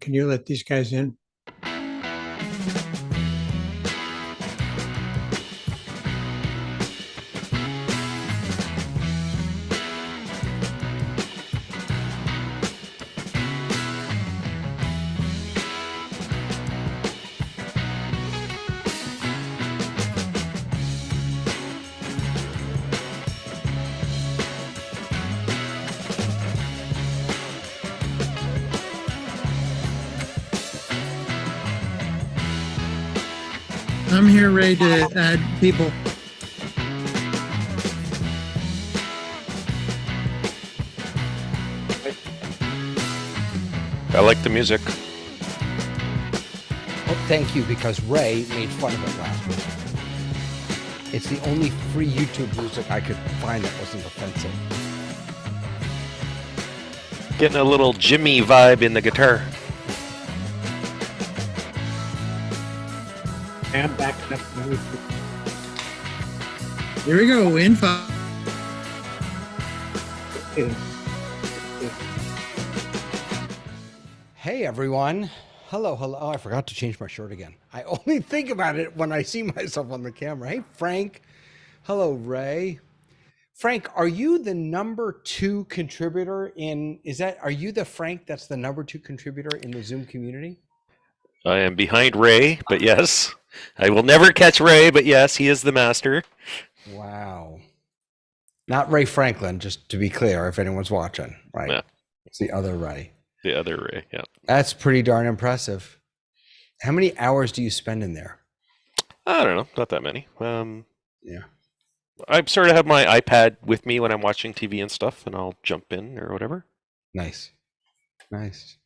can you let these guys in? I'm here ready to add people. I like the music. Oh, thank you, because Ray made fun of it last week. It's the only free YouTube music I could find that wasn't offensive. Getting a little Jimmy vibe in the guitar. I'm back up. Here we go. In 5. Hey, everyone. Hello, hello. Oh, I forgot to change my shirt again. I only think about it when I see myself on the camera. Hey, Frank. Hello, Ray. Frank, are you the number 2 contributor in, are you the Frank that's the number 2 contributor in the Zoom community? I am behind Ray, but yes. I will never catch Ray, but yes, he is the master. Wow. Not Ray Franklin, just to be clear, if anyone's watching, right? Yeah. It's the other Ray. The other Ray, yeah. That's pretty darn impressive. How many hours do you spend in there? I don't know, not that many. Yeah. I sort of have my iPad with me when I'm watching TV and stuff, and I'll jump in or whatever. Nice. Nice.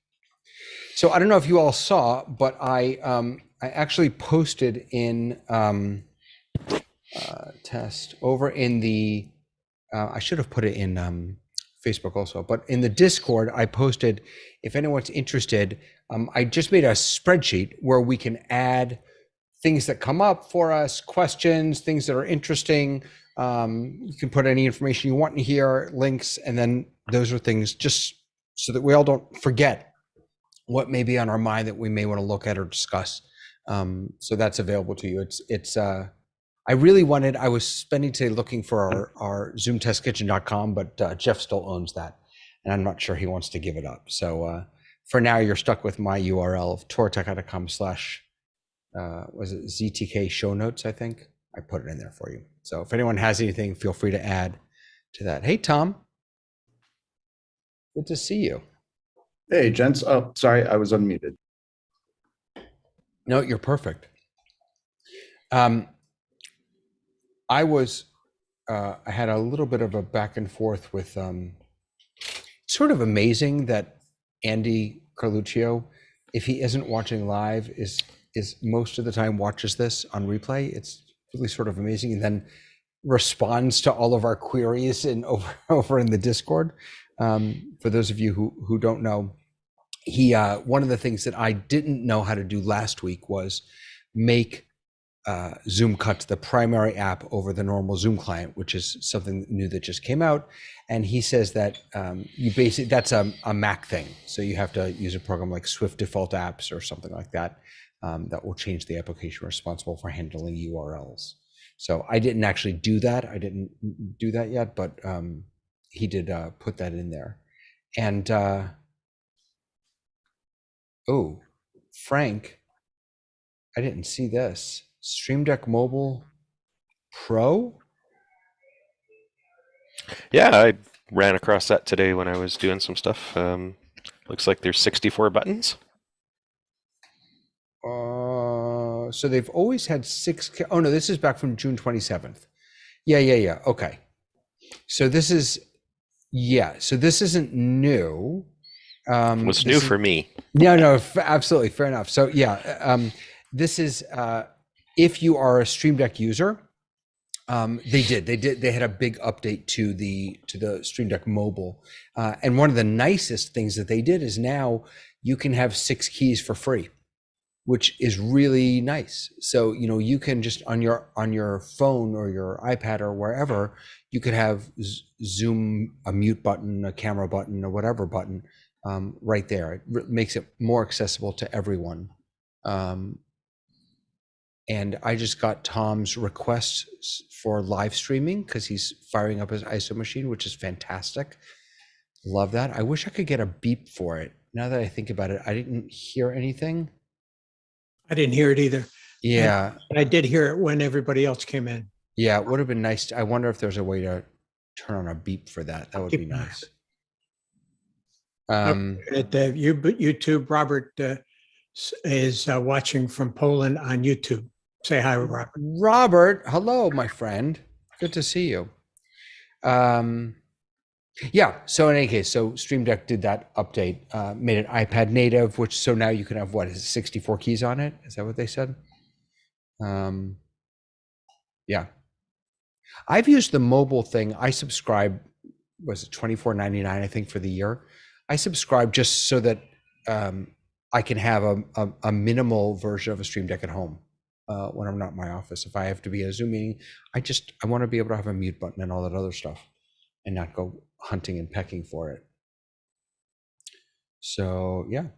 So I don't know if you all saw, but I actually posted in test over in the I should have put it in Facebook also, but in the Discord I posted, if anyone's interested, I just made a spreadsheet where we can add things that come up for us, questions, things that are interesting. You can put any information you want in here, links, and then those are things just so that we all don't forget what may be on our mind that we may want to look at or discuss. So that's available to you. I was spending today looking for our zoomtestkitchen.com, but Jeff still owns that, and I'm not sure he wants to give it up. So for now, you're stuck with my URL of tortech.com/ was it ZTK show notes, I think? I put it in there for you. So if anyone has anything, feel free to add to that. Hey, Tom. Good to see you. Hey, gents. Oh, sorry, I was unmuted. No, you're perfect. I had a little bit of a back and forth with, sort of amazing that Andy Carluccio, if he isn't watching live, is most of the time watches this on replay. It's really sort of amazing, and then responds to all of our queries over in the Discord. For those of you who don't know, he one of the things that I didn't know how to do last week was make Zoom Cuts the primary app over the normal Zoom client, which is something new that just came out. And he says that that's a Mac thing. So you have to use a program like Swift Default Apps or something like that, that will change the application responsible for handling URLs. So I didn't actually do that. I didn't do that yet, but he did put that in there. And oh, Frank, I didn't see this. Stream Deck Mobile Pro? Yeah, I ran across that today when I was doing some stuff. Looks like there's 64 buttons. So they've always had 6. Oh no, this is back from June 27th. Yeah. Okay. So this is, so this isn't new. What's new for me? No, absolutely, fair enough. So this is if you are a Stream Deck user, they had a big update to the Stream Deck Mobile, and one of the nicest things that they did is now you can have 6 keys for free, which is really nice. So you can just on your phone or your iPad or wherever, you could have Zoom, a mute button, a camera button, or whatever button, right there. It makes it more accessible to everyone. And I just got Tom's requests for live streaming because he's firing up his ISO machine, which is fantastic. Love that. I wish I could get a beep for it. Now that I think about it, I didn't hear anything. I didn't hear it either. Yeah. But I did hear it when everybody else came in. Yeah, it would have been nice. I wonder if there's a way to turn on a beep for that. That would be Keep an eye nice. At the YouTube, Robert is watching from Poland on YouTube. Say hi, Robert. Robert, hello, my friend. Good to see you. Yeah, so in any case, so Stream Deck did that update, made it iPad native, which so now you can have, what is it, 64 keys on it? Is that what they said? Yeah. I've used the mobile thing. I subscribe, was it $24.99, I think, for the year. I subscribe just so that I can have a minimal version of a Stream Deck at home when I'm not in my office. If I have to be at a Zoom meeting, I want to be able to have a mute button and all that other stuff and not go hunting and pecking for it. So yeah.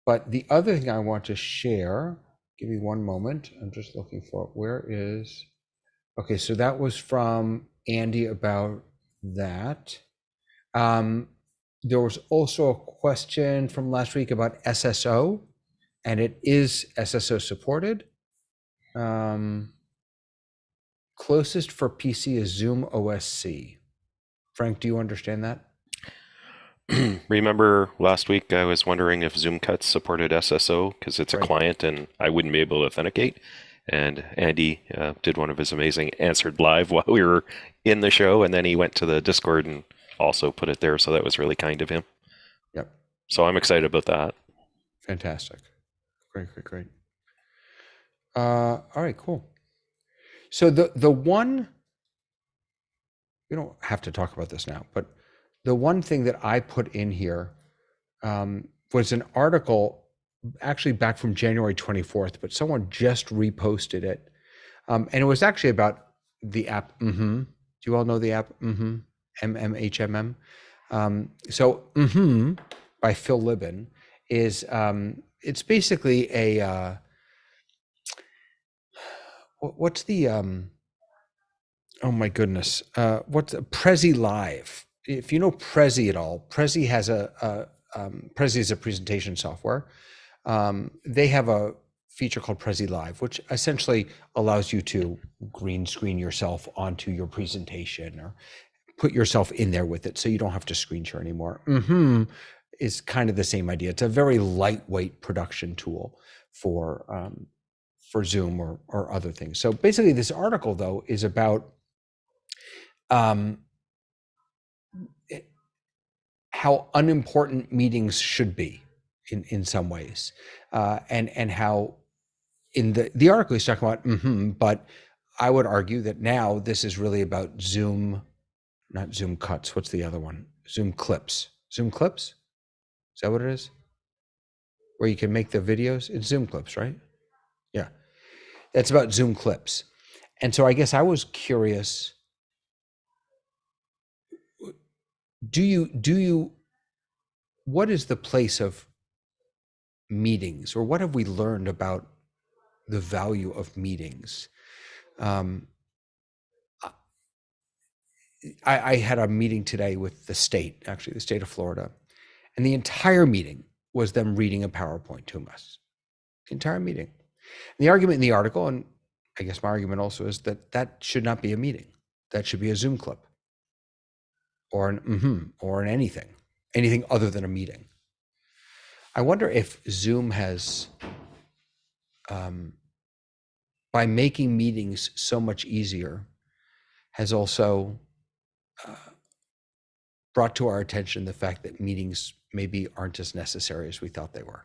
But the other thing I want to share, give me one moment. I'm just looking for, where is, okay, so that was from Andy about that. There was also a question from last week about SSO, and it is SSO supported. Closest for PC is ZoomOSC. Frank, do you understand that? Remember last week I was wondering if Zoom Cuts supported SSO because it's a client and I wouldn't be able to authenticate. And Andy did one of his amazing answered live while we were in the show, and then he went to the Discord and also put it there. So that was really kind of him. Yep. So I'm excited about that. Fantastic. Great. All right, cool. So the one, we don't have to talk about this now, but the one thing that I put in here was an article actually back from January 24th, but someone just reposted it. And it was actually about the app. Do you all know the app? MMHMM. So by Phil Libin is, it's basically a, what's the, oh my goodness, what's Prezi Live? If you know Prezi at all, Prezi has Prezi is a presentation software. They have a feature called Prezi Live, which essentially allows you to green screen yourself onto your presentation or put yourself in there with it so you don't have to screen share anymore. Is kind of the same idea. It's a very lightweight production tool for Zoom or other things. So basically this article though is about how unimportant meetings should be in some ways, and how in the article he's talking about, but I would argue that now this is really about Zoom, not Zoom Cuts. What's the other one? Zoom Clips. Zoom Clips? Is that what it is? Where you can make the videos? It's Zoom Clips, right? Yeah. That's about Zoom Clips. And so I guess I was curious, what is the place of meetings, or what have we learned about the value of meetings? I had a meeting today with the state of Florida, and the entire meeting was them reading a PowerPoint to us. The entire meeting. And the argument in the article, and I guess my argument also, is that should not be a meeting. That should be a Zoom clip, or an anything other than a meeting. I wonder if Zoom has, by making meetings so much easier, has also brought to our attention the fact that meetings maybe aren't as necessary as we thought they were.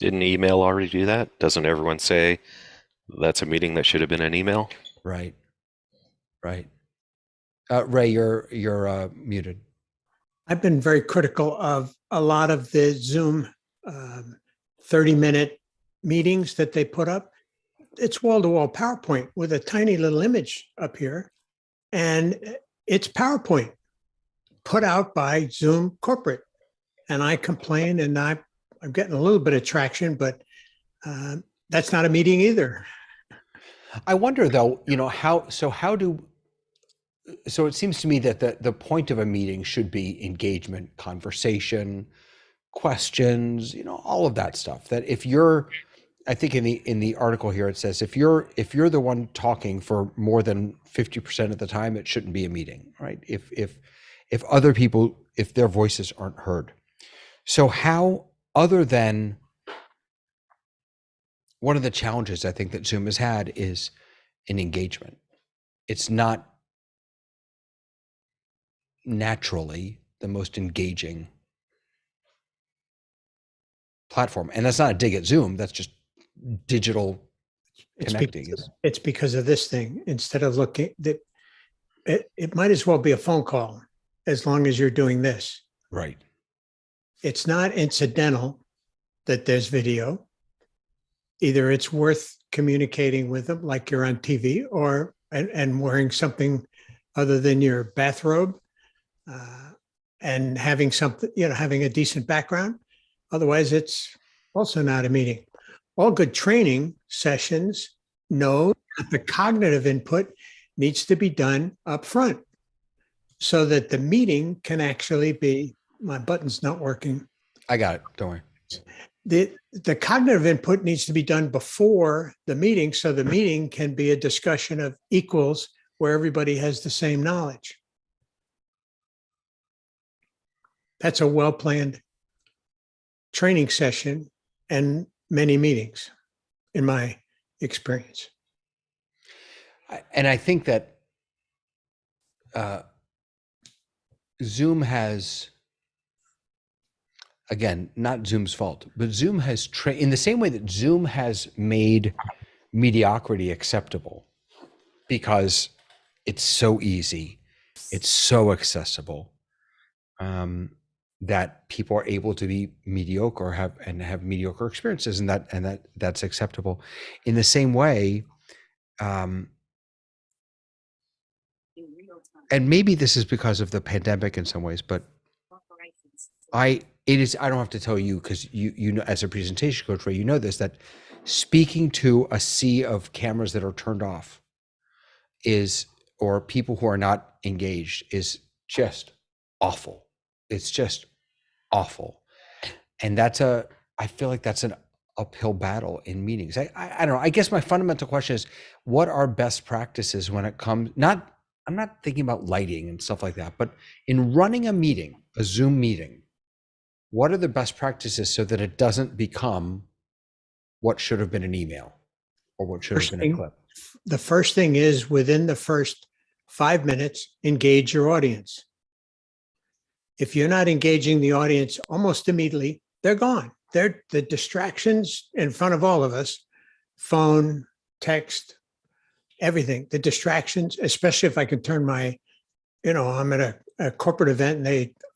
Didn't email already do that? Doesn't everyone say that's a meeting that should have been an email? Right. Ray, you're muted. I've been very critical of a lot of the Zoom 30-minute meetings that they put up. It's wall-to-wall PowerPoint with a tiny little image up here. And it's PowerPoint put out by Zoom corporate. And I complain, and I'm getting a little bit of traction, but that's not a meeting either. I wonder though, so it seems to me that the point of a meeting should be engagement, conversation, questions, all of that stuff. That if you're, I think in the article here, it says, if you're the one talking for more than 50% of the time, it shouldn't be a meeting, right? If other people, if their voices aren't heard. So how, other than, one of the challenges I think that Zoom has had is in engagement. It's not naturally the most engaging platform. And that's not a dig at Zoom, that's just digital connecting. It's because of this thing. Instead of looking, that it might as well be a phone call as long as you're doing this. Right. It's not incidental that there's video. Either it's worth communicating with them like you're on TV, or and wearing something other than your bathrobe, and having something, having a decent background. Otherwise, it's also not a meeting. All good training sessions know that the cognitive input needs to be done up front so that the meeting can actually be, my button's not working. I got it, don't worry. The cognitive input needs to be done before the meeting, so the meeting can be a discussion of equals where everybody has the same knowledge. That's a well-planned training session and many meetings, in my experience. And I think that Zoom has, again, not Zoom's fault, but Zoom has in the same way that Zoom has made mediocrity acceptable because it's so easy, it's so accessible, that people are able to be mediocre, have mediocre experiences, and that's acceptable. In the same way, and maybe this is because of the pandemic in some ways, but I don't have to tell you, because you know, as a presentation coach, Ray, you know this, that speaking to a sea of cameras that are turned off or people who are not engaged is just awful. It's just awful. And I feel like that's an uphill battle in meetings. I don't know. I guess my fundamental question is, what are best practices when it comes, I'm not thinking about lighting and stuff like that, but in running a meeting, a Zoom meeting, what are the best practices so that it doesn't become what should have been an email or what should have been a clip? The first thing is, within the first 5 minutes, engage your audience. If you're not engaging the audience almost immediately, they're gone. They're the distractions in front of all of us, phone, text, everything, the distractions, especially if I can turn my, I'm at a corporate event and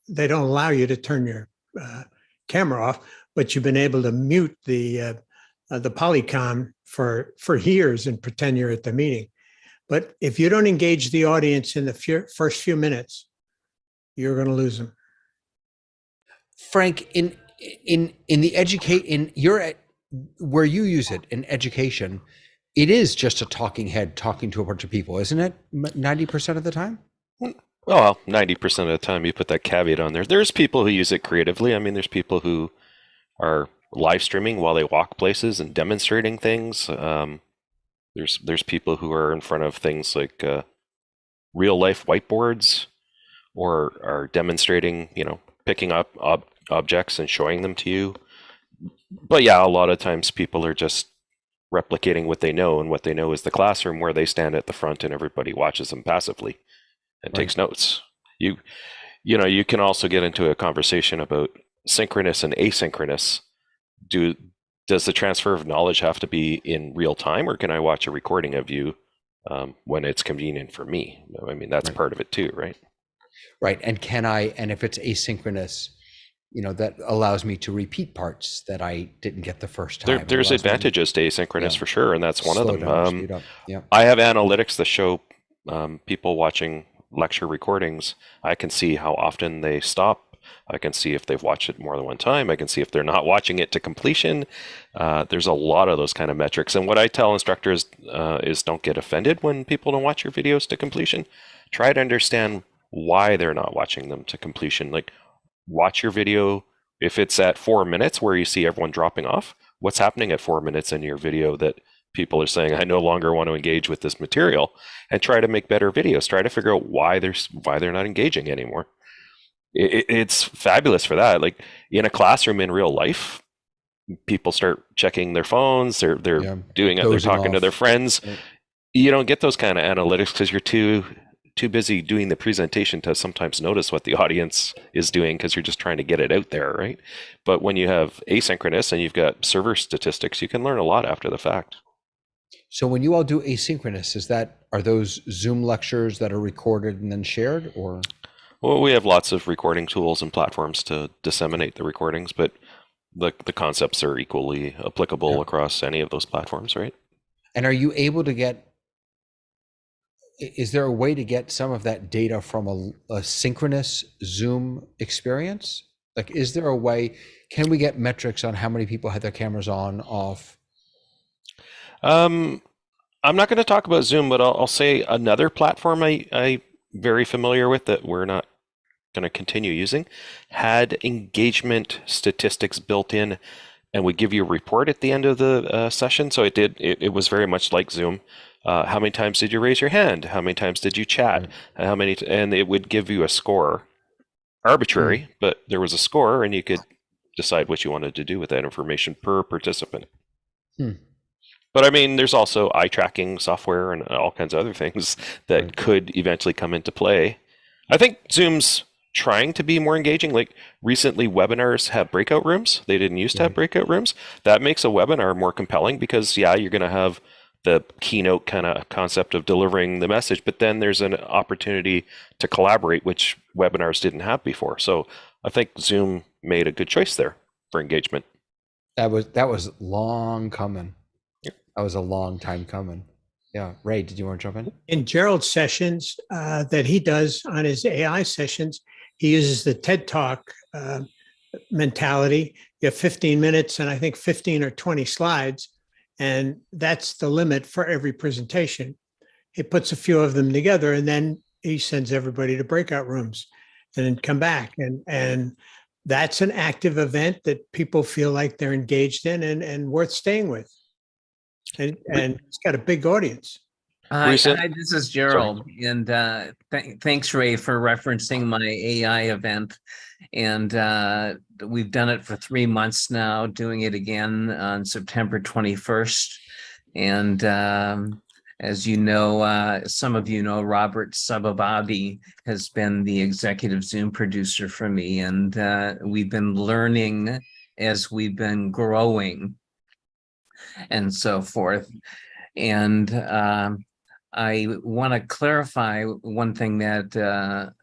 they don't allow you to turn your camera off, but you've been able to mute the Polycom for years and pretend you're at the meeting. But if you don't engage the audience in the first few minutes, you're going to lose them. Frank, where you use it in education, it is just a talking head talking to a bunch of people, isn't it? 90% of the time? Well, 90% of the time you put that caveat on there. There's people who use it creatively. I mean, there's people who are live streaming while they walk places and demonstrating things. There's people who are in front of things like real life whiteboards, or are demonstrating, picking up objects and showing them to you. But yeah, a lot of times people are just replicating what they know, and what they know is the classroom where they stand at the front and everybody watches them passively and takes notes. You can also get into a conversation about synchronous and asynchronous. Does the transfer of knowledge have to be in real time, or can I watch a recording of you when it's convenient for me? I mean, that's part of it too, right? Right. And if it's asynchronous, that allows me to repeat parts that I didn't get the first time. There's advantages to asynchronous for sure, and that's one of them. Yeah. I have analytics that show people watching lecture recordings, I can see how often they stop. I can see if they've watched it more than one time. I can see if they're not watching it to completion. There's a lot of those kind of metrics. And what I tell instructors is don't get offended when people don't watch your videos to completion. Try to understand why they're not watching them to completion. Like, watch your video. If it's at 4 minutes where you see everyone dropping off, what's happening at 4 minutes in your video that people are saying, I no longer want to engage with this material, and try to make better videos. Try to figure out why they're not engaging anymore. It's fabulous for that. Like, in a classroom in real life, people start checking their phones. They're doing it. They're Dozing talking to off. their friends. Right. You don't get those kind of analytics because you're too busy doing the presentation to sometimes notice what the audience is doing, because you're just trying to get it out there, right? But when you have asynchronous and you've got server statistics, you can learn a lot after the fact. So when you all do asynchronous, are those Zoom lectures that are recorded and then shared, or? Well, we have lots of recording tools and platforms to disseminate the recordings, but the concepts are equally applicable across any of those platforms, right? And are you able to is there a way to get some of that data from a synchronous Zoom experience? Like, is there a way, can we get metrics on how many people had their cameras on, off? I'm not going to talk about Zoom, but I'll say another platform I very familiar with that we're not going to continue using had engagement statistics built in, and would give you a report at the end of the session. So it was very much like Zoom. How many times did you raise your hand? How many times did you chat? How many? And it would give you a score, arbitrary, but there was a score, and you could decide what you wanted to do with that information per participant. But I mean, there's also eye tracking software and all kinds of other things that could eventually come into play. I think Zoom's trying to be more engaging. Like, recently, webinars have breakout rooms. They didn't used to have breakout rooms. That makes a webinar more compelling because, you're going to have the keynote kind of concept of delivering the message, but then there's an opportunity to collaborate, which webinars didn't have before. So I think Zoom made a good choice there for engagement. That was long coming. That was a long time coming. Yeah. Ray, did you want to jump in? In Gerald's sessions that he does on his AI sessions, he uses the TED Talk mentality. You have 15 minutes and I think 15 or 20 slides, and that's the limit for every presentation. He puts a few of them together, and then he sends everybody to breakout rooms and then come back. And that's an active event that people feel like they're engaged in and worth staying with. And it's got a big audience. Hi, this is Gerald, and thanks, Ray, for referencing my AI event. And we've done it for 3 months now, doing it again on September 21st. And as you know, some of you know, Robert Sababadi has been the executive Zoom producer for me, and we've been learning as we've been growing and so forth. And I want to clarify one thing that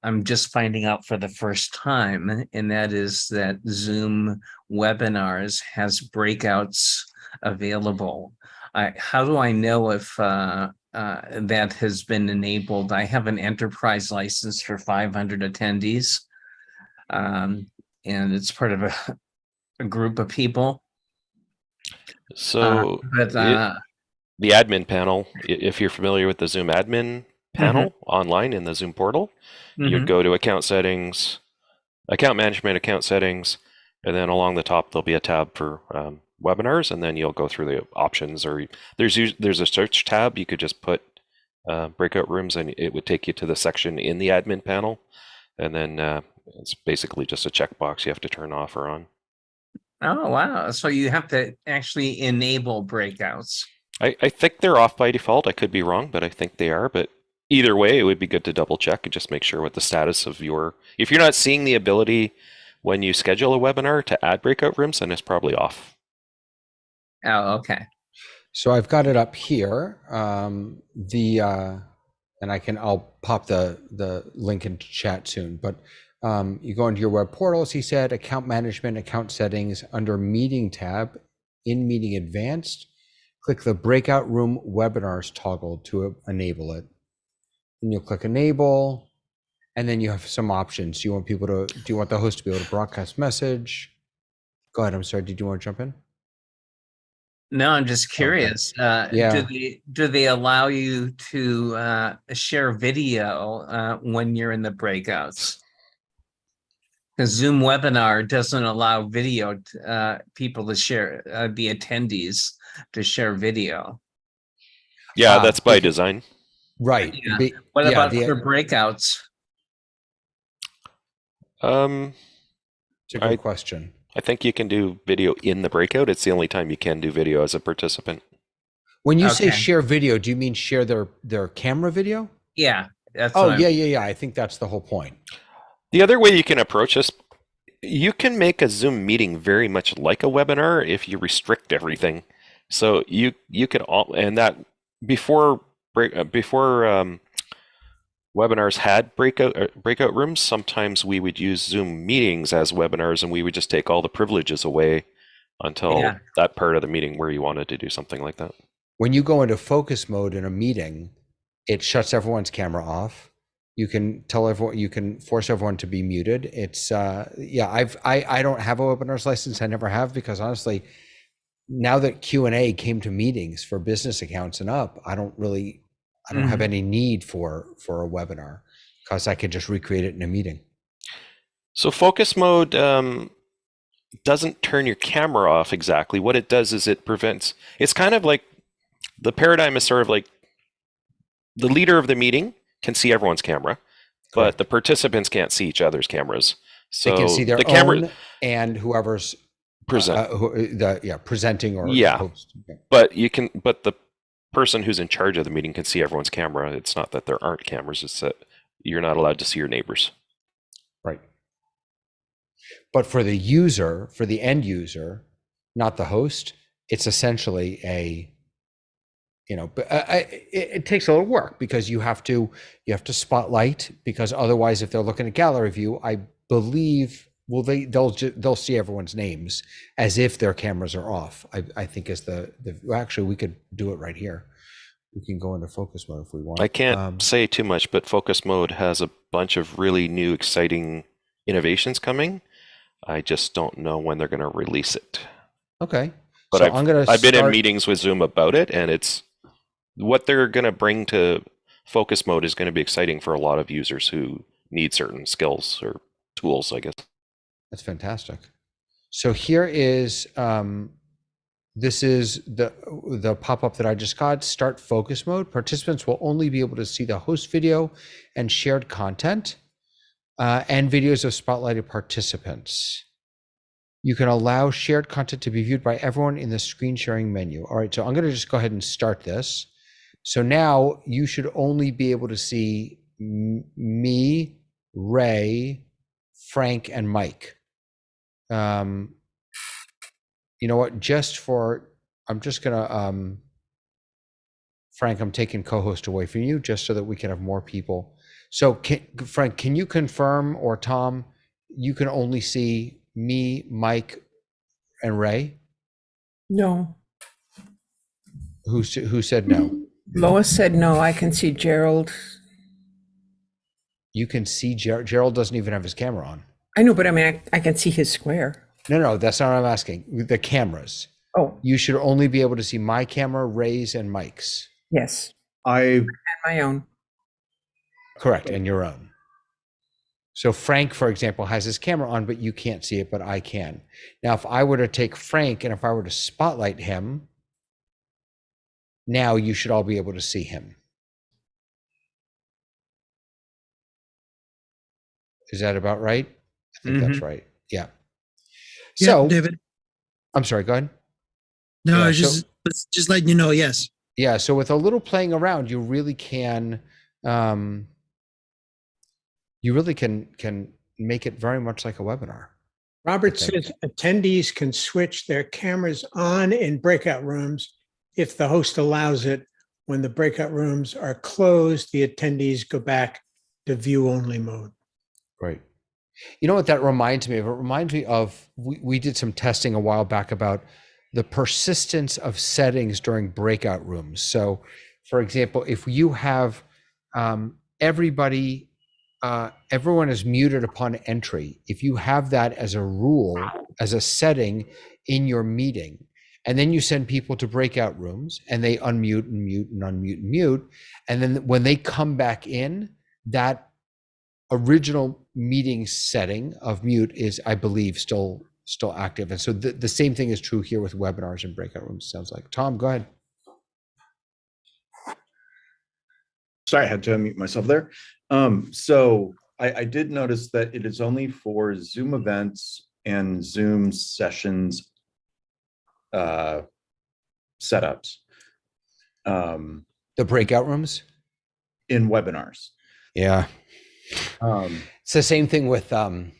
I'm just finding out for the first time, and that is that Zoom webinars has breakouts available. How do I know if that has been enabled? I have an enterprise license for 500 attendees, and it's part of a group of people. So the admin panel, if you're familiar with the Zoom admin panel online in the Zoom portal, you go to account settings, account management, account settings, and then along the top there'll be a tab for webinars, and then you'll go through the options, or there's a search tab. You could just put breakout rooms and it would take you to the section in the admin panel, and then it's basically just a checkbox you have to turn off or on. Oh, wow. So you have to actually enable breakouts. I think they're off by default. I could be wrong, but I think they are. But either way, it would be good to double check and just make sure what the status of if you're not seeing the ability when you schedule a webinar to add breakout rooms, then it's probably off. Oh, okay. So I've got it up here. And I'll pop the link into chat soon, but you go into your web portal, as he said, account management, account settings, under meeting tab, in meeting advanced, click the breakout room webinars toggle to enable it. and you'll click enable, and then you have some options. Do you want the host to be able to broadcast message? Go ahead. I'm sorry. Did you want to jump in? No, I'm just curious. Yeah. Do they allow you to share video when you're in the breakouts? Because Zoom Webinar doesn't allow video people to share the attendees to share video. Yeah, that's by design. Right. Yeah. What about for breakouts? It's a good question. I think you can do video in the breakout. It's the only time you can do video as a participant. When you say share video, do you mean share their camera video? Yeah. That's yeah. I think that's the whole point. The other way you can approach this, you can make a Zoom meeting very much like a webinar if you restrict everything. So you could all, and that before webinars had breakout rooms, sometimes we would use Zoom meetings as webinars, and we would just take all the privileges away until that part of the meeting where you wanted to do something like that. When you go into focus mode in a meeting, it shuts everyone's camera off. You can tell everyone, you can force everyone to be muted. It's I don't have a webinars license. I never have, because honestly, now that Q&A came to meetings for business accounts and up, I don't have any need for a webinar, because I could just recreate it in a meeting. So focus mode doesn't turn your camera off exactly. What it does is it prevents, it's kind of like, the paradigm is sort of like the leader of the meeting can see everyone's camera, but the participants can't see each other's cameras. So they can see their own and whoever's presenting or host. But the person who's in charge of the meeting can see everyone's camera. It's not that there aren't cameras, it's that you're not allowed to see your neighbors. Right. But for the user, for the end user, not the host, it's essentially it takes a little work, because you have to spotlight, because otherwise, if they're looking at gallery view, I believe, they'll see everyone's names as if their cameras are off. I think is actually, we could do it right here. We can go into focus mode if we want. I can't say too much, but focus mode has a bunch of really new, exciting innovations coming. I just don't know when they're going to release it. Okay. But so I've been in meetings with Zoom about it, and it's what they're going to bring to focus mode is going to be exciting for a lot of users who need certain skills or tools, I guess. That's fantastic. So here is, this is the pop-up that I just got, start focus mode. Participants will only be able to see the host video and shared content and videos of spotlighted participants. You can allow shared content to be viewed by everyone in the screen sharing menu. All right, so I'm gonna just go ahead and start this. So now you should only be able to see me, Ray, Frank, and Mike. You know what, I'm just gonna, Frank, I'm taking co-host away from you just so that we can have more people. So Frank, can you confirm, or Tom, you can only see me, Mike, and Ray? No. Who said no? Lois said no. I can see Gerald. You can see Gerald doesn't even have his camera on. I know, but I mean, I can see his square. No, that's not what I'm asking. The cameras. Oh. You should only be able to see my camera, Ray's, and Mike's. Yes. I my own. Correct, and your own. So Frank, for example, has his camera on, but you can't see it, but I can. Now, if I were to take Frank and if I were to spotlight him, now you should all be able to see him. Is that about right? I think that's right. Yeah. So, David. I'm sorry, go ahead. No, Yeah, just letting you know, yes. Yeah, so with a little playing around, you really can make it very much like a webinar. Robert says attendees can switch their cameras on in breakout rooms if the host allows it. When the breakout rooms are closed, the attendees go back to view-only mode. Right. You know what that reminds me of? It reminds me of, we did some testing a while back about the persistence of settings during breakout rooms. So, for example, if you have everybody, everyone is muted upon entry. If you have that as a rule, as a setting in your meeting, and then you send people to breakout rooms and they unmute and mute and unmute and mute, and then when they come back in, that original meeting setting of mute is, I believe, still active. And so the same thing is true here with webinars and breakout rooms, sounds like. Tom, go ahead. Sorry, I had to unmute myself there. So I did notice that it is only for Zoom events and Zoom sessions setups The breakout rooms? in webinars. Yeah. Um, It's the same thing with the,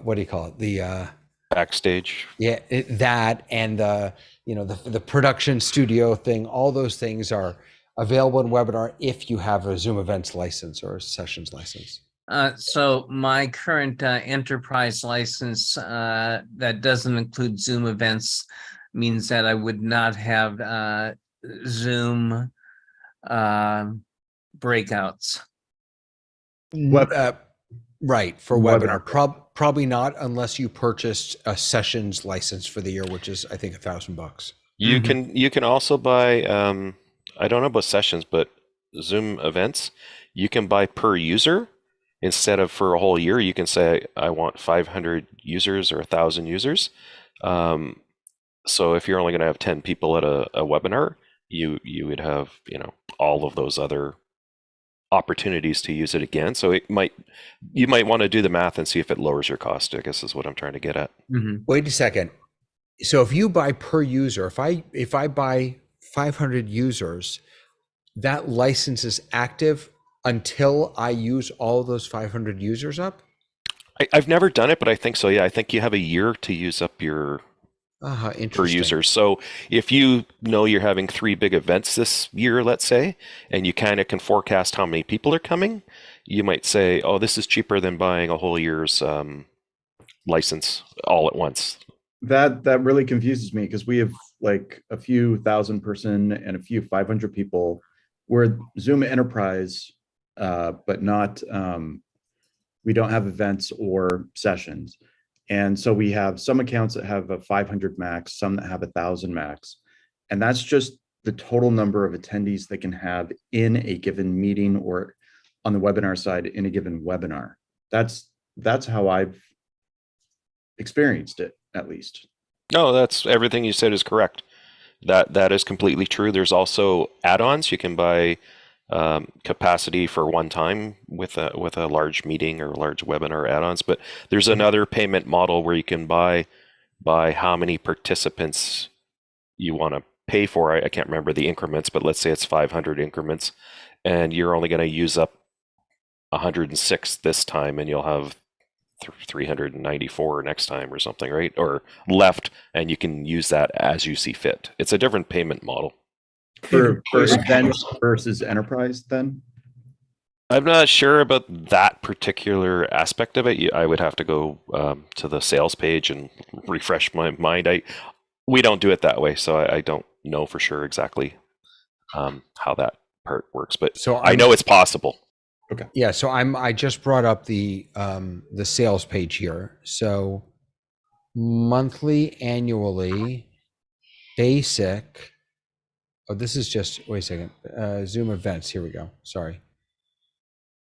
what do you call it? The Backstage. yeah, that and the, you know, the production studio thing, all those things are available in webinar if you have a Zoom events license or a sessions license. So my current enterprise license that doesn't include Zoom events means that I would not have Zoom breakouts. Right, for Webinar. webinar. Probably not unless you purchased a sessions license for the year, which is, I think, $1,000. You can also buy I don't know about sessions, but Zoom events, you can buy per user instead of for a whole year. You can say I want 500 users or 1,000 users. So if you're only going to have 10 people at a webinar, you would have, you know, all of those other opportunities to use it again. So you might want to do the math and see if it lowers your cost, I guess is what I'm trying to get at. Wait a second. So if you buy per user, if I buy 500 users, that license is active until I use all those 500 users up? I've never done it, but I think so. Yeah, I think you have a year to use up your per Interesting. user. So if you know you're having 3 big events this year, let's say, and you kind of can forecast how many people are coming, you might say, oh, this is cheaper than buying a whole year's license all at once. that really confuses me because we have like a few 1,000 person and a few 500 people. We're Zoom Enterprise, but not we don't have events or sessions. And so we have some accounts that have a 500 max, some that have 1,000 max. And that's just the total number of attendees they can have in a given meeting or on the webinar side in a given webinar. That's how I've experienced it, at least. No, that's everything you said is correct. That is completely true. There's also add-ons. You can buy capacity for one time with a large meeting or large webinar add-ons. But there's another payment model where you can buy how many participants you want to pay for. I can't remember the increments, but let's say it's 500 increments, and you're only going to use up 106 this time, and you'll have 394 next time or something, right? Or left, and you can use that as you see fit. It's a different payment model. For events versus enterprise, then? I'm not sure about that particular aspect of it. I would have to go to the sales page and refresh my mind. We don't do it that way, so I don't know for sure exactly how that part works. But So I know it's possible. Yeah, so I just brought up the sales page here. So monthly, annually, basic. Oh, this is just, wait a second. Zoom events, here we go. Sorry.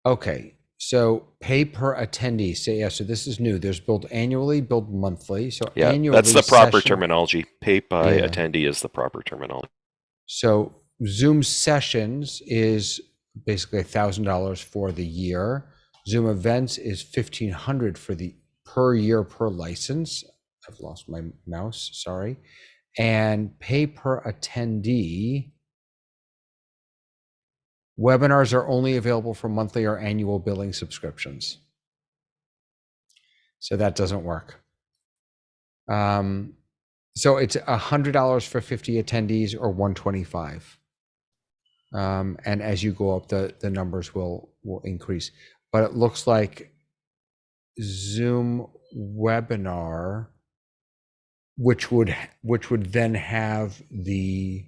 Okay, so pay per attendee. So yeah, so this is new. There's billed annually, billed monthly. So Yeah, annually, that's the proper session- terminology. Pay by Yeah. attendee is the proper terminology. So Zoom sessions is basically $1,000 for the year. Zoom events is $1,500 for the per year per license. I've lost my mouse, sorry. And pay per attendee. Webinars are only available for monthly or annual billing subscriptions. So that doesn't work. So it's $100 for 50 attendees or $125. And as you go up, the numbers will increase. But it looks like Zoom webinar, which would then have the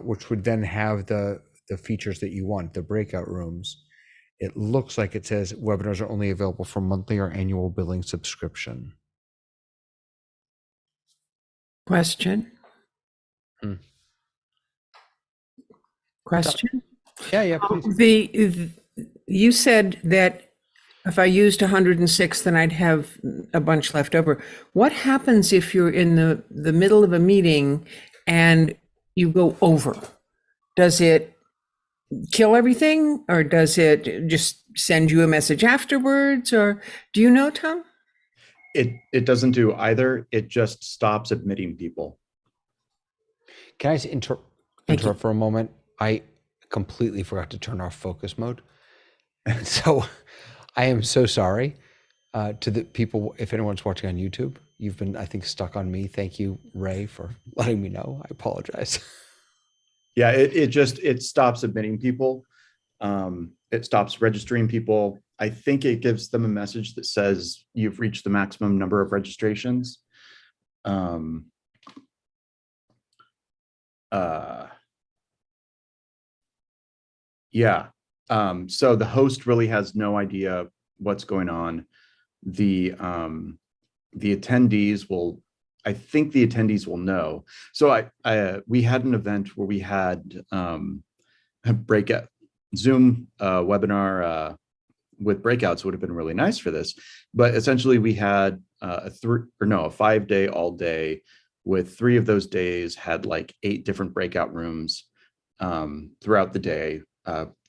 which would then have the features that you want, the breakout rooms. It looks like it says webinars are only available for monthly or annual billing subscription. Question? Hmm. Question? Yeah, please. You said that if I used 106, then I'd have a bunch left over. What happens if you're in the middle of a meeting and you go over? Does it kill everything, or does it just send you a message afterwards? Or do you know, Tom? It doesn't do either. It just stops admitting people. Can I just interrupt for a moment? I completely forgot to turn off focus mode. So I am so sorry to the people, if anyone's watching on YouTube. You've been, I think, stuck on me. Thank you, Ray, for letting me know. I apologize. Yeah, it stops admitting people. It stops registering people. I think it gives them a message that says you've reached the maximum number of registrations. Yeah. So the host really has no idea what's going on. The attendees will, I think the attendees will know. So we had an event where we had a breakout Zoom webinar with breakouts would have been really nice for this, but essentially we had a 5-day all day, with 3 of those days had like 8 different breakout rooms throughout the day,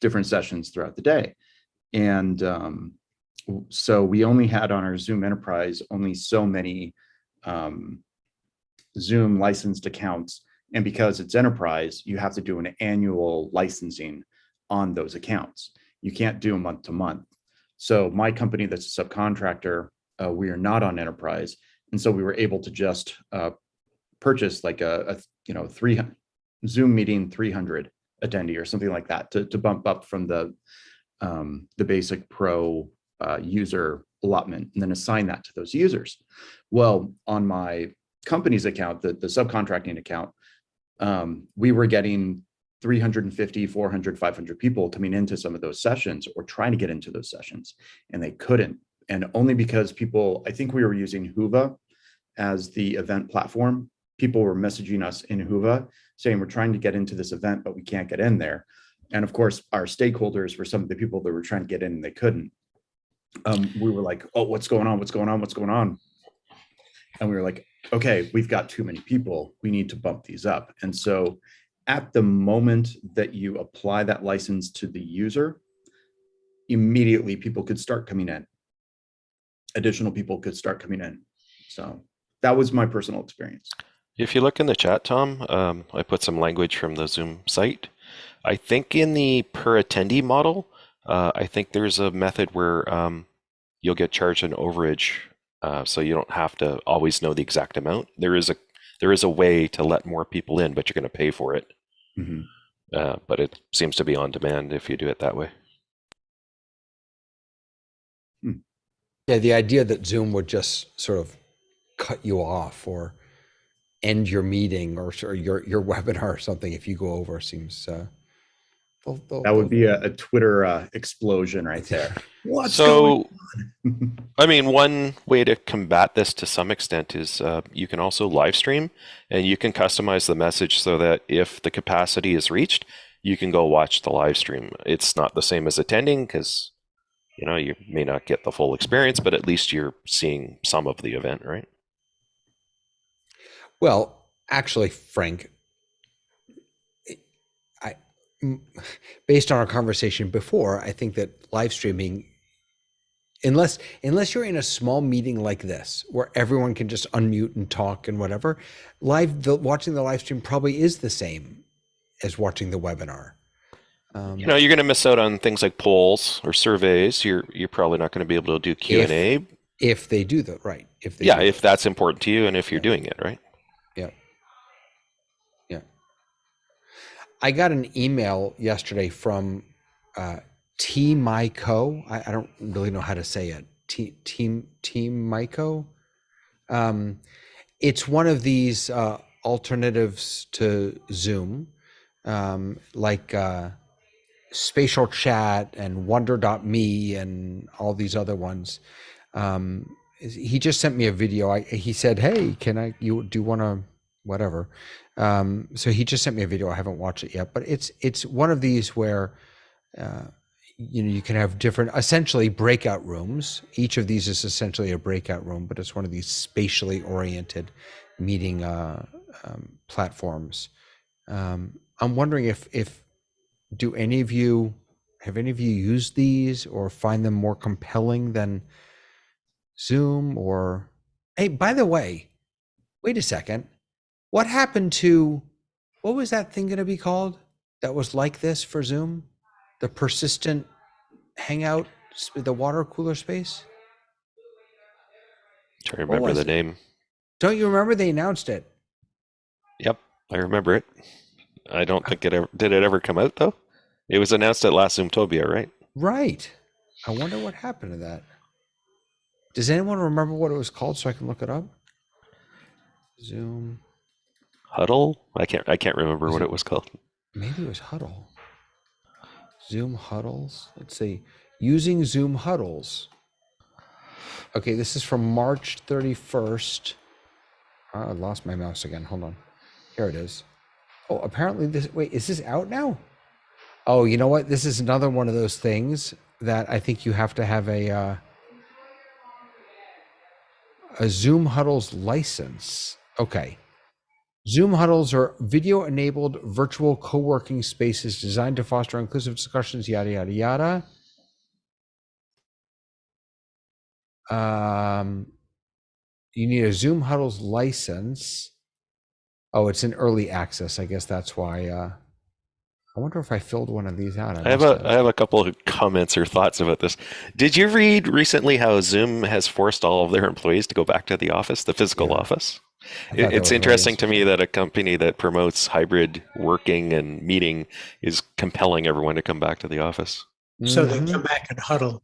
different sessions throughout the day. And so we only had on our Zoom Enterprise only so many Zoom licensed accounts. And because it's enterprise, you have to do an annual licensing on those accounts. You can't do month to month. So my company that's a subcontractor, we are not on enterprise. And so we were able to just purchase like a 300 Zoom meeting 300 attendee or something like that to bump up from the basic pro user allotment, and then assign that to those users. Well, on my company's account, the subcontracting account, we were getting 350, 400, 500 people coming into some of those sessions or trying to get into those sessions, and they couldn't. And only because people, I think we were using Whova as the event platform. People were messaging us in Whova saying, we're trying to get into this event, but we can't get in there. And of course, our stakeholders were some of the people that were trying to get in and they couldn't. We were like, oh, what's going on? What's going on? What's going on? And we were like, okay, we've got too many people. We need to bump these up. And so at the moment that you apply that license to the user, immediately people could start coming in. Additional people could start coming in. So that was my personal experience. If you look in the chat, Tom, I put some language from the Zoom site. I think in the per attendee model, I think there's a method where you'll get charged an overage, so you don't have to always know the exact amount. There is a way to let more people in, but you're going to pay for it. Mm-hmm. But it seems to be on demand if you do it that way. Yeah, the idea that Zoom would just sort of cut you off or end your meeting or your webinar or something if you go over seems that would be a Twitter explosion right there. What's going on? I mean, one way to combat this to some extent is you can also live stream, and you can customize the message so that if the capacity is reached, you can go watch the live stream. It's not the same as attending because you may not get the full experience, but at least you're seeing some of the event, right? Well, actually, Frank, based on our conversation before, I think that live streaming, unless you're in a small meeting like this where everyone can just unmute and talk and whatever, watching the live stream probably is the same as watching the webinar. You're going to miss out on things like polls or surveys. You're probably not going to be able to do Q&A. If they do that, right? If that's important to you and if you're doing it, right? Yeah. I got an email yesterday from TMICO. I don't really know how to say it. TMICO. It's one of these alternatives to Zoom, like Spatial Chat and Wonder.me and all these other ones. He just sent me a video. He said, "Hey, do you want to whatever?" So he just sent me a video. I haven't watched it yet, but it's one of these where you can have different, essentially breakout rooms. Each of these is essentially a breakout room, but it's one of these spatially oriented meeting platforms. I'm wondering if have any of you used these or find them more compelling than Zoom? Or, hey, by the way, wait a second. What happened to, what was that thing going to be called that was like this for Zoom? The persistent hangout, the water cooler space? Trying to remember the name. Don't you remember they announced it? Yep, I remember it. I don't think did it ever come out though? It was announced at last Zoomtopia, right? Right. I wonder what happened to that. Does anyone remember what it was called so I can look it up? Zoom Huddle? I can't remember what it was called. Maybe it was Huddle. Zoom Huddles. Let's see. Using Zoom Huddles. Okay, this is from March 31st. I lost my mouse again. Hold on. Here it is. Oh, apparently is this out now? Oh, you know what? This is another one of those things that I think you have to have a Zoom Huddles license. Okay. Zoom Huddles are video-enabled virtual co-working spaces designed to foster inclusive discussions, yada, yada, yada. You need a Zoom Huddles license. Oh, it's in early access. I guess that's why. I wonder if I filled one of these out. I have a couple of comments or thoughts about this. Did you read recently how Zoom has forced all of their employees to go back to the office, the physical office? It's interesting to me that a company that promotes hybrid working and meeting is compelling everyone to come back to the office. So they come back and huddle.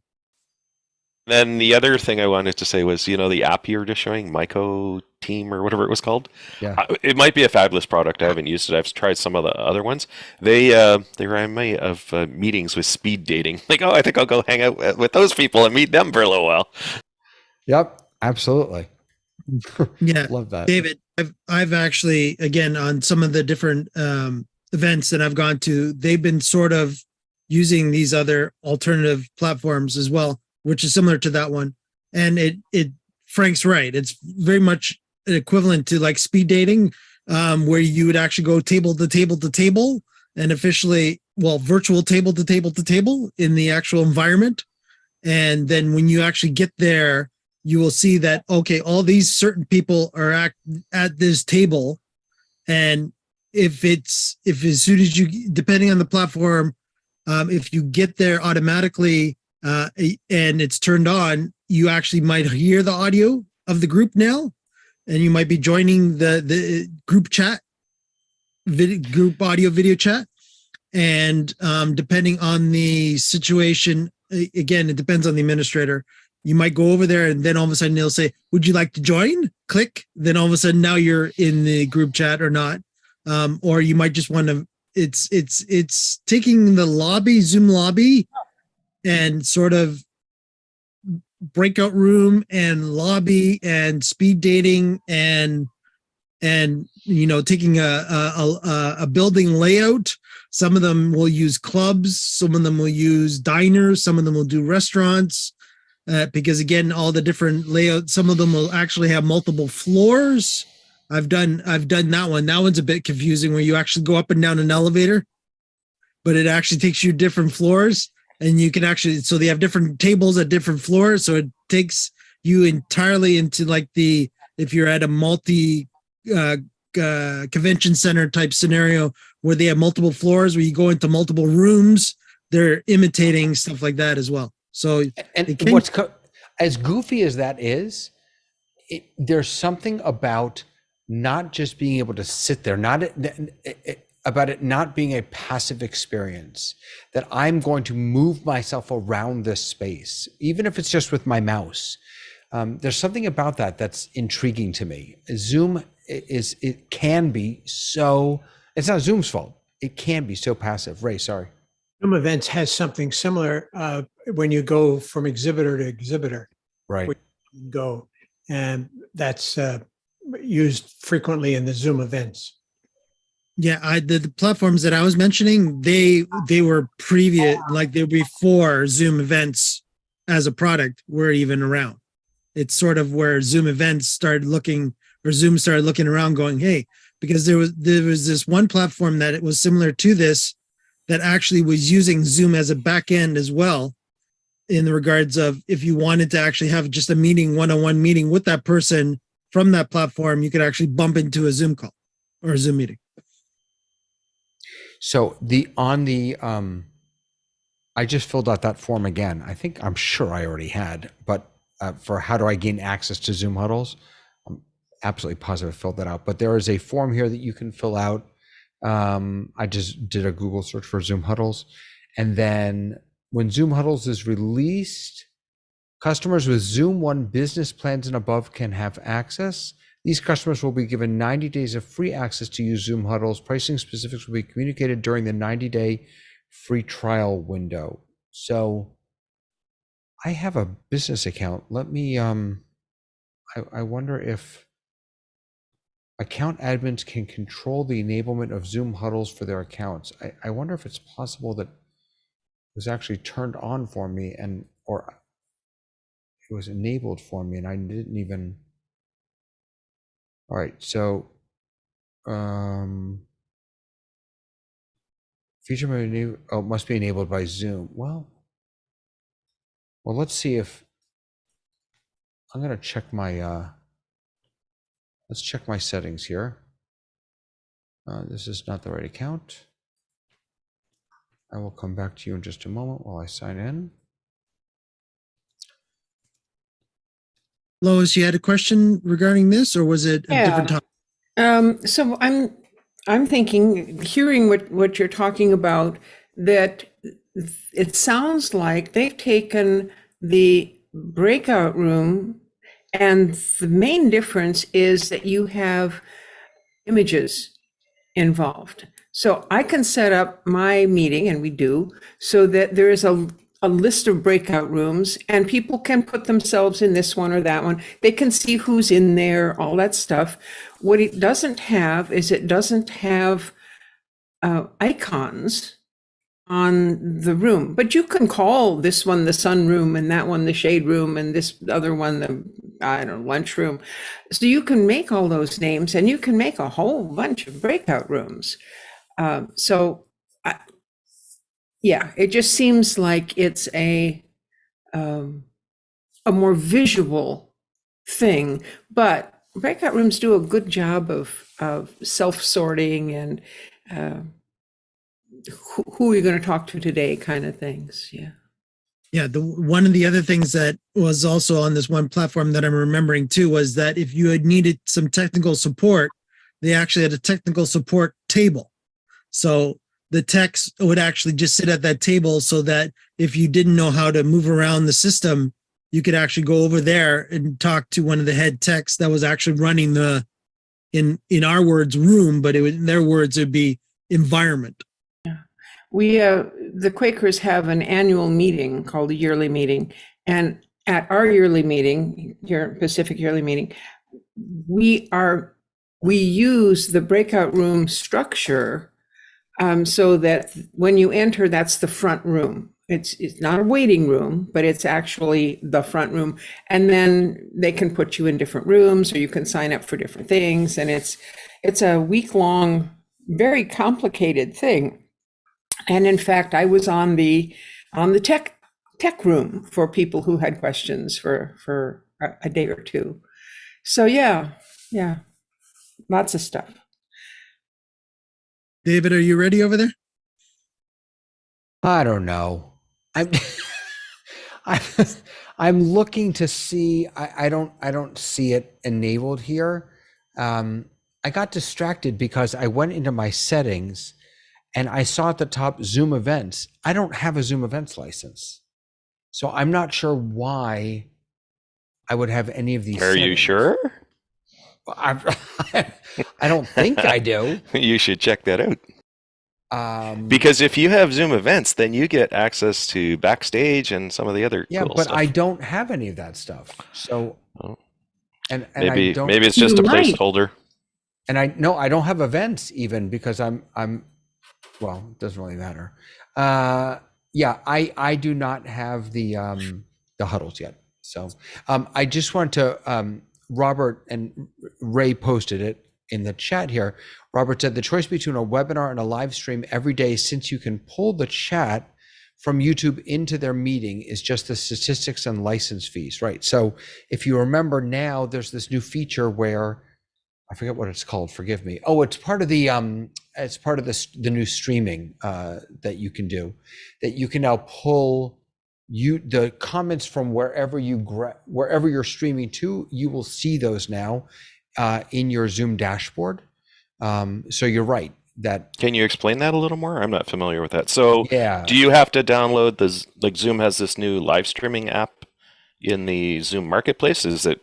Then the other thing I wanted to say was, the app you were just showing, Myco Team or whatever it was called. Yeah. It might be a fabulous product. I haven't used it. I've tried some of the other ones. They remind me of meetings with speed dating. Like, I think I'll go hang out with those people and meet them for a little while. Yep, absolutely. Yeah, Love that. David, I've actually, again, on some of the different events that I've gone to, they've been sort of using these other alternative platforms as well, which is similar to that one. And Frank's right. It's very much equivalent to like speed dating, where you would actually go table to table to table and officially, virtual table to table to table in the actual environment. And then when you actually get there, you will see that, okay, all these certain people are at this table. And if as soon as you, depending on the platform, if you get there automatically and it's turned on, you actually might hear the audio of the group now, and you might be joining the group chat, group audio video chat. And depending on the situation, again, it depends on the administrator. You might go over there and then all of a sudden they'll say, would you like to join? Click. Then all of a sudden now you're in the group chat or not. Or you might just want to, it's taking the lobby, Zoom lobby, and sort of breakout room and lobby and speed dating and taking a building layout. Some of them will use clubs, some of them will use diners, some of them will do restaurants. Because again, all the different layouts, some of them will actually have multiple floors. I've done that one. That one's a bit confusing where you actually go up and down an elevator, but it actually takes you different floors, and you can actually, so they have different tables at different floors. So it takes you entirely into like if you're at a multi convention center type scenario where they have multiple floors, where you go into multiple rooms, they're imitating stuff like that as well. So, and as goofy as that is, there's something about not just being able to sit there, about it not being a passive experience, that I'm going to move myself around this space, even if it's just with my mouse. There's something about that that's intriguing to me. Zoom it can be so, it's not Zoom's fault. It can be so passive. Ray, sorry. Zoom Events has something similar when you go from exhibitor to exhibitor. Right. Go, and that's used frequently in the Zoom Events. Yeah, the platforms that I was mentioning, they were previous, like they were before Zoom Events as a product were even around. It's sort of where Zoom Events started looking, or Zoom started looking around going, hey, because there was this one platform that it was similar to this that actually was using Zoom as a back end as well, in the regards of if you wanted to actually have just a meeting, one-on-one meeting with that person from that platform, you could actually bump into a Zoom call or a Zoom meeting. So I just filled out that form again. I'm sure I already had, but for how do I gain access to Zoom huddles? I'm absolutely positive I filled that out, but there is a form here that you can fill out. I just did a Google search for Zoom huddles. And then when Zoom huddles is released, customers with Zoom One business plans and above can have access. These customers will be given 90 days of free access to use Zoom huddles. Pricing specifics will be communicated during the 90-day free trial window. So I have a business account. Let me, I wonder if account admins can control the enablement of Zoom huddles for their accounts. I wonder if it's possible that it was actually turned on for me or it was enabled for me and I didn't even. All right, so feature must be enabled by Zoom. Well, let's see if I'm gonna check my let's check my settings here. This is not the right account. I will come back to you in just a moment while I sign in. Lois, you had a question regarding this, or was it a different topic? So I'm thinking, hearing what you're talking about, that it sounds like they've taken the breakout room, and the main difference is that you have images involved. So I can set up my meeting, and we do, so that there is a list of breakout rooms and people can put themselves in this one or that one. They can see who's in there, all that stuff. What it doesn't have is it doesn't have icons on the room, but you can call this one the sun room and that one the shade room and this other one the, I don't know, lunch room. So you can make all those names and you can make a whole bunch of breakout rooms. Yeah, it just seems like it's a more visual thing, but breakout rooms do a good job of self-sorting and who are you going to talk to today kind of things. Yeah. Yeah, one of the other things that was also on this one platform that I'm remembering too was that if you had needed some technical support, they actually had a technical support table. So the techs would actually just sit at that table so that if you didn't know how to move around the system, you could actually go over there and talk to one of the head techs that was actually running the, in our words, room, but in their words, it'd be environment. Yeah. We, the Quakers have an annual meeting called a yearly meeting. And at our yearly meeting, your Pacific yearly meeting, we use the breakout room structure so that when you enter, that's the front room. It's not a waiting room, but it's actually the front room. And then they can put you in different rooms or you can sign up for different things. And it's a week-long, very complicated thing. And in fact, I was on the tech room for people who had questions for a day or two. So yeah, lots of stuff. David, are you ready over there? I don't know. I'm looking to see. I don't see it enabled here. I got distracted because I went into my settings and I saw at the top Zoom Events. I don't have a Zoom Events license, so I'm not sure why I would have any of these. Are you sure? I don't think I do. You should check that out. Because if you have Zoom events, then you get access to backstage and some of the other Yeah, cool but stuff. I don't have any of that stuff. So, Oh. and Maybe I don't. maybe it's just a You might. placeholder. And I don't have events even because I'm well, it doesn't really matter. Yeah, I do not have the huddles yet. So I just want to Robert and Ray posted it in the chat here. Robert said the choice between a webinar and a live stream every day, since you can pull the chat from YouTube into their meeting, is just the statistics and license fees, right? So if you remember now, there's this new feature where I forget what it's called. Forgive me. Oh, it's part of the the new streaming that you can do. That you can now pull the comments from wherever you're streaming to. You will see those now in your Zoom dashboard. So you're right. Can you explain that a little more? I'm not familiar with that. So Yeah. do you have to download Zoom has this new live streaming app in the Zoom marketplace? Does it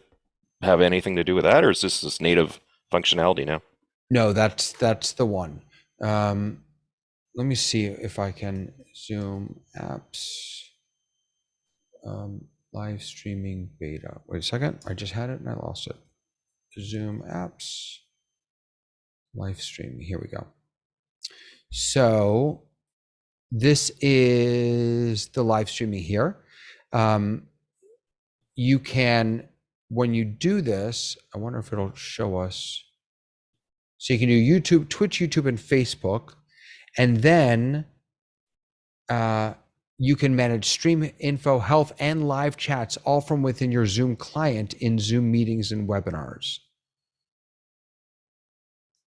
have anything to do with that, or is this native functionality now? No, that's the one. Let me see if I can Zoom apps live streaming beta. Wait a second. I just had it and I lost it. Zoom apps live streaming. Here we go. So this is the live streaming here. You can, when you do this, I wonder if it'll show us. So you can do YouTube, Twitch, YouTube, and Facebook. And then you can manage stream info, health, and live chats all from within your Zoom client in Zoom meetings and webinars.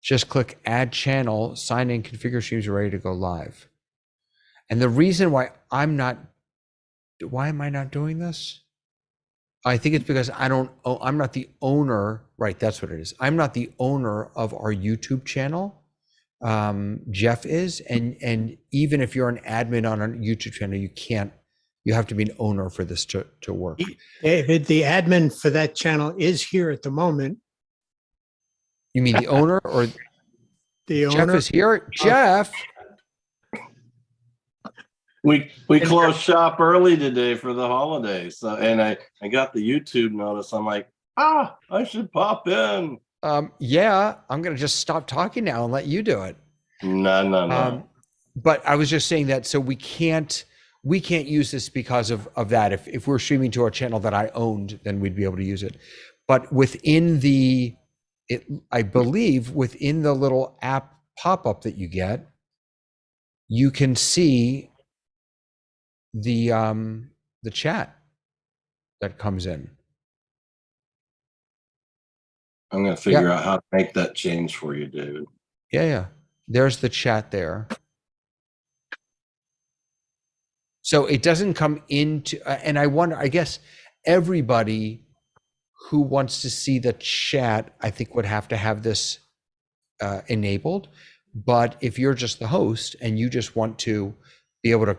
Just click add channel, sign in, configure streams, you're ready to go live. And the reason why am I not doing this? I think it's because I'm not the owner, right? That's what it is. I'm not the owner of our YouTube channel. Jeff is, and even if you're an admin on a YouTube channel, you have to be an owner for this to work. David, the admin for that channel is here at the moment. You mean the owner or The Jeff owner is here? Jeff. We closed shop early today for the holidays. So, and I got the YouTube notice. I'm like, I should pop in. Yeah, I'm gonna just stop talking now and let you do it. No. But I was just saying that so we can't use this because of that. If we're streaming to our channel that I owned, then we'd be able to use it. But within I believe within the little app pop-up that you get, you can see the chat that comes in. I'm going to figure out how to make that change for you, David. Yeah. There's the chat there. So it doesn't come into, and I wonder, I guess everybody who wants to see the chat, I think would have to have this enabled. But if you're just the host and you just want to be able to,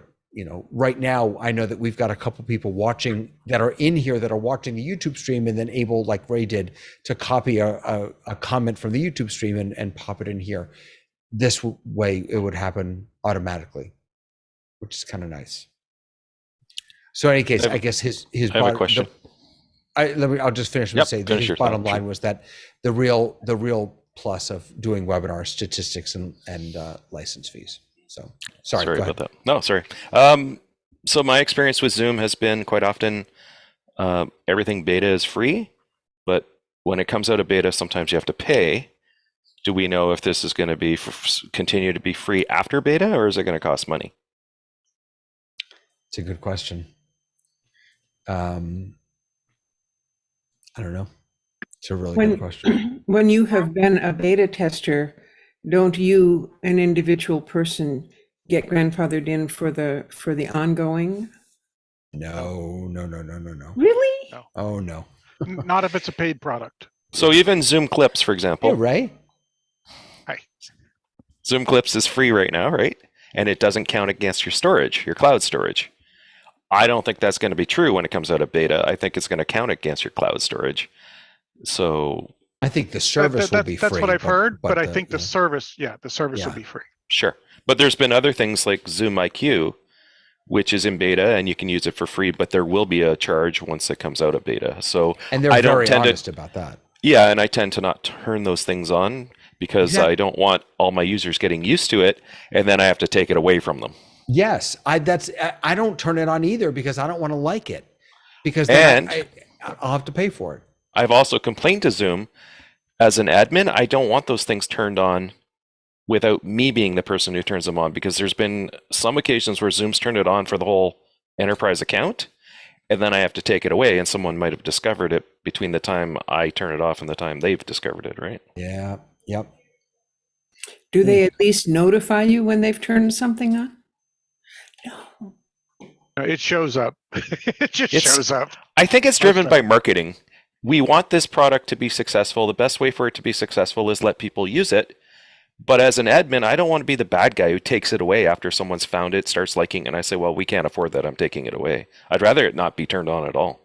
right now, I know that we've got a couple people watching that are in here that are watching the YouTube stream and then able, like Ray did, to copy a comment from the YouTube stream and pop it in here. This way it would happen automatically, which is kind of nice. So in any case, I guess his I have a question. I'll just finish and say that his bottom line was that the real plus of doing webinar statistics and license fees. So sorry about that. No, sorry. So my experience with Zoom has been quite often everything beta is free, but when it comes out of beta, sometimes you have to pay. Do we know if this is going to be continue to be free after beta, or is it going to cost money? It's a good question. I don't know. It's a really good question. When you have been a beta tester, don't you, an individual person, get grandfathered in for the ongoing? No. Really? No. Oh no. Not if it's a paid product. So even Zoom Clips, for example. Yeah, Ray. Hi. Zoom Clips is free right now, right? And it doesn't count against your storage, your cloud storage. I don't think that's going to be true when it comes out of beta. I think it's going to count against your cloud storage. So I think the service will be free. That's what I've heard, but I think the yeah. service will Yeah. be free. Sure. But there's been other things like ZoomIQ, which is in beta and you can use it for free, but there will be a charge once it comes out of beta. So And they're I don't very tend to- honest about that. Yeah, and I tend to not turn those things on because Exactly. I don't want all my users getting used to it and then I have to take it away from them. Yes, I don't turn it on either because I don't want to like it, because then I'll have to pay for it. I've also complained to Zoom as an admin, I don't want those things turned on without me being the person who turns them on, because there's been some occasions where Zoom's turned it on for the whole enterprise account, and then I have to take it away, and someone might have discovered it between the time I turn it off and the time they've discovered it, right? Yeah. Yep. Do they at least notify you when they've turned something on? No. It shows up. It just It's- shows up. I think it's driven by marketing. We want this product to be successful. The best way for it to be successful is let people use it. But as an admin, I don't want to be the bad guy who takes it away after someone's found it, starts liking, and I say, well, we can't afford that. I'm taking it away. I'd rather it not be turned on at all.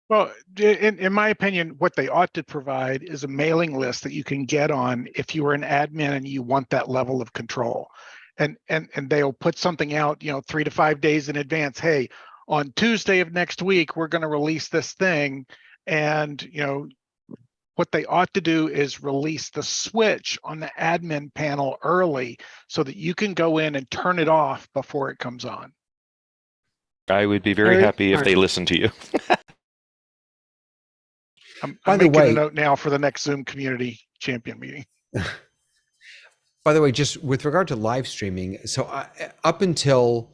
Well, in my opinion, what they ought to provide is a mailing list that you can get on if you were an admin and you want that level of control. And they'll put something out, 3 to 5 days in advance. Hey, on Tuesday of next week, we're going to release this thing. And, what they ought to do is release the switch on the admin panel early so that you can go in and turn it off before it comes on. I would be very Very happy if they smart. listen to you. I'm By the making way- a note now for the next Zoom community champion meeting. By the way, just with regard to live streaming, so up until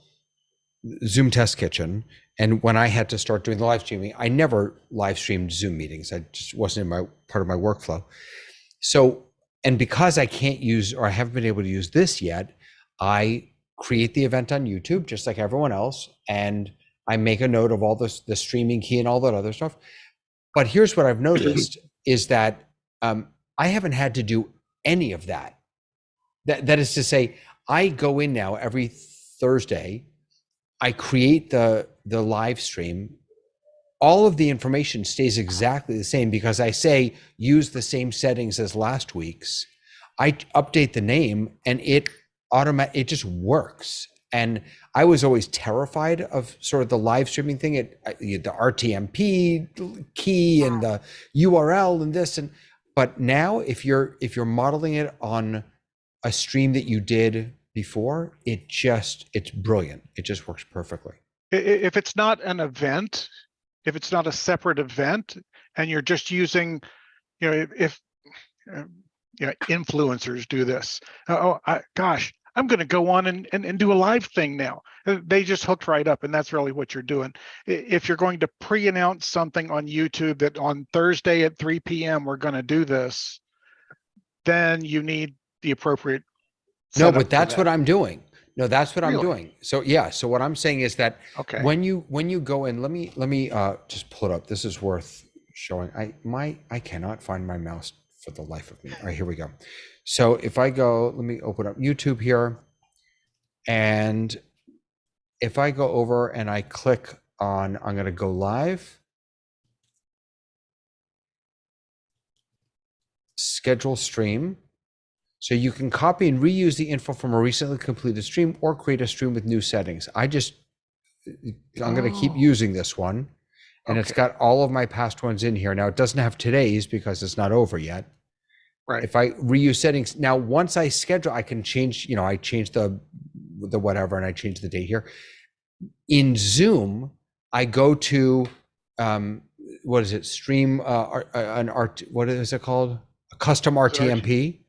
Zoom Test Kitchen, and when I had to start doing the live streaming, I never live streamed Zoom meetings. I just wasn't in my part of my workflow. So, and because I can't use, or I haven't been able to use this yet, I create the event on YouTube just like everyone else, and I make a note of all the streaming key and all that other stuff. But here's what I've noticed is that I haven't had to do any of that. That is to say, I go in now every Thursday, I create the live stream. All of the information stays exactly the same because I say use the same settings as last week's. I update the name and it just works. And I was always terrified of sort of the live streaming thing, the RTMP key and the URL and this but now if you're modeling it on a stream that you did before, it's brilliant. It just works perfectly. If it's not an event, if it's not a separate event, and you're just using, if influencers do this. Gosh, I'm going to go on and do a live thing now. They just hooked right up, and that's really what you're doing. If you're going to pre-announce something on YouTube that on Thursday at 3 p.m. we're going to do this, then you need the appropriate. No, setup but for that's that. what I'm doing. No, that's what I'm Really? doing. So yeah, so what I'm saying is that Okay. when you go in, let me just pull it up. This is worth showing. I cannot find my mouse for the life of me. All right, here we go. So if I go, let me open up YouTube here. And if I go over and I click on, I'm going to go live. Schedule stream. So you can copy and reuse the info from a recently completed stream or create a stream with new settings. I'm going to keep using this one, and it's got all of my past ones in here. Now it doesn't have today's because it's not over yet. Right. If I reuse settings, now once I schedule, I can change, I change the whatever, and I change the date here. In Zoom, I go to, what is it? Stream, an art, what is it called? A custom RTMP.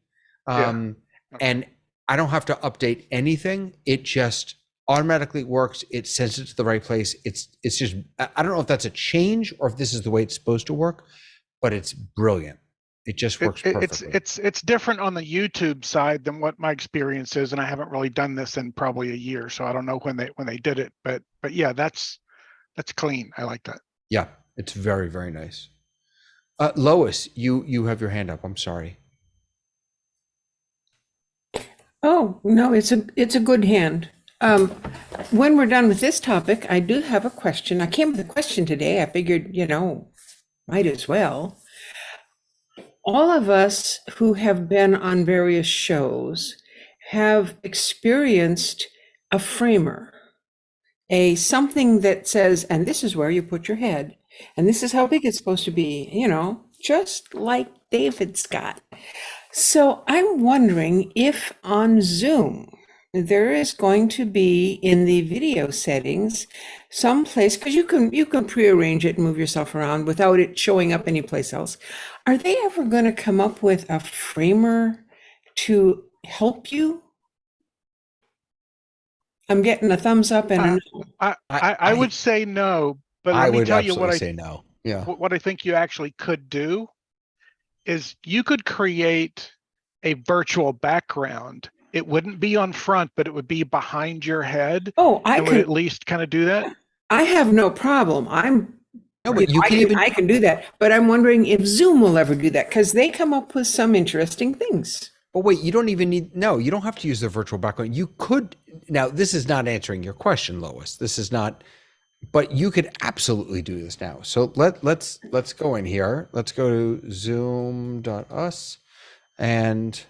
And I don't have to update anything. It just automatically works. It sends it to the right place. It's just, I don't know if that's a change or if this is the way it's supposed to work, but it's brilliant. It just works perfectly. It's different on the YouTube side than what my experience is, and I haven't really done this in probably a year, so I don't know when they did it, but yeah, that's clean. I like that. Yeah, it's very, very nice. Lois, you have your hand up. I'm sorry. Oh, no, it's a good hand. When we're done with this topic, I do have a question. I came with a question today. I figured, might as well. all of us who have been on various shows have experienced a framer, a something that says, and this is where you put your head, and this is how big it's supposed to be, you know, just like David's got. So I'm wondering if on Zoom, there is going to be in the video settings someplace, because you can prearrange it and move yourself around without it showing up anyplace else. Are they ever going to come up with a framer to help you? I'm getting a thumbs up and a no. I would say no, but I let me would tell you what absolutely I say no. Yeah. what I think you actually could do is you could create a virtual background. It wouldn't be on front, but it would be behind your head. Oh, I And would can. at least kind of do that. I have no problem. No, but you I can even. I can do that, but I'm wondering if Zoom will ever do that because they come up with some interesting things. But wait, you don't even need. No, you don't have to use the virtual background. You could. Now, this is not answering your question, Lois. This is not. But you could absolutely do this now. So let's go in here. Let's go to Zoom.us and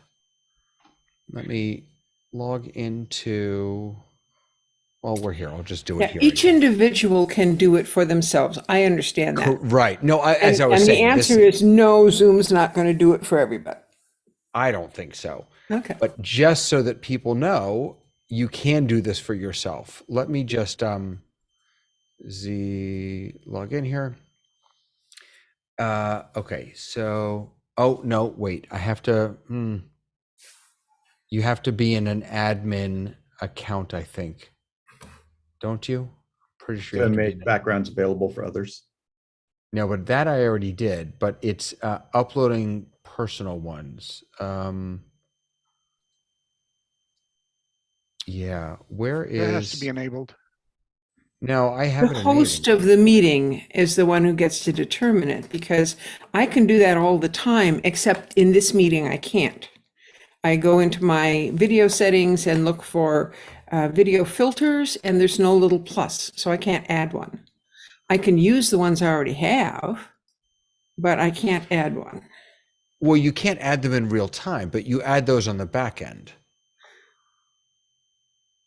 let me log into. Well, we're here. I'll just do it Yeah, here. each individual can do it for themselves. I understand that. Right. No, as I was and saying, the answer is no, Zoom's not going to do it for everybody. I don't think so. Okay. But just so that people know, you can do this for yourself. Let me just log in here. Okay, so oh no, wait, I have to you have to be in an admin account, I think. Don't you? Pretty sure you To have to be make backgrounds available for others. No, but that I already did, but it's uploading personal ones. Yeah, where It has to is be enabled. No, I The have it host enabled. of the meeting is the one who gets to determine it because I can do that all the time, except in this meeting, I can't. I go into my video settings and look for video filters, and there's no little plus, so I can't add one. I can use the ones I already have, but I can't add one. Well, you can't add them in real time, but you add those on the back end.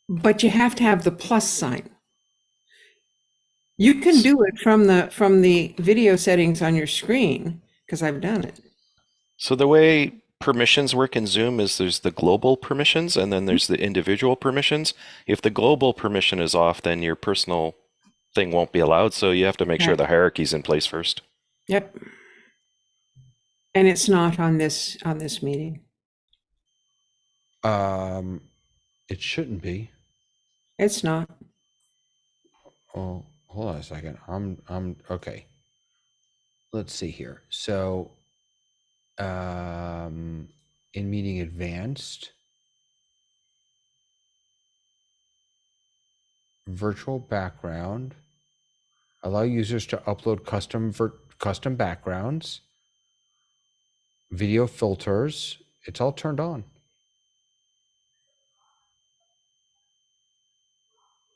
But you have to have the plus sign. You can do it from the video settings on your screen because I've done it. So the way permissions work in Zoom is there's the global permissions and then there's the individual permissions. If the global permission is off, then your personal thing won't be allowed. So you have to make sure the hierarchy's in place first. Yep. And it's not on this meeting. It shouldn't be. It's not. Oh, hold on a second. I'm okay. Let's see here. So, in meeting advanced, virtual background, allow users to upload custom backgrounds, video filters. It's all turned on.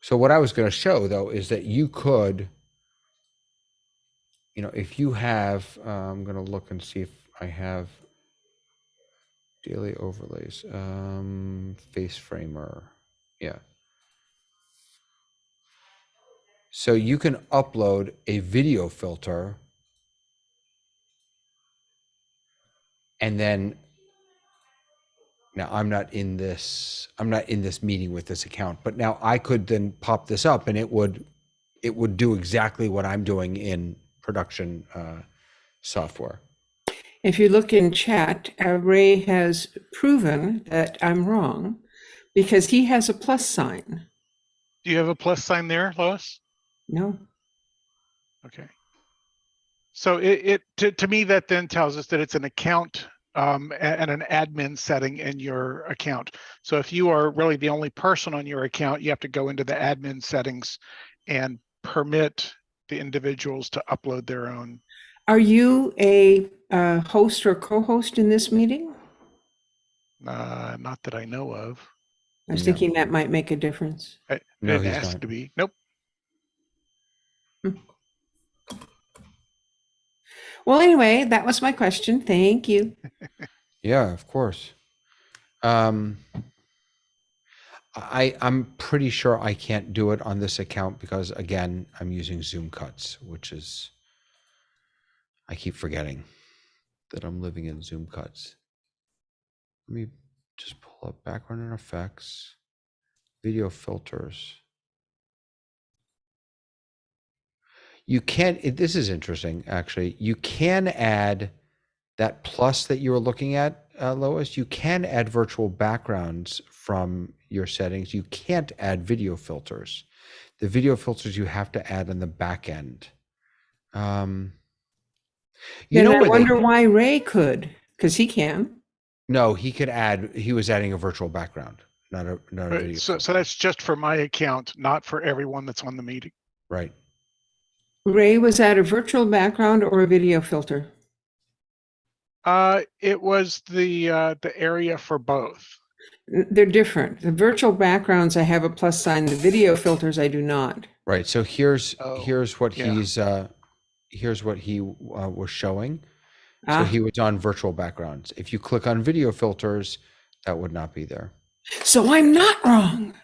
So what I was going to show though is that you could, if you have, I'm going to look and see if I have daily overlays, face framer. Yeah. So you can upload a video filter and then now I'm not in this meeting with this account, but now I could then pop this up and it would do exactly what I'm doing in production software. If you look in chat, Ray has proven that I'm wrong because he has a plus sign. Do you have a plus sign there, Lois? No. Okay. So to me, that then tells us that it's an account and an admin setting in your account. So if you are really the only person on your account, you have to go into the admin settings and permit the individuals to upload their own. Are you a host or co-host in this meeting? Not that I know of. I was thinking that might make a difference. No, It he's has not. to be. Nope. Well, anyway, that was my question. Thank you. Yeah, of course. I'm pretty sure I can't do it on this account because, again, I'm using Zoom Cuts, which is, I keep forgetting that I'm living in Zoom Cuts. Let me just pull up background and effects, video filters. You can, this is interesting, actually. You can add that plus that you were looking at, Lois. You can add virtual backgrounds from your settings. You can't add video filters. The video filters you have to add on the back end. You Then know I where wonder why Ray could, because he can. No, he could add. He was adding a virtual background, not a video. So that's just for my account, not for everyone that's on the meeting. Right. Ray, was that a virtual background or a video filter? It was the area for both. They're different. The virtual backgrounds, I have a plus sign. The video filters, I do not. Right. So here's what yeah. here's what he was showing. So he was on virtual backgrounds. If you click on video filters, that would not be there. So I'm not wrong.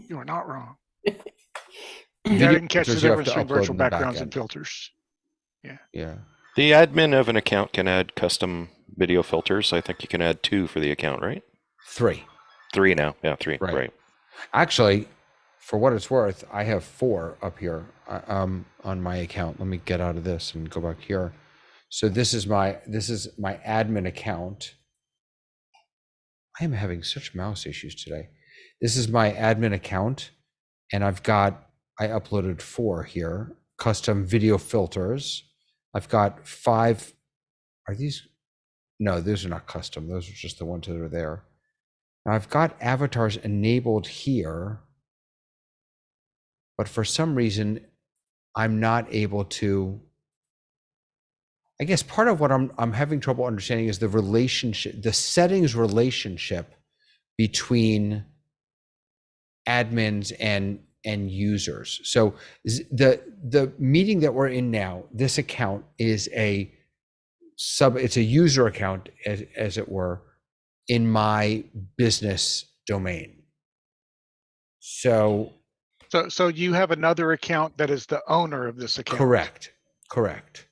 You are not wrong. Video I didn't catch the filters you have difference to between upload virtual in the back backgrounds and end. filters. Yeah. The admin of an account can add custom video filters. I think you can add 2 for the account, right? 3. 3 now. Yeah, 3. Right. Actually, for what it's worth, I have 4 up here on my account. Let me get out of this and go back here. So this is my admin account. I am having such mouse issues today. This is my admin account, and I uploaded 4 here. Custom video filters. I've got 5. Are these? No, those are not custom. Those are just the ones that are there. Now I've got avatars enabled here, but for some reason, I'm not able to. I guess part of what I'm having trouble understanding is the relationship, the settings relationship between admins and users. So the meeting that we're in now, this account is it's a user account as it were in my business domain. So you have another account that is the owner of this account. Correct.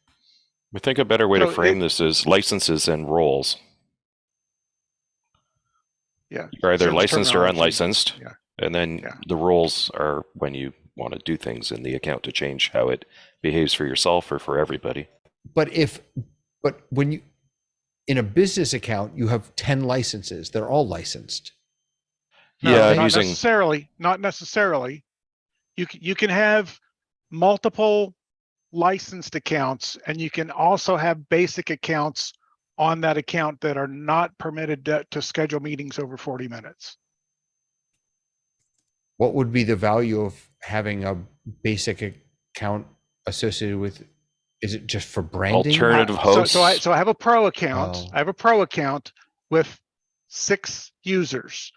I think a better way to frame this is licenses and roles. Yeah. You're either Service licensed or terminology. unlicensed. Yeah. And then the roles are when you want to do things in the account to change how it behaves for yourself or for everybody. But when you, in a business account, you have 10 licenses. They're all licensed. No, Yeah, not using necessarily. Not necessarily. You can have multiple licensed accounts, and you can also have basic accounts on that account that are not permitted to schedule meetings over 40 minutes. What would be the value of having a basic account associated with? Is it just for branding? alternative hosts. So I have a pro account. Oh. I have a pro account with 6 users.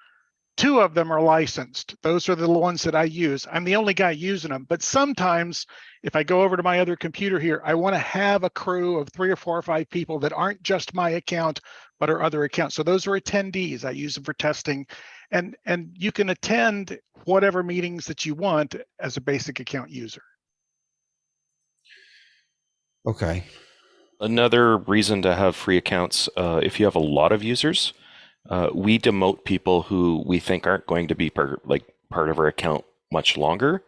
2 of them are licensed. Those are the ones that I use. I'm the only guy using them. But sometimes if I go over to my other computer here, I want to have a crew of 3 or 4 or 5 people that aren't just my account, but are other accounts. So those are attendees. I use them for testing. And you can attend whatever meetings that you want as a basic account user. Okay. Another reason to have free accounts, if you have a lot of users, we demote people who we think aren't going to be part of our account much longer,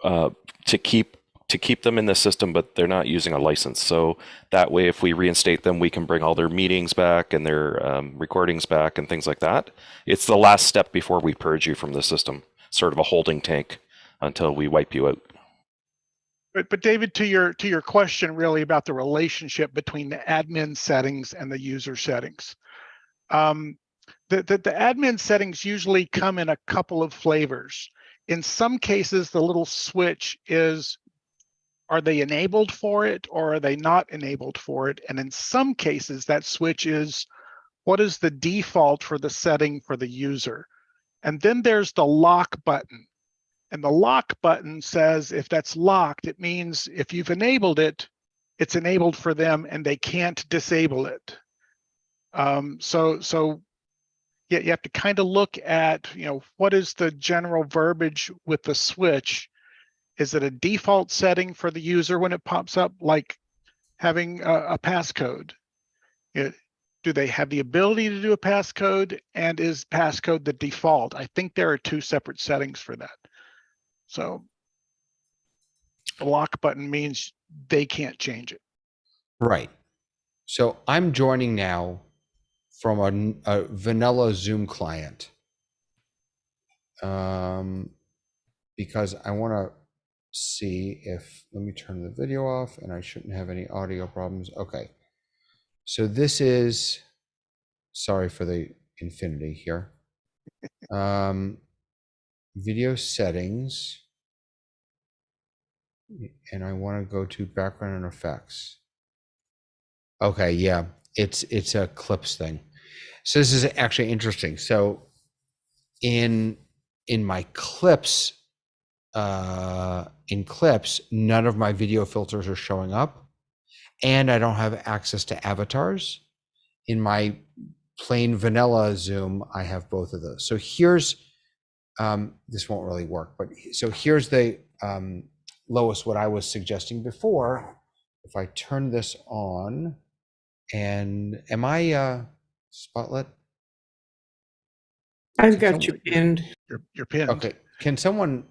to keep them in the system, but they're not using a license. So that way, if we reinstate them, we can bring all their meetings back and their recordings back and things like that. It's the last step before we purge you from the system, sort of a holding tank until we wipe you out. But David, to your question really about the relationship between the admin settings and the user settings. The admin settings usually come in a couple of flavors. In some cases, the little switch is, are they enabled for it or are they not enabled for it? And in some cases, that switch is, what is the default for the setting for the user? And then there's the lock button. And the lock button says if that's locked, it means if you've enabled it, it's enabled for them and they can't disable it. So yeah, you have to kind of look at, what is the general verbiage with the switch? Is it a default setting for the user when it pops up, like having a passcode? Do they have the ability to do a passcode, and is passcode the default? I think there are two separate settings for that. So the lock button means they can't change it. Right. So I'm joining now from a vanilla Zoom client, because I want to see if, let me turn the video off, and I shouldn't have any audio problems. Okay. So this is, sorry for the infinity here. Video settings, and I want to go to background and effects. Okay, yeah, it's a clips thing. So this is actually interesting. So in my clips, in clips, none of my video filters are showing up, and I don't have access to avatars. In my plain vanilla Zoom, I have both of those. So here's, this won't really work, but so here's the, Lois, what I was suggesting before. If I turn this on, and am I spotlit? I've got you pinned. You're pinned. Okay, can someone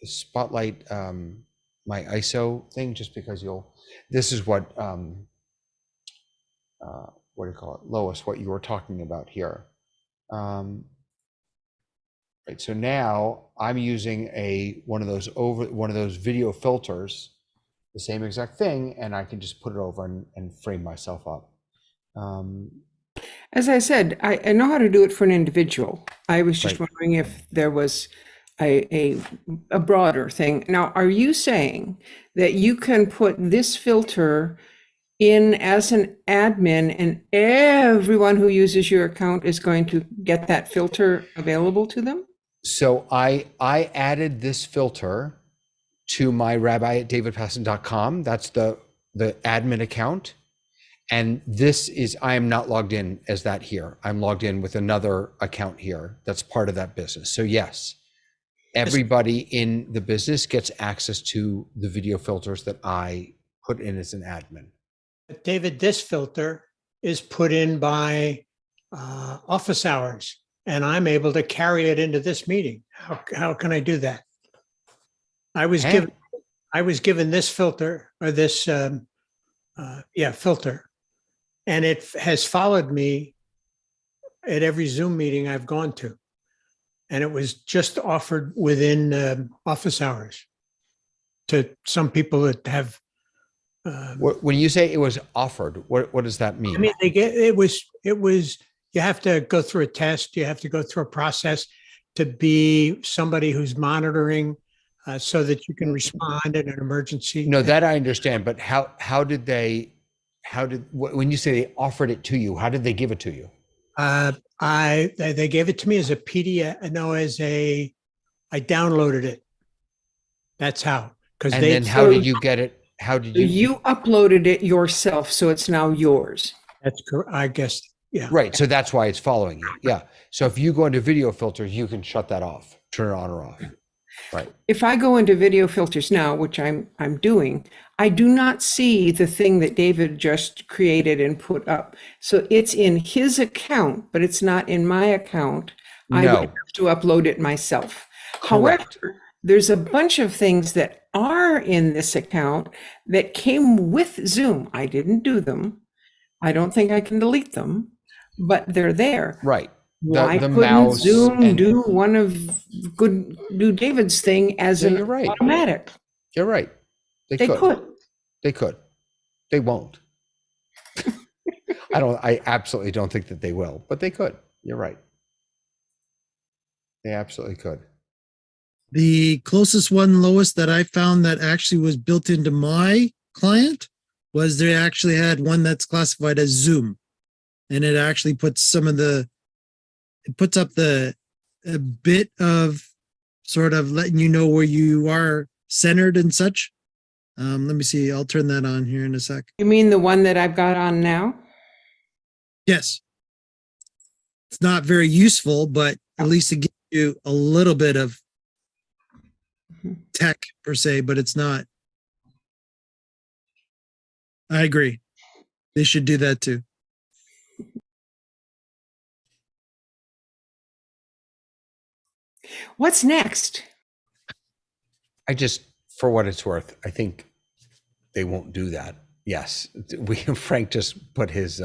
spotlight my ISO thing, just because this is what do you call it, Lois, what you were talking about here. Right, so now I'm using one of those video filters, the same exact thing, and I can just put it over and frame myself up. As I said, I know how to do it for an individual. I was just Right. wondering if there was a broader thing. Now, are you saying that you can put this filter in as an admin, and everyone who uses your account is going to get that filter available to them? So I added this filter to my rabbi@davidpasson.com. That's the admin account. And this is, I am not logged in as that here. I'm logged in with another account here that's part of that business. So yes, everybody in the business gets access to the video filters that I put in as an admin. David, this filter is put in by office hours, and I'm able to carry it into this meeting. How can I do that? I was given this filter, or this filter, and it has followed me at every Zoom meeting I've gone to. And it was just offered within office hours to some people that have. When you say it was offered, what does that mean? I mean, it was, you have to go through a test, you have to go through a process to be somebody who's monitoring so that you can respond in an emergency. No, that I understand, but when you say they offered it to you, how did they give it to you? They gave it to me as a PDF. No, I downloaded it. That's how. And then how did you get it? How did you uploaded it yourself, so it's now yours. That's correct. I guess. Yeah. Right. So that's why it's following you. Yeah. So if you go into video filters, you can shut that off, turn it on or off. Right. If I go into video filters now, which I'm doing, I do not see the thing that David just created and put up. So it's in his account, but it's not in my account. No. I would have to upload it myself. Correct. However, there's a bunch of things that are in this account that came with Zoom. I didn't do them. I don't think I can delete them, but they're there. Right. Why the couldn't mouse Zoom do David's thing as an you're right. automatic? You're right. They could. They could. They won't. I absolutely don't think that they will, but they could. You're right. They absolutely could. The closest one, Lois, that I found that actually was built into my client was they actually had one that's classified as Zoom. And it actually puts up a bit of sort of letting you know where you are centered and such. Let me see. I'll turn that on here in a sec. You mean the one that I've got on now? Yes. It's not very useful, but at least it gives you a little bit of tech per se, but it's not. I agree. They should do that too. What's next? I just, for what it's worth, I think they won't do that. Yes, Frank just put his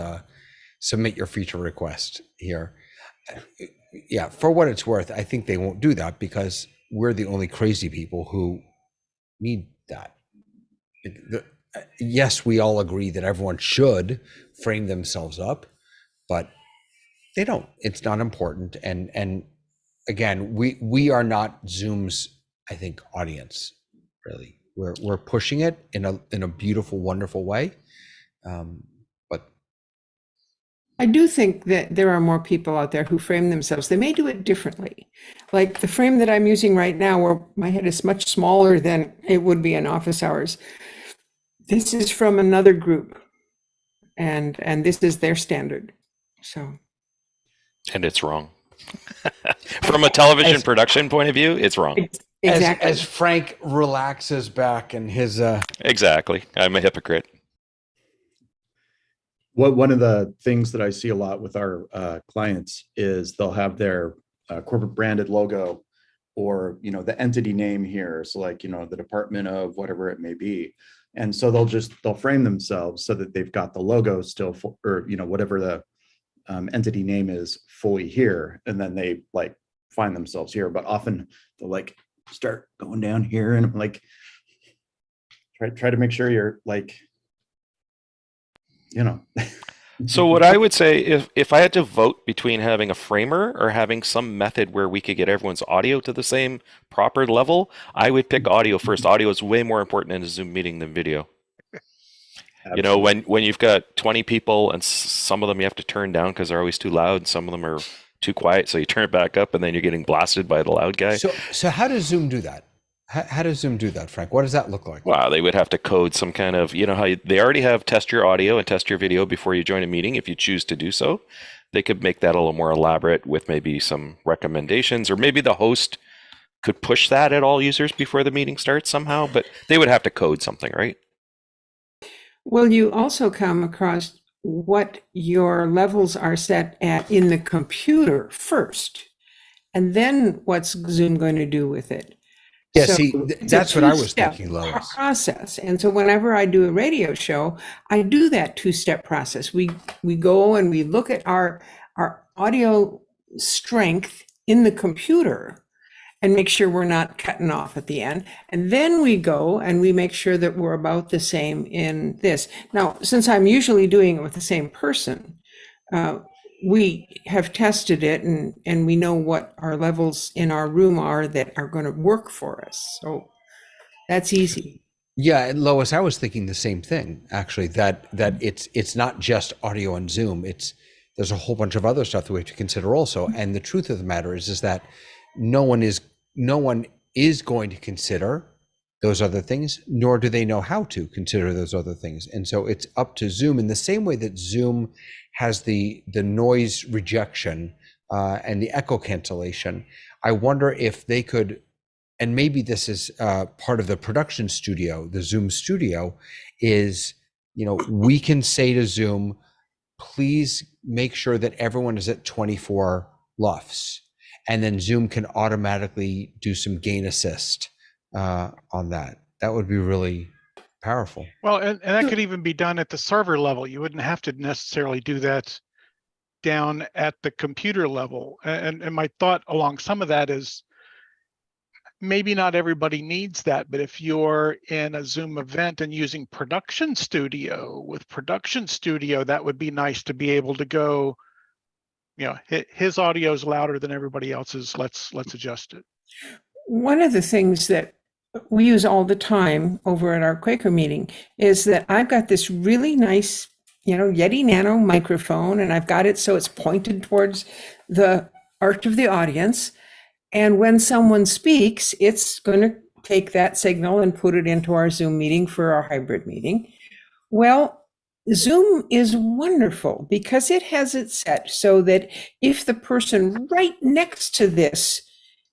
submit your feature request here. Yeah, for what it's worth, I think they won't do that because we're the only crazy people who need that. Yes, we all agree that everyone should frame themselves up, but they don't. It's not important. And again, we are not Zoom's, I think, audience, really. We're pushing it in a beautiful, wonderful way. But I do think that there are more people out there who frame themselves. They may do it differently. Like the frame that I'm using right now, where my head is much smaller than it would be in office hours. This is from another group, and this is their standard. So. And it's wrong. From a television production point of view, it's wrong. Exactly. As Frank relaxes back in his Exactly. I'm a hypocrite. One of the things that I see a lot with our clients is they'll have their corporate branded logo or, the entity name here. So like, the department of whatever it may be. And so they'll frame themselves so that they've got the logo still, or, whatever the entity name is fully here. And then they like find themselves here, but often they'll like start going down here and I'm like, try to make sure you're like, So what I would say, if I had to vote between having a framer or having some method where we could get everyone's audio to the same proper level, I would pick audio first. Audio is way more important in a Zoom meeting than video. Absolutely. When you've got 20 people and some of them you have to turn down because they're always too loud, some of them are too quiet, so you turn it back up and then you're getting blasted by the loud guy. So how does Zoom do that? How does Zoom do that, Frank? What does that look like? Wow, they would have to code some kind of, how they already have test your audio and test your video before you join a meeting if you choose to do so. They could make that a little more elaborate with maybe some recommendations, or maybe the host could push that at all users before the meeting starts somehow, but they would have to code something, right? Well, you also come across what your levels are set at in the computer first, and then what's Zoom going to do with it. Yeah, So see, it's a that's what I was two-step thinking, Lois. Process. And so whenever I do a radio show, I do that two-step process. We go and we look at our audio strength in the computer and make sure we're not cutting off at the end. And then we go and we make sure that we're about the same in this. Now, since I'm usually doing it with the same person, we have tested it and we know what our levels in our room are that are going to work for us. So that's easy. Yeah, and Lois, I was thinking the same thing, actually, that it's not just audio and Zoom. There's a whole bunch of other stuff that we have to consider also. And the truth of the matter is that no one is going to consider those other things, nor do they know how to consider those other things. And so it's up to Zoom in the same way that Zoom has the noise rejection and the echo cancellation. I wonder if they could, and maybe this is part of the production studio, the Zoom studio, is, we can say to Zoom, please make sure that everyone is at 24 LUFS. And then Zoom can automatically do some gain assist on that. That would be really powerful. Well, and that could even be done at the server level. You wouldn't have to necessarily do that down at the computer level. And my thought along some of that is maybe not everybody needs that, but if you're in a Zoom event and using Production Studio, that would be nice to be able to go, his audio is louder than everybody else's. Let's adjust it. One of the things that we use all the time over at our Quaker meeting is that I've got this really nice, Yeti Nano microphone, and I've got it so it's pointed towards the arch of the audience. And when someone speaks, it's going to take that signal and put it into our Zoom meeting for our hybrid meeting. Well, Zoom is wonderful because it has it set so that if the person right next to this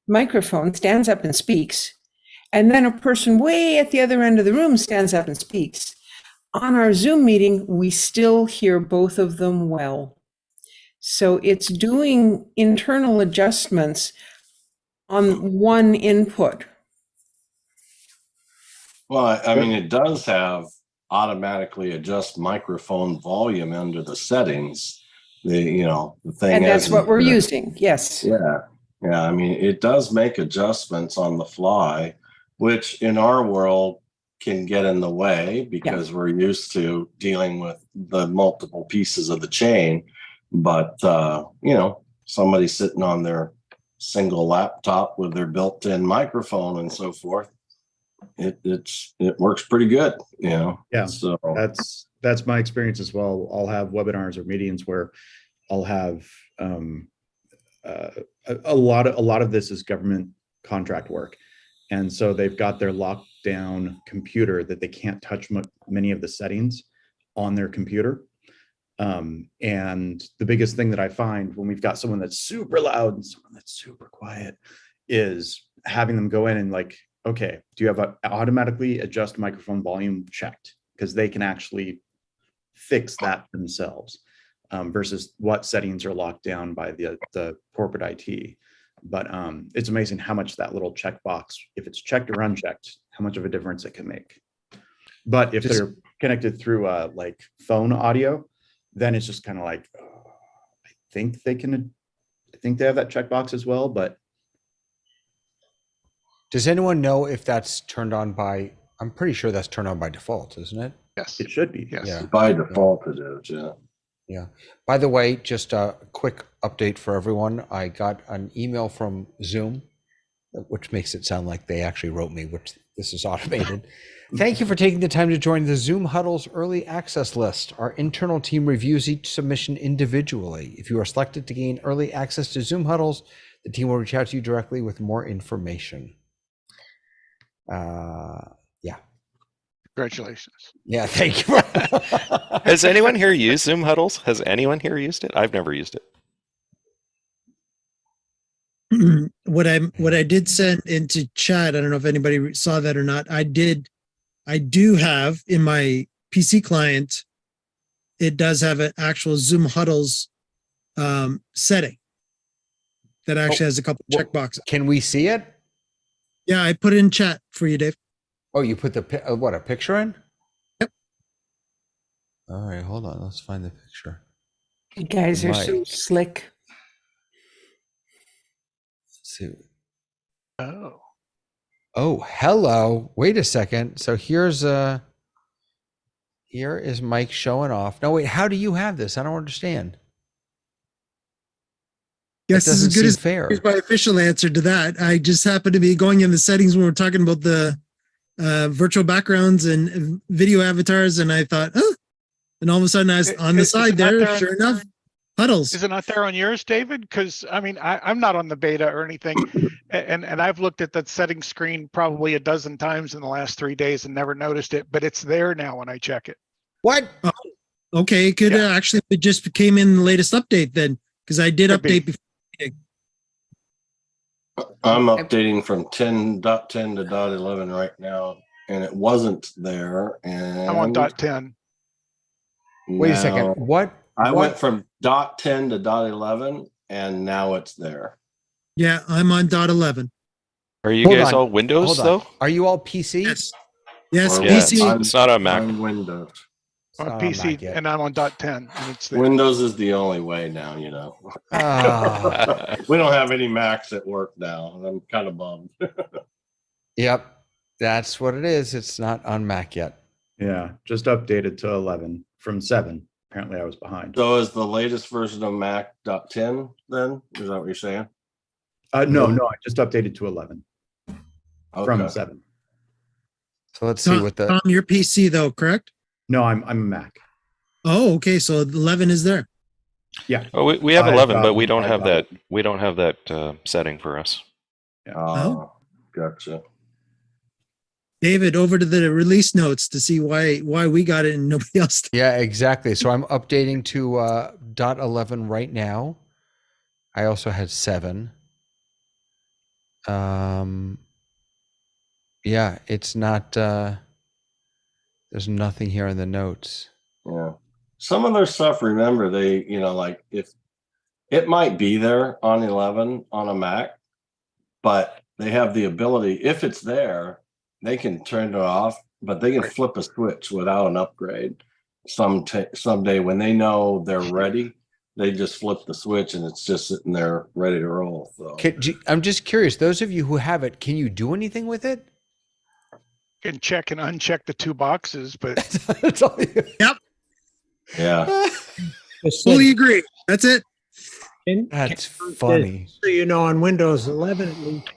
microphone stands up and speaks, and then a person way at the other end of the room stands up and speaks, on our Zoom meeting, we still hear both of them well. So it's doing internal adjustments on one input. Well, I mean, it does have automatically adjust microphone volume under the settings. The thing. And that's is what we're that- using, yes. Yeah. Yeah. I mean, it does make adjustments on the fly, which in our world can get in the way because we're used to dealing with the multiple pieces of the chain. But, somebody sitting on their single laptop with their built-in microphone and so forth, it works pretty good, Yeah. So That's my experience as well. I'll have webinars or meetings where I'll have a lot of this is government contract work. And so they've got their lockdown computer that they can't touch many of the settings on their computer. And the biggest thing that I find when we've got someone that's super loud and someone that's super quiet is having them go in and like, okay, do you have a automatically adjust microphone volume checked? Because they can actually fix that themselves versus what settings are locked down by the corporate IT. But it's amazing how much that little checkbox, if it's checked or unchecked, how much of a difference it can make. But if they're connected through like phone audio, then it's just kind of like, I think they have that checkbox as well. But Does anyone know if that's turned on by? I'm pretty sure that's turned on by default, isn't it? Yes. it should be. Yes. Yeah. by default it is, yeah. Yeah. By the way, just a quick update for everyone. I got an email from Zoom, which makes it sound like they actually wrote me, which this is automated. Thank you for taking the time to join the Zoom Huddles early access list. Our internal team reviews each submission individually. If you are selected to gain early access to Zoom Huddles, the team will reach out to you directly with more information. Yeah. Congratulations. Yeah, thank you. Has anyone here used Zoom Huddles? Has anyone here used it? I've never used it. What I did send into chat, I don't know if anybody saw that or not. I do have in my PC client, it does have an actual Zoom Huddles setting that actually has a couple well, checkboxes. Can we see it? Yeah, I put it in chat for you, Dave. Oh, you put a picture in? Yep. All right, hold on. Let's find the picture. You guys are so Mike. slick. Let's see. Oh. Oh, hello. Wait a second. So here is Mike showing off. No, wait, how do you have this? I don't understand. Yes, this is doesn't good seem as fair. here's my official answer to that. I just happened to be going in the settings when we're talking about the virtual backgrounds and video avatars, and I thought, oh, and all of a sudden I was on the Is it side not there, there on- sure enough, Huddles. Is it not there on yours, David? Because I mean, I'm not on the beta or anything, and I've looked at that settings screen probably a dozen times in the last 3 days and never noticed it, but it's there now when I check it. What? Okay, it could actually, it just came in the latest update then, because I did Could be. update before. I'm updating from 10.10 to .11 right now, and it wasn't there. And I'm on .10. Wait a second. now- What? I what? went from .10 to .11, and now it's there. Yeah, I'm on .11. Are you Hold guys on. all Windows Hold on. though? Are you all PC? Yes. Yes, Or Yeah, PC. it's not on Mac. On Windows. It's not On on PC, Mac yet. and I'm on .10, and it's there. Windows is the only way now, Ah, We don't have any Macs at work now. I'm kind of bummed. yep. That's what it is. It's not on Mac yet. Yeah, just updated to 11 from 7. Apparently I was behind. So is the latest version of Mac .10 then? Is that what you're saying? No, I just updated to 11 from Okay. 7. So let's see Tom, what the. Tom, your PC though, correct? No, I'm a Mac. Oh, okay. So 11 is there. Yeah. Oh, we have I've 11, got but we it. don't I've have got that. it. We don't have that setting for us. Oh, gotcha. David, over to the release notes to see why we got it and nobody else did. Yeah, exactly. So I'm updating to .11 right now. I also had 7. Yeah, it's not. There's nothing here in the notes. Yeah. Some of their stuff, remember, they, like if it might be there on 11 on a Mac, but they have the ability, if it's there, they can turn it off, but they can flip a switch without an upgrade. Someday when they know they're ready, they just flip the switch and it's just sitting there ready to roll. So I'm just curious, those of you who have it, can you do anything with it? Can check and uncheck the 2 boxes, but That's all you- yeah. Fully agree. That's it. That's funny. So, on Windows 11, at least,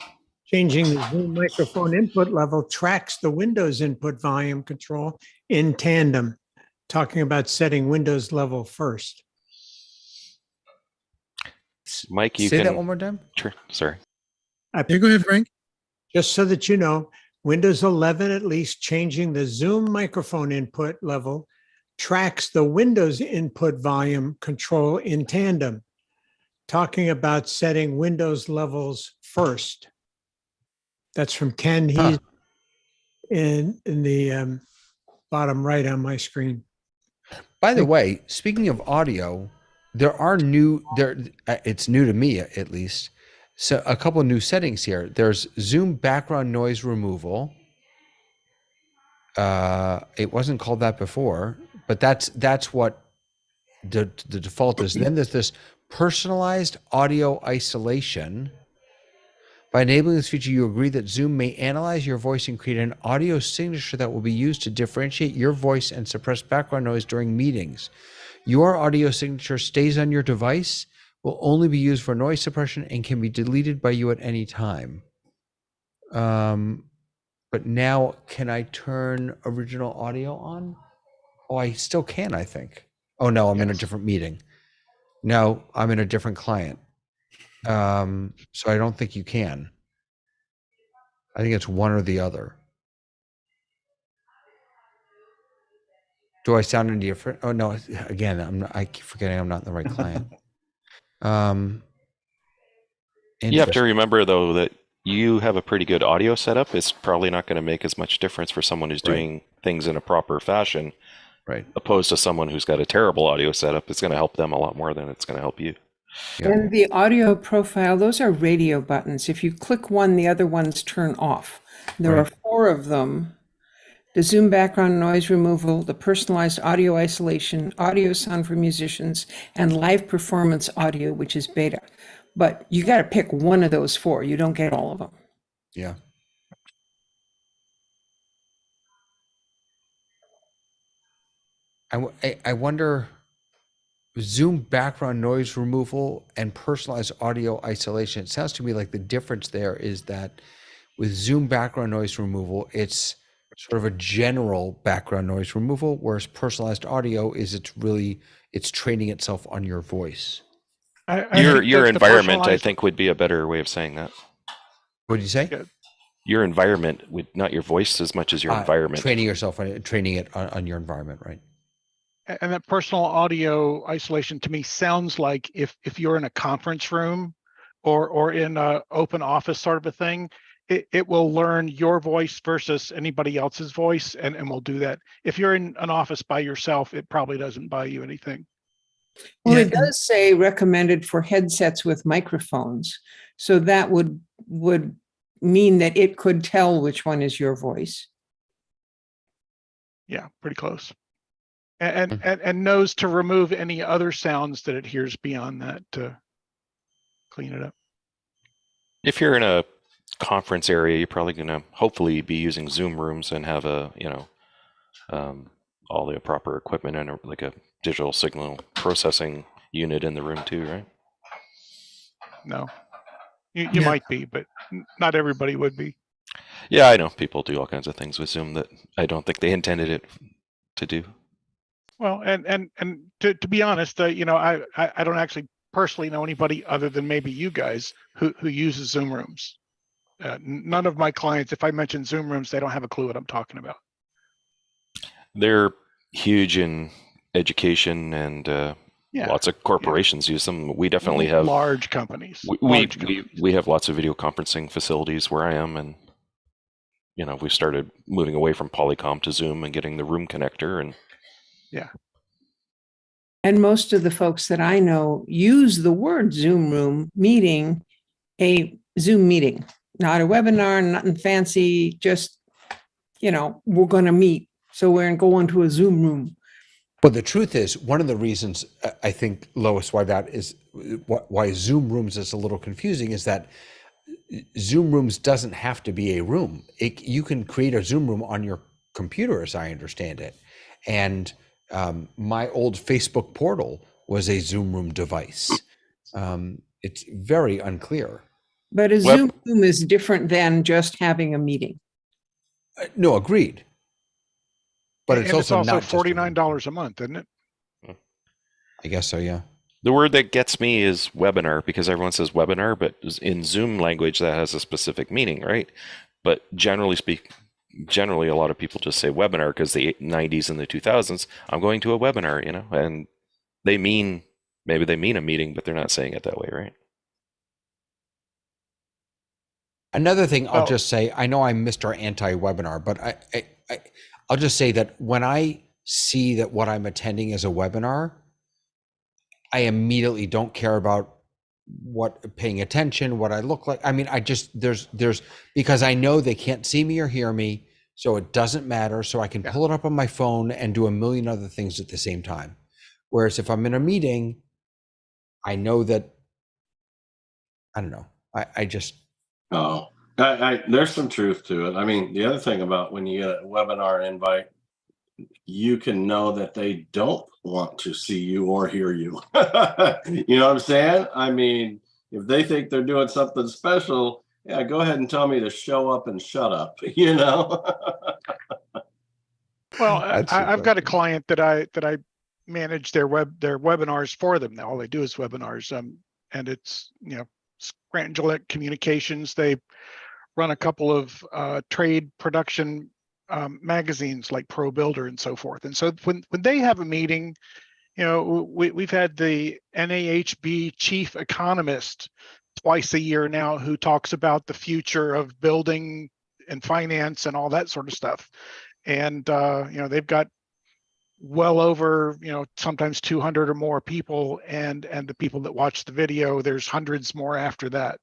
changing the Zoom microphone input level tracks the Windows input volume control in tandem, talking about setting Windows level first. Mike, you Say can that one more time. Sure. Sorry. There, go ahead, Frank. Just so that you know, Windows 11, at least, changing the Zoom microphone input level tracks the Windows input volume control in tandem, talking about setting Windows levels first. That's from Ken. He's in the bottom right on my screen. By the way, speaking of audio, it's new to me at least. So a couple of new settings here. There's Zoom background noise removal. It wasn't called that before, but that's what the default is. And then there's this personalized audio isolation. By enabling this feature, you agree that Zoom may analyze your voice and create an audio signature that will be used to differentiate your voice and suppress background noise during meetings. Your audio signature stays on your device, will only be used for noise suppression, and can be deleted by you at any time. But now, can I turn original audio on? Oh, I still can, I think. Oh, no, I'm in a different meeting. No, I'm in a different client. So I don't think you can. I think it's one or the other. Do I sound any different? Oh no! Again, I keep forgetting I'm not in the right client. You have to remember though that you have a pretty good audio setup. It's probably not going to make as much difference for someone who's doing things in a proper fashion, right? Opposed to someone who's got a terrible audio setup. It's going to help them a lot more than it's going to help you. Yeah. And the audio profile, those are radio buttons. If you click one, the other ones turn off. There are 4 of them. The Zoom background noise removal, the personalized audio isolation, audio sound for musicians, and live performance audio, which is beta. But you got to pick one of those 4. You don't get all of them. Yeah. I wonder, Zoom background noise removal and personalized audio isolation. It sounds to me like the difference there is that with Zoom background noise removal, it's sort of a general background noise removal, whereas personalized audio is it's training itself on your voice. Your environment, I think, would be a better way of saying that. What did you say? Yeah. Your environment would, not your voice as much as your environment. Training it on your environment, right? And that personal audio isolation to me sounds like if you're in a conference room or in an open office sort of a thing, it will learn your voice versus anybody else's voice and will do that. If you're in an office by yourself, it probably doesn't buy you anything. Well, Yeah. it does say recommended for headsets with microphones. So that would mean that it could tell which one is your voice. Yeah, pretty close. And knows to remove any other sounds that it hears beyond that to clean it up. If you're in a conference area, you're probably going to hopefully be using Zoom rooms and have a all the proper equipment and like a digital signal processing unit in the room too, right? No, you might be, but not everybody would be. Yeah, I know people do all kinds of things with Zoom that I don't think they intended it to do. Well, and to be honest, I don't actually personally know anybody other than maybe you guys who uses Zoom rooms. None of my clients, if I mention Zoom rooms, they don't have a clue what I'm talking about. They're huge in education, and Yeah. lots of corporations use them. We definitely have large companies. We have lots of video conferencing facilities where I am, and we've started moving away from Polycom to Zoom and getting the room connector, and yeah. And most of the folks that I know use the word Zoom room, meeting a Zoom meeting, not a webinar, nothing fancy, just, we're going to meet. So we're going to go into a Zoom room. Well, the truth is, one of the reasons I think, Lois, why that is, why Zoom rooms is a little confusing is that Zoom rooms doesn't have to be a room. You can create a Zoom room on your computer, as I understand it. And my old Facebook portal was a Zoom room device. It's very unclear. But a Zoom room is different than just having a meeting. No, agreed. But it's also not $49 a month, isn't it? I guess so, yeah. the word that gets me is webinar, because everyone says webinar, but in Zoom language that has a specific meaning, right? But generally a lot of people just say webinar because the 90s and the 2000s, I'm going to a webinar, and maybe they mean a meeting, but they're not saying it that way, right? Another thing I'll just say, I know I'm Mr. Anti-webinar, but I'll just say that when I see that what I'm attending is a webinar, I immediately don't care about paying attention, what I look like. I mean, there's because I know they can't see me or hear me, so it doesn't matter. So I can pull it up on my phone and do a million other things at the same time. Whereas if I'm in a meeting, I know that, I don't know. There's some truth to it. I mean, the other thing about when you get a webinar invite, you can know that they don't want to see you or hear you. You know what I'm saying? I mean, if they think they're doing something special, yeah, go ahead and tell me to show up and shut up, Well, I've got a client that I manage their webinars for them. Now all they do is webinars. And it's, Scranton Communications. They run a couple of trade production magazines like Pro Builder and so forth. And so when they have a meeting, we've had the NAHB chief economist twice a year now who talks about the future of building and finance and all that sort of stuff. And they've got well over sometimes 200 or more people, and the people that watch the video, there's hundreds more after that.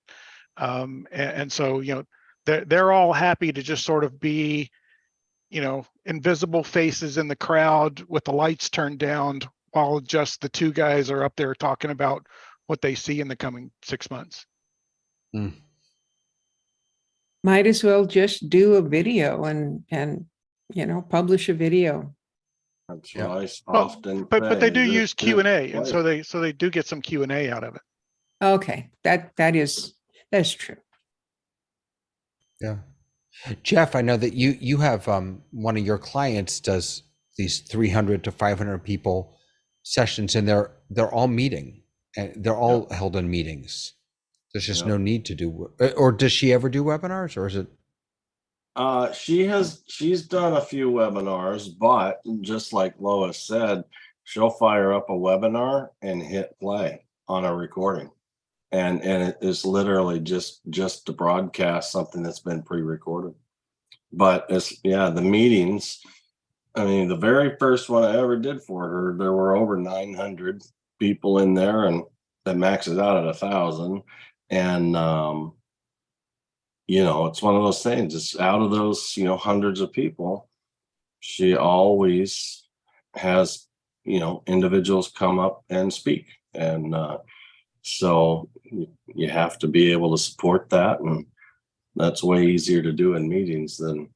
And so they're all happy to just sort of be invisible faces in the crowd with the lights turned down while just the two guys are up there talking about what they see in the coming 6 months. Might as well just do a video and publish a video. That's what I often but they do say. use Q&A, and so they do get some Q&A out of it. Okay, that's true. Yeah. Jeff, I know that you have one of your clients does these 300 to 500 people sessions, and they're all meeting, and they're all held in meetings. There's just no need to do, or does she ever do webinars, or is it? She's done a few webinars, but just like Lois said, she'll fire up a webinar and hit play on a recording. And it is literally just to broadcast something that's been pre-recorded. But the meetings, I mean, the very first one I ever did for her, there were over 900 people in there, and that maxes out at 1,000. And, it's one of those things. It's out of those, hundreds of people, she always has, individuals come up and speak. And so you have to be able to support that. And that's way easier to do in meetings than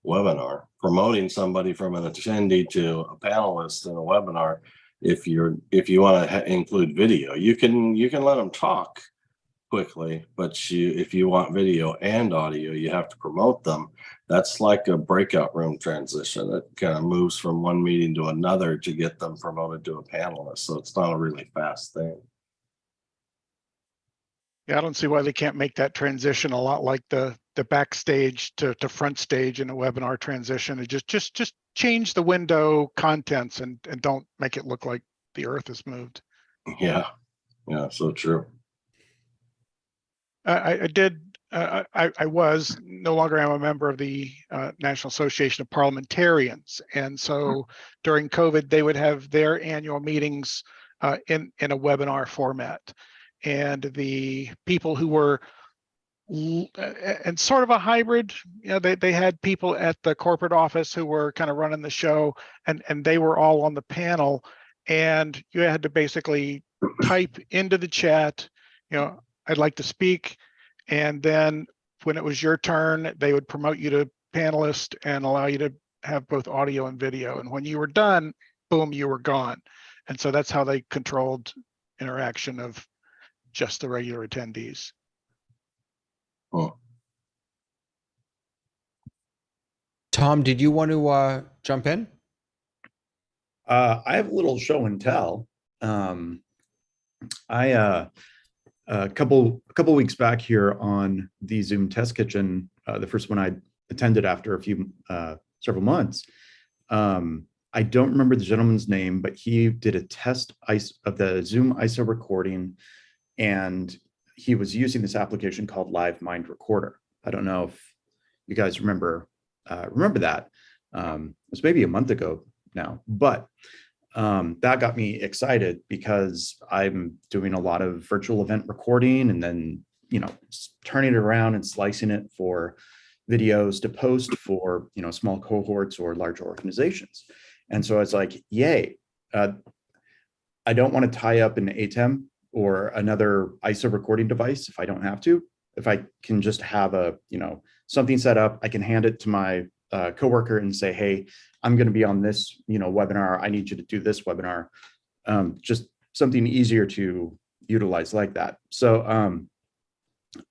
webinar. Promoting somebody from an attendee to a panelist in a webinar, if you want to include video, you can let them talk quickly, but if you want video and audio, you have to promote them. That's like a breakout room transition. It kind of moves from one meeting to another to get them promoted to a panelist. So it's not a really fast thing. Yeah, I don't see why they can't make that transition a lot like the backstage to front stage in a webinar transition. It just change the window contents and don't make it look like the earth has moved. Yeah. Yeah. So true. I did. I was no longer am a member of the National Association of Parliamentarians, and so during COVID, they would have their annual meetings in a webinar format, and the people who were and sort of a hybrid, you know, they had people at the corporate office who were kind of running the show, and they were all on the panel, and you had to basically type into the chat, you know, I'd like to speak. And then when it was your turn, they would promote you to panelist and allow you to have both audio and video. And when you were done, boom, you were gone. And so that's how they controlled interaction of just the regular attendees. Oh. Tom, did you want to jump in? I have a little show and tell. A couple weeks back here on the Zoom Test Kitchen, the first one I attended after a few several months. I don't remember the gentleman's name, but he did a test of the ZoomISO recording, and he was using this application called Live Mind Recorder. I don't know if you guys remember that. It was maybe a month ago now, but that got me excited because I'm doing a lot of virtual event recording and then, you know, turning it around and slicing it for videos to post for, you know, small cohorts or larger organizations. And so I was like, yay. I don't want to tie up an ATEM or another ISO recording device if I don't have to. If I can just have something set up, I can hand it to my coworker and say, hey, I'm going to be on this, webinar. I need you to do this webinar. Just something easier to utilize like that. So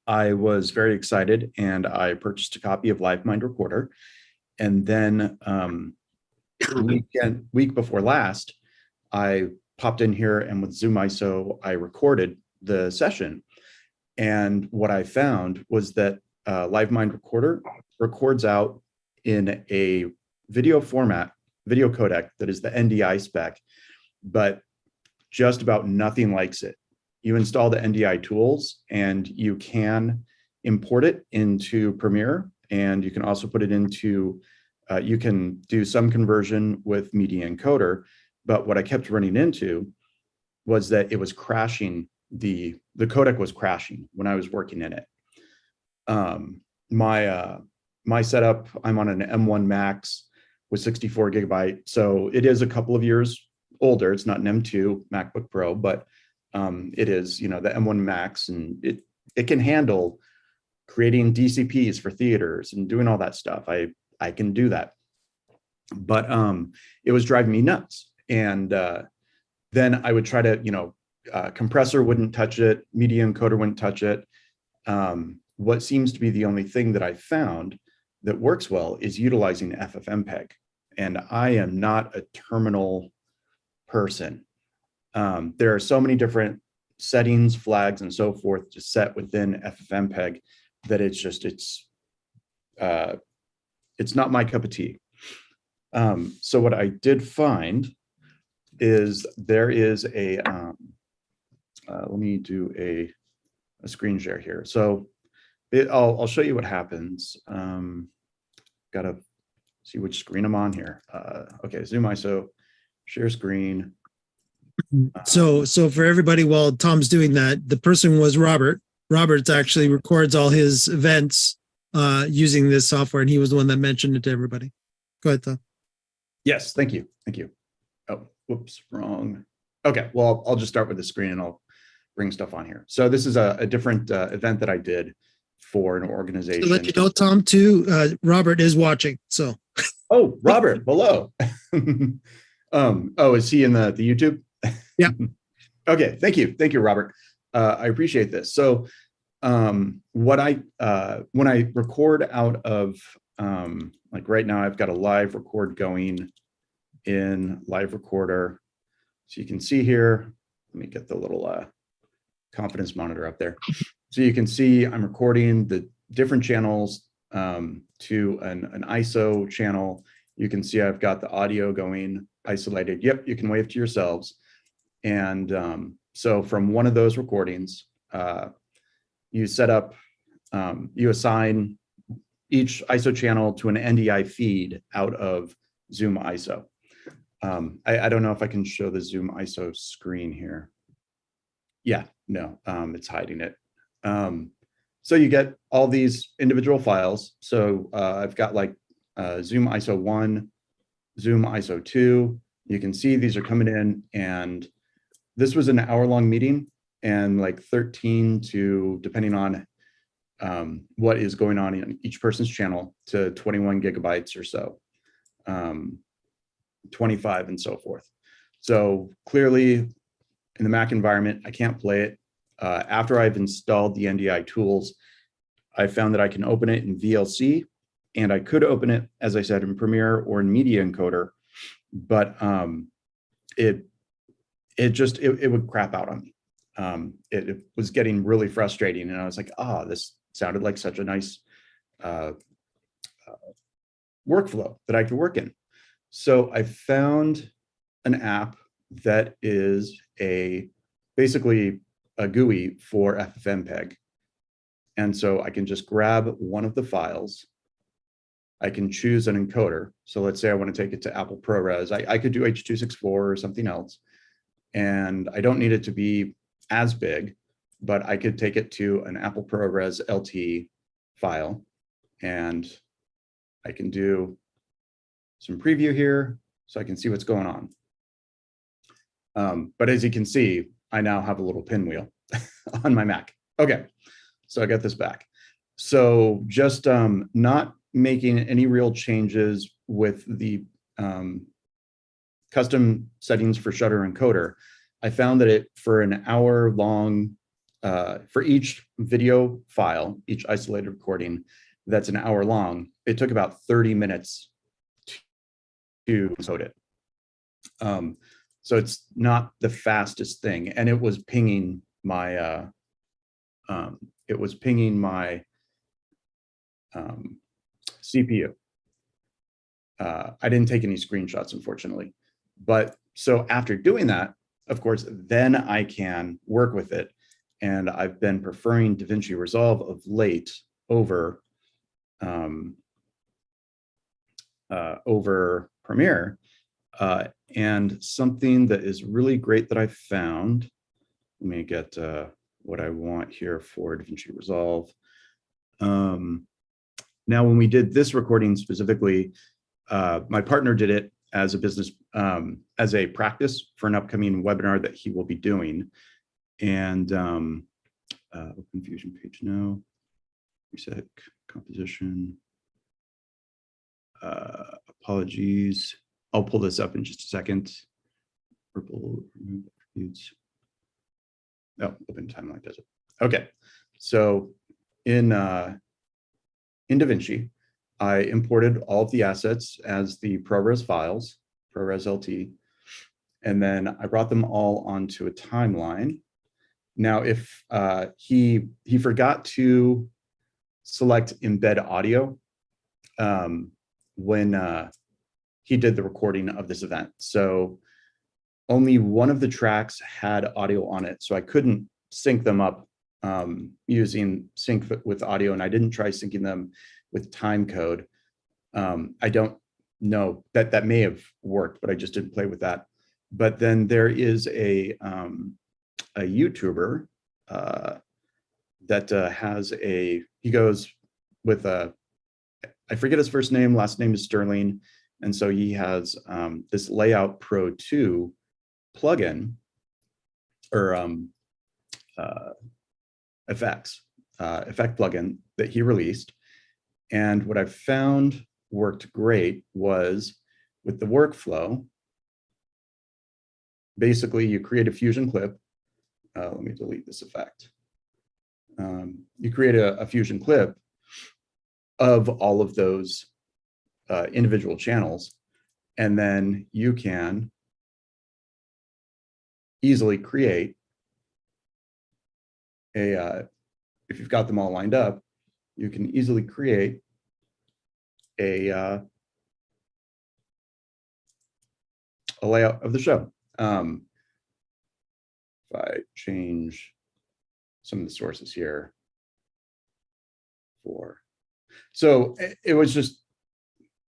I was very excited and I purchased a copy of Live Mind Recorder. And then week before last, I popped in here and with ZoomISO, I recorded the session. And what I found was that Live Mind Recorder records out in a video format, video codec that is the NDI spec, but just about nothing likes it. You install the NDI tools and you can import it into Premiere, and you can also put it into, you can do some conversion with Media Encoder, but what I kept running into was that it was crashing, the codec was crashing when I was working in it. My setup, I'm on an M1 Max with 64 gigabyte. So it is a couple of years older. It's not an M2 MacBook Pro, but it is, the M1 Max, and it can handle creating DCPs for theaters and doing all that stuff. I can do that. But it was driving me nuts. And then I would try to, compressor wouldn't touch it, Media Encoder wouldn't touch it. What seems to be the only thing that I found that works well is utilizing FFmpeg. And I am not a terminal person. There are so many different settings, flags, and so forth to set within FFmpeg that it's not my cup of tea. So what I did find is there is a, let me do a screen share here. So I'll show you what happens. Gotta see which screen I'm on here. Okay, ZoomISO, share screen. So for everybody, while Tom's doing that, the person was Robert. Robert actually records all his events using this software, and he was the one that mentioned it to everybody. Go ahead, Tom. Yes, thank you. Thank you. Oh, whoops, wrong. Okay, well, I'll just start with the screen and I'll bring stuff on here. So this is a different event that I did for an organization. To let you know, Tom, too, Robert is watching. So. Oh, Robert, hello. Oh, is he in the YouTube? Yeah. Okay, thank you, Robert. I appreciate this. So, when I record out of like right now, I've got a live record going in Live Recorder, so you can see here. Let me get the little confidence monitor up there. So you can see I'm recording the different channels to an ISO channel. You can see I've got the audio going isolated. Yep, you can wave to yourselves. And so from one of those recordings, you set up, you assign each ISO channel to an NDI feed out of ZoomISO. I don't know if I can show the ZoomISO screen here. Yeah, no, it's hiding it. So you get all these individual files. So I've got like ZoomISO 1, ZoomISO 2. You can see these are coming in, and this was an hour-long meeting, and like 13 to, depending on what is going on in each person's channel, to 21 gigabytes or so, 25 and so forth. So clearly in the Mac environment, I can't play it. After I've installed the NDI tools, I found that I can open it in VLC, and I could open it, as I said, in Premiere or in Media Encoder, but it would crap out on me. It was getting really frustrating, and I was like, this sounded like such a nice workflow that I could work in. So I found an app that is basically a GUI for FFmpeg. And so I can just grab one of the files. I can choose an encoder. So let's say I want to take it to Apple ProRes. I could do H.264 or something else. And I don't need it to be as big, but I could take it to an Apple ProRes LT file, and I can do some preview here so I can see what's going on. But as you can see, I now have a little pinwheel on my Mac. Okay, so I got this back. So just not making any real changes with the custom settings for shutter encoder, I found that for an hour long, for each video file, each isolated recording that's an hour long, it took about 30 minutes to code it. So it's not the fastest thing, and it was pinging my CPU. I didn't take any screenshots, unfortunately. But so after doing that, of course, then I can work with it. And I've been preferring DaVinci Resolve of late over Premiere. And something that is really great that I found, let me get what I want here for DaVinci Resolve. Now, when we did this recording specifically, my partner did it as a business, as a practice for an upcoming webinar that he will be doing. And open Fusion page now, reset composition. Apologies. I'll pull this up in just a second. Purple, remove attributes. Oh, open timeline does it. Okay, so in DaVinci, I imported all of the assets as the ProRes files, ProRes LT, and then I brought them all onto a timeline. Now, if he forgot to select embed audio when he did the recording of this event. So only one of the tracks had audio on it, so I couldn't sync them up using sync with audio, and I didn't try syncing them with time code. I don't know, that may have worked, but I just didn't play with that. But then there is a YouTuber that has he goes with I forget his first name, last name is Sterling. And so he has this Layout Pro 2 plugin, or effect plugin that he released. And what I found worked great was with the workflow. Basically, you create a Fusion clip. Let me delete this effect. You create a Fusion clip of all of those individual channels, and then you can easily create a if you've got them all lined up, you can easily create a layout of the show. If I change some of the sources here so it was just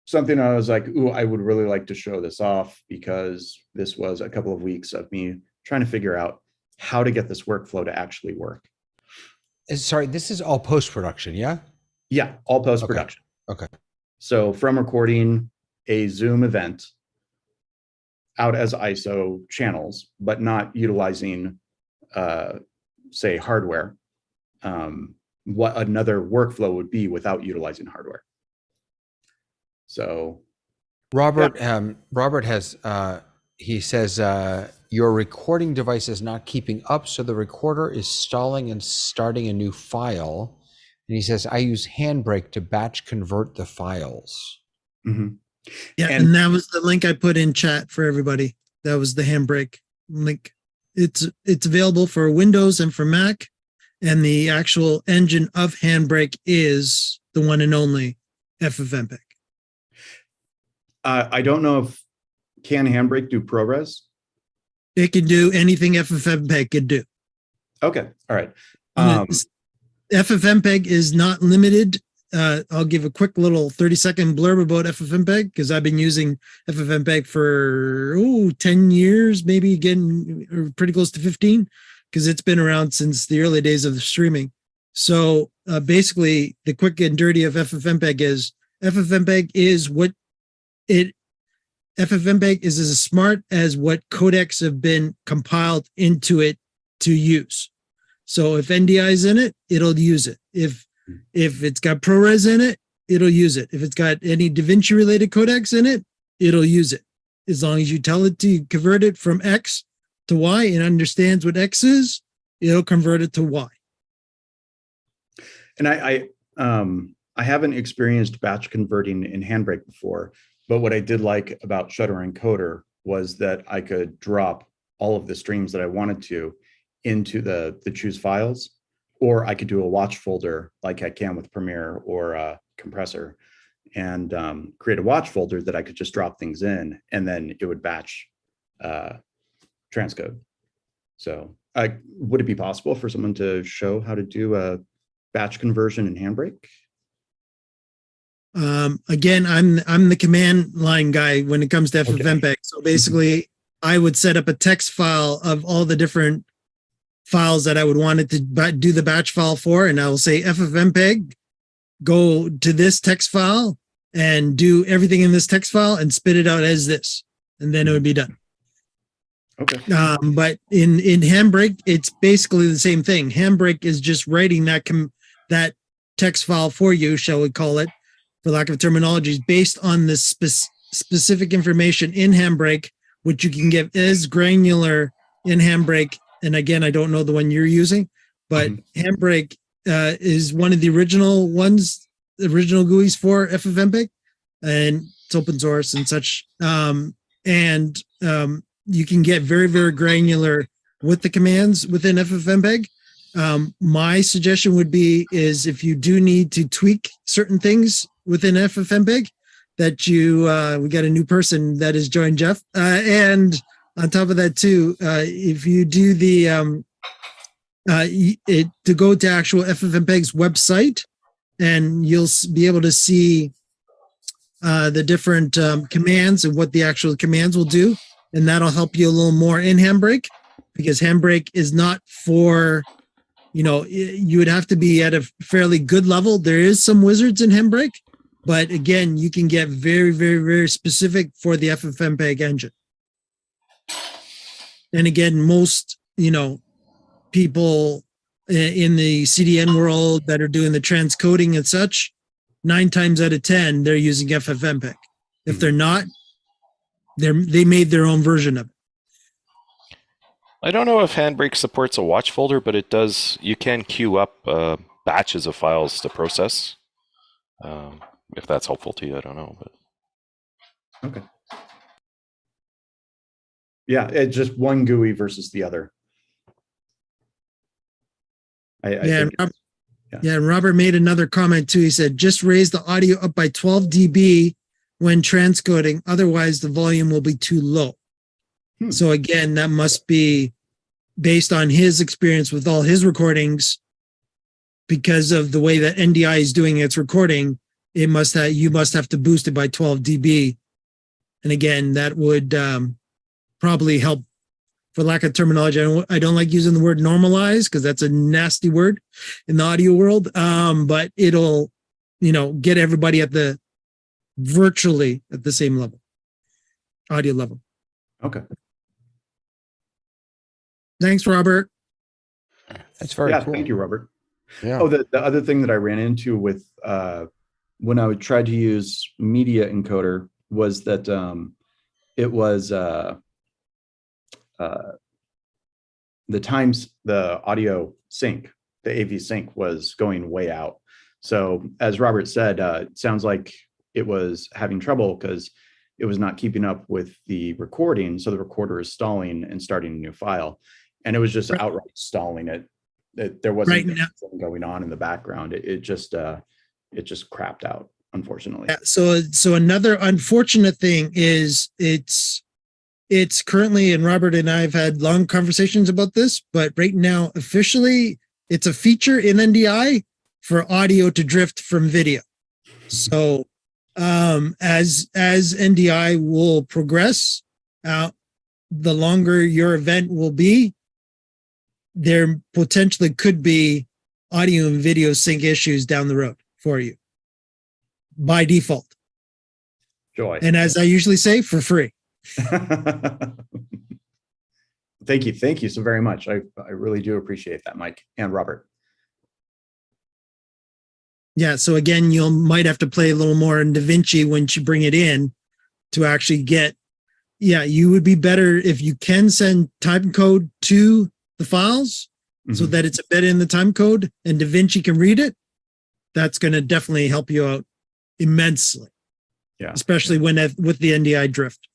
something I was like, ooh, I would really like to show this off, because this was a couple of weeks of me trying to figure out how to get this workflow to actually work. Sorry, this is all post-production, yeah? Yeah, all post-production. Okay. So from recording a Zoom event out as ISO channels, but not utilizing, say, hardware, what another workflow would be without utilizing hardware. So Robert, Robert has, he says, your recording device is not keeping up, so the recorder is stalling and starting a new file. And he says, I use Handbrake to batch convert the files. mhm. Yeah, and that was the link I put in chat for everybody. That was the Handbrake link. It's available for Windows and for Mac, and the actual engine of Handbrake is the one and only FFmpeg. I don't know if can Handbrake do ProRes? It can do anything FFmpeg could do. Okay, all right. FFmpeg is not limited. I'll give a quick little 30-second blurb about FFmpeg, because I've been using FFmpeg for 10 years, maybe getting pretty close to 15, because it's been around since the early days of the streaming. So basically, the quick and dirty of FFmpeg is FFmpeg is FFmpeg is as smart as what codecs have been compiled into it to use. So if NDI is in it, it'll use it. If it's got ProRes in it, it'll use it. If it's got any DaVinci related codecs in it, it'll use it. As long as you tell it to convert it from X to Y and understands what X is, it'll convert it to Y. And I haven't experienced batch converting in Handbrake before, but what I did like about Shutter Encoder was that I could drop all of the streams that I wanted to into the choose files, or I could do a watch folder like I can with Premiere or Compressor, and create a watch folder that I could just drop things in, and then it would batch transcode. So would it be possible for someone to show how to do a batch conversion in Handbrake? Again, I'm the command line guy when it comes to FFmpeg. So basically, I would set up a text file of all the different files that I would want it to do the batch file for, and I will say FFmpeg, go to this text file and do everything in this text file and spit it out as this, and then it would be done. Okay. But in Handbrake, it's basically the same thing. Handbrake is just writing that text file for you, shall we call it, for lack of terminologies, based on the specific information in Handbrake, which you can get as granular in Handbrake. And again, I don't know the one you're using, but Handbrake is one of the original ones, the original GUIs for FFmpeg, and it's open source and such. You can get very, very granular with the commands within FFmpeg. My suggestion would be is if you do need to tweak certain things within FFmpeg, that we got a new person that has joined Jeff, and on top of that too, if you do to go to actual FFmpeg's website, and you'll be able to see the different commands and what the actual commands will do, and that'll help you a little more in Handbrake, because Handbrake is not for, you would have to be at a fairly good level. There is some wizards in Handbrake, but again, you can get very, very, very specific for the FFmpeg engine. And again, most, people in the CDN world that are doing the transcoding and such, 9 times out of 10, they're using FFmpeg. If they're not, they made their own version of it. I don't know if Handbrake supports a watch folder, but it does. You can queue up batches of files to process. If that's helpful to you, I don't know. But okay. Yeah, it's just one GUI versus the other. I think Yeah, and Robert made another comment too. He said, just raise the audio up by 12 dB when transcoding. Otherwise, the volume will be too low. So again, that must be based on his experience with all his recordings. Because of the way that NDI is doing its recording, you must have to boost it by 12 dB. And again, that would probably help. For lack of terminology, I don't like using the word normalize because that's a nasty word in the audio world. But it'll, get everybody virtually at the same level, audio level. Okay. Thanks, Robert. That's very cool. Thank you, Robert. Yeah. Oh, the other thing that I ran into with when I would try to use media encoder was that it was the audio sync, the AV sync was going way out. So as Robert said, it sounds like it was having trouble because it was not keeping up with the recording. So the recorder is stalling and starting a new file. And it was just outright stalling it. There wasn't anything going on in the background. It just crapped out, unfortunately. Yeah, so another unfortunate thing is it's currently, and Robert and I have had long conversations about this, but right now officially it's a feature in NDI for audio to drift from video. So as NDI will progress, the longer your event will be, there potentially could be audio and video sync issues down the road for you by default. Joy. And as I usually say, for free. Thank you so very much. I really do appreciate that, Mike and Robert. Yeah, so again, you might have to play a little more in DaVinci when you bring it in to actually get, you would be better if you can send time code to the files so that it's embedded in the time code and DaVinci can read it. That's going to definitely help you out immensely. Yeah. Especially with the NDI drift.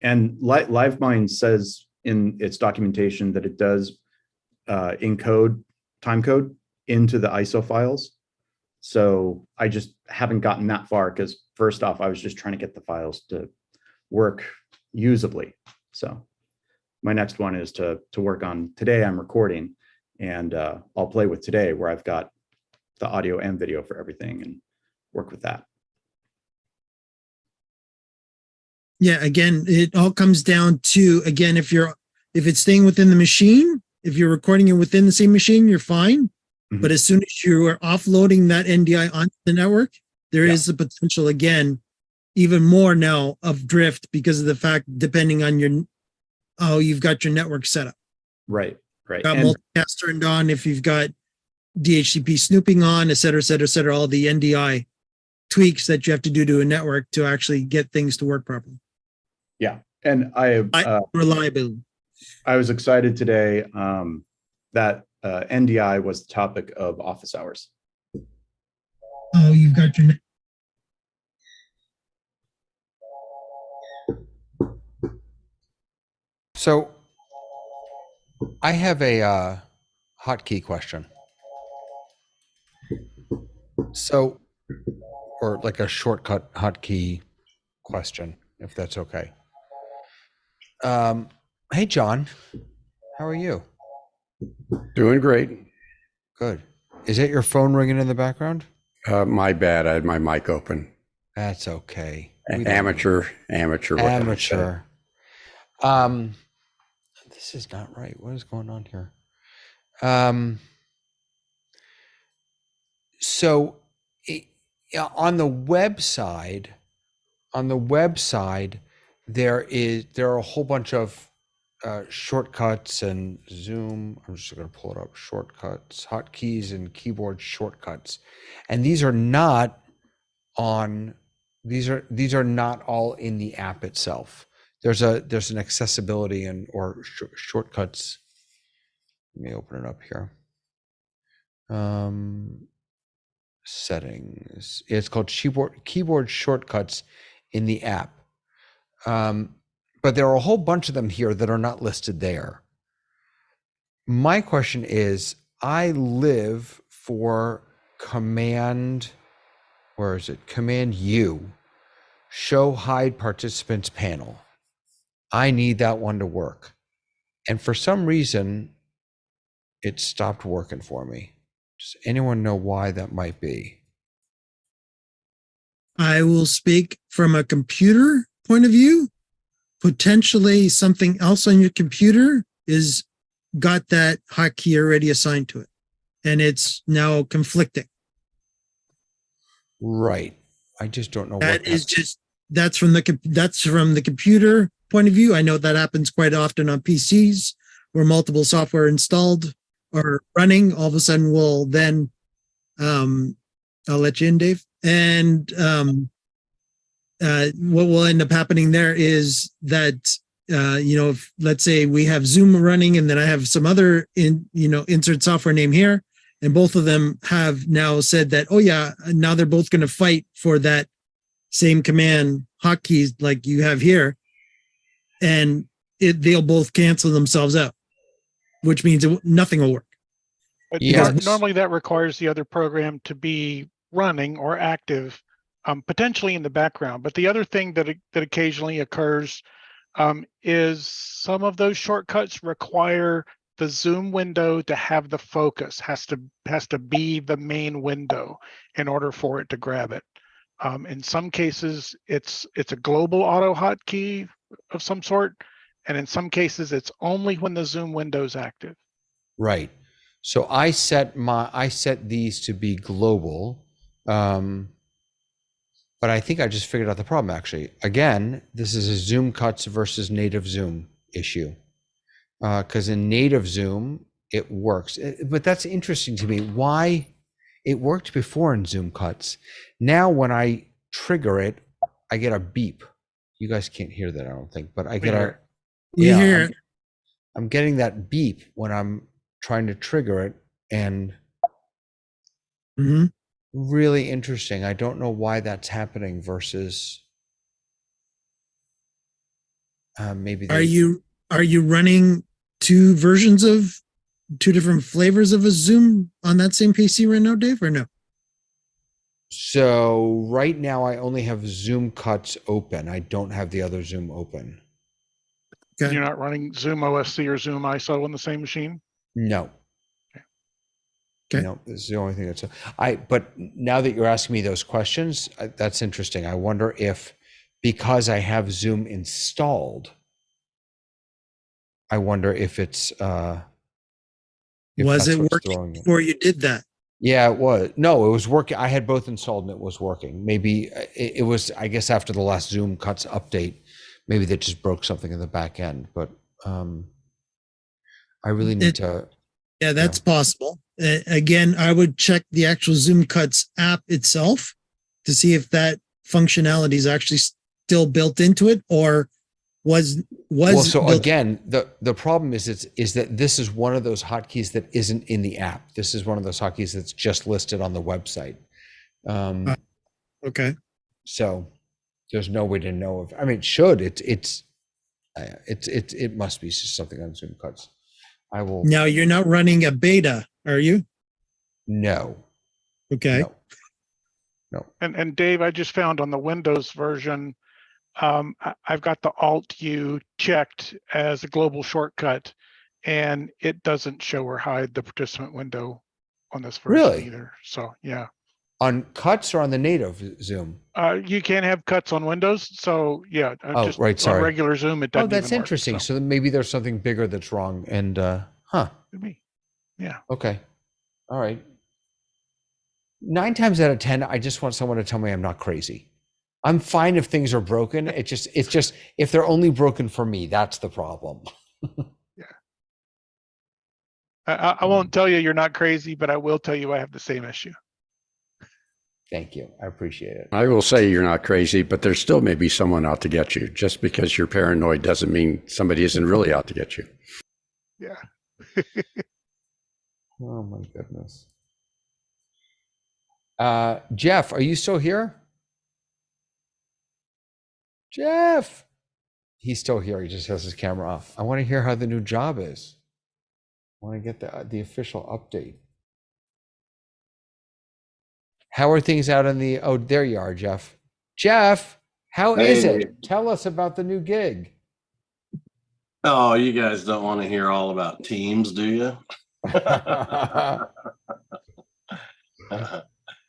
And LiveMind says in its documentation that it does encode time code into the ISO files. So I just haven't gotten that far because first off, I was just trying to get the files to work usably. So my next one is to work on today. I'm recording and I'll play with today where I've got the audio and video for everything and work with that. Yeah, again, it all comes down to, again, if it's staying within the machine, if you're recording it within the same machine, you're fine. But as soon as you are offloading that NDI onto the network, there is the potential, again, even more now of drift because of the fact, depending on how you've got your network set up. Right. Got multicast turned on, if you've got DHCP snooping on, et cetera, all the NDI tweaks that you have to do to a network to actually get things to work properly. Yeah. And reliability. I was excited today that NDI was the topic of office hours. Oh, you've got your. So I have a hotkey question. So, or like a shortcut hotkey question, if that's okay. Hey, John, how are you? Doing great. Good. Is it your phone ringing in the background? My bad. I had my mic open. That's okay. Amateur. This is not right. What is going on here? So on the website, there are a whole bunch of shortcuts and Zoom. I'm just going to pull it up. Shortcuts, hotkeys, and keyboard shortcuts, and these are not all in the app itself. There's an accessibility or shortcuts. Let me open it up here. Settings. It's called keyboard shortcuts in the app. But there are a whole bunch of them here that are not listed there. My question is, I live for Command, where is it? Command U, show hide participants panel. I need that one to work. And for some reason, it stopped working for me. Does anyone know why that might be? I will speak from a computer point of view. Potentially something else on your computer is got that hotkey already assigned to it, and it's now conflicting. Right. I just don't know That what is just that's from the computer point of view. I know that happens quite often on PCs where multiple software installed or running. All of a sudden, will then I'll let you in, Dave. And what will end up happening there is that if let's say we have Zoom running and then I have some other insert software name here, and both of them have now said that, oh yeah, now they're both going to fight for that same command hotkeys like you have here, and they'll both cancel themselves out, which means nothing will work. But Yes. normally that requires the other program to be running or active, potentially in the background. But the other thing that occasionally occurs is some of those shortcuts require the Zoom window to have the focus, has to be the main window in order for it to grab it. In some cases, it's a global auto hotkey of some sort, and in some cases, it's only when the Zoom window is active. Right. So I set these to be global, but I think I just figured out the problem actually. Again, this is a Zoom cuts versus native Zoom issue. Because in native Zoom, it works. But that's interesting to me. Why it worked before in Zoom cuts. Now when I trigger it, I get a beep. You guys can't hear that, I don't think, but I get I'm getting that beep when I'm trying to trigger it, and really interesting. I don't know why that's happening versus maybe. Are you running two different flavors of a Zoom on that same PC right now, Dave, or no? So right now I only have Zoom cuts open. I don't have the other Zoom open. Okay. You're not running ZoomOSC or ZoomISO on the same machine? No. Okay. No, this is the only thing but now that you're asking me those questions, that's interesting. I wonder if, because I have Zoom installed, I wonder if it's, was it working before you did that? Yeah, it was. No, it was working. I had both installed and it was working. Maybe it was, I guess after the last Zoom cuts update, maybe they just broke something in the back end, but I really need to. Yeah, that's possible. Again, I would check the actual Zoom Cuts app itself to see if that functionality is actually still built into it, or was. Well, so again, the problem is that this is one of those hotkeys that isn't in the app. This is one of those hotkeys that's just listed on the website. Okay. So there's no way to know if. I mean, it should. It must be something on Zoom Cuts. I will. Now you're not running a beta, are you? No. Okay. No. And Dave, I just found on the Windows version, I've got the Alt-U checked as a global shortcut, and it doesn't show or hide the participant window on this version either. So yeah. On cuts or on the native Zoom? You can have cuts on Windows. So yeah. Just right. Sorry. On regular Zoom, it doesn't. Oh, that's interesting. So maybe there's something bigger that's wrong. And Could be. Yeah. Okay. All right. 9 times out of 10, I just want someone to tell me I'm not crazy. I'm fine if things are broken. It's just if they're only broken for me, that's the problem. Yeah. I won't tell you you're not crazy, but I will tell you I have the same issue. Thank you. I appreciate it. I will say you're not crazy, but there still may be someone out to get you. Just because you're paranoid doesn't mean somebody isn't really out to get you. Yeah. Oh my goodness. Jeff, are you still here? Jeff. He's still here. He just has his camera off. I want to hear how the new job is. I want to get the official update. How are things out in the, oh, there you are, Jeff. Jeff, how is Hey. it? Tell us about the new gig. Oh, you guys don't want to hear all about Teams, do you?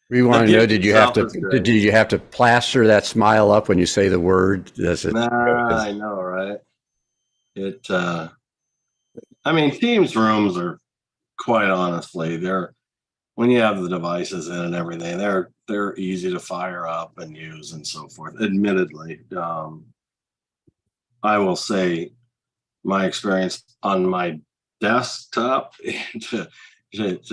We want The to know, gig did you have itself is to, great. did you have to plaster that smile up when you say the word? Does it? Nah, I know, right? I mean, Teams rooms are, quite honestly, when you have the devices in and everything, they're easy to fire up and use and so forth. Admittedly, I will say my experience on my desktop to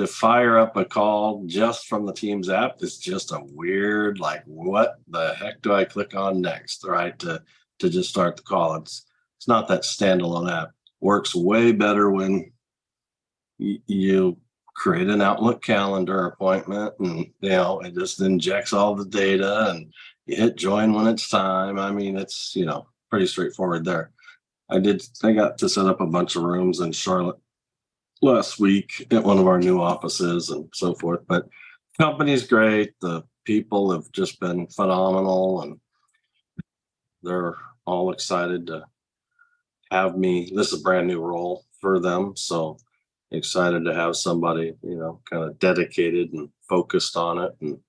fire up a call just from the Teams app is just a weird, like, what the heck do I click on next, right? To just start the call. It's not that standalone app. Works way better when you create an Outlook calendar appointment, and it just injects all the data, and you hit join when it's time. I mean, it's pretty straightforward there. I got to set up a bunch of rooms in Charlotte last week at one of our new offices and so forth. But the company's great. The people have just been phenomenal, and they're all excited to have me. This is a brand new role for them, so excited to have somebody, kind of dedicated and focused on it. And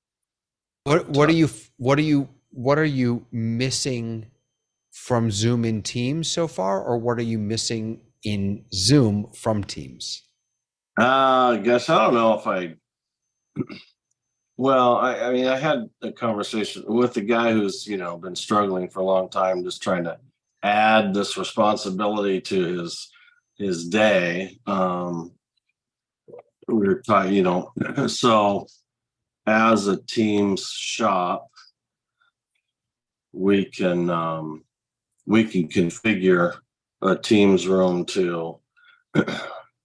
What are you missing from Zoom in Teams so far, or what are you missing in Zoom from Teams? I guess I don't know if well, I mean, I had a conversation with the guy who's, been struggling for a long time, just trying to add this responsibility to his day. We were talking, so as a Teams shop, we can configure a Teams room to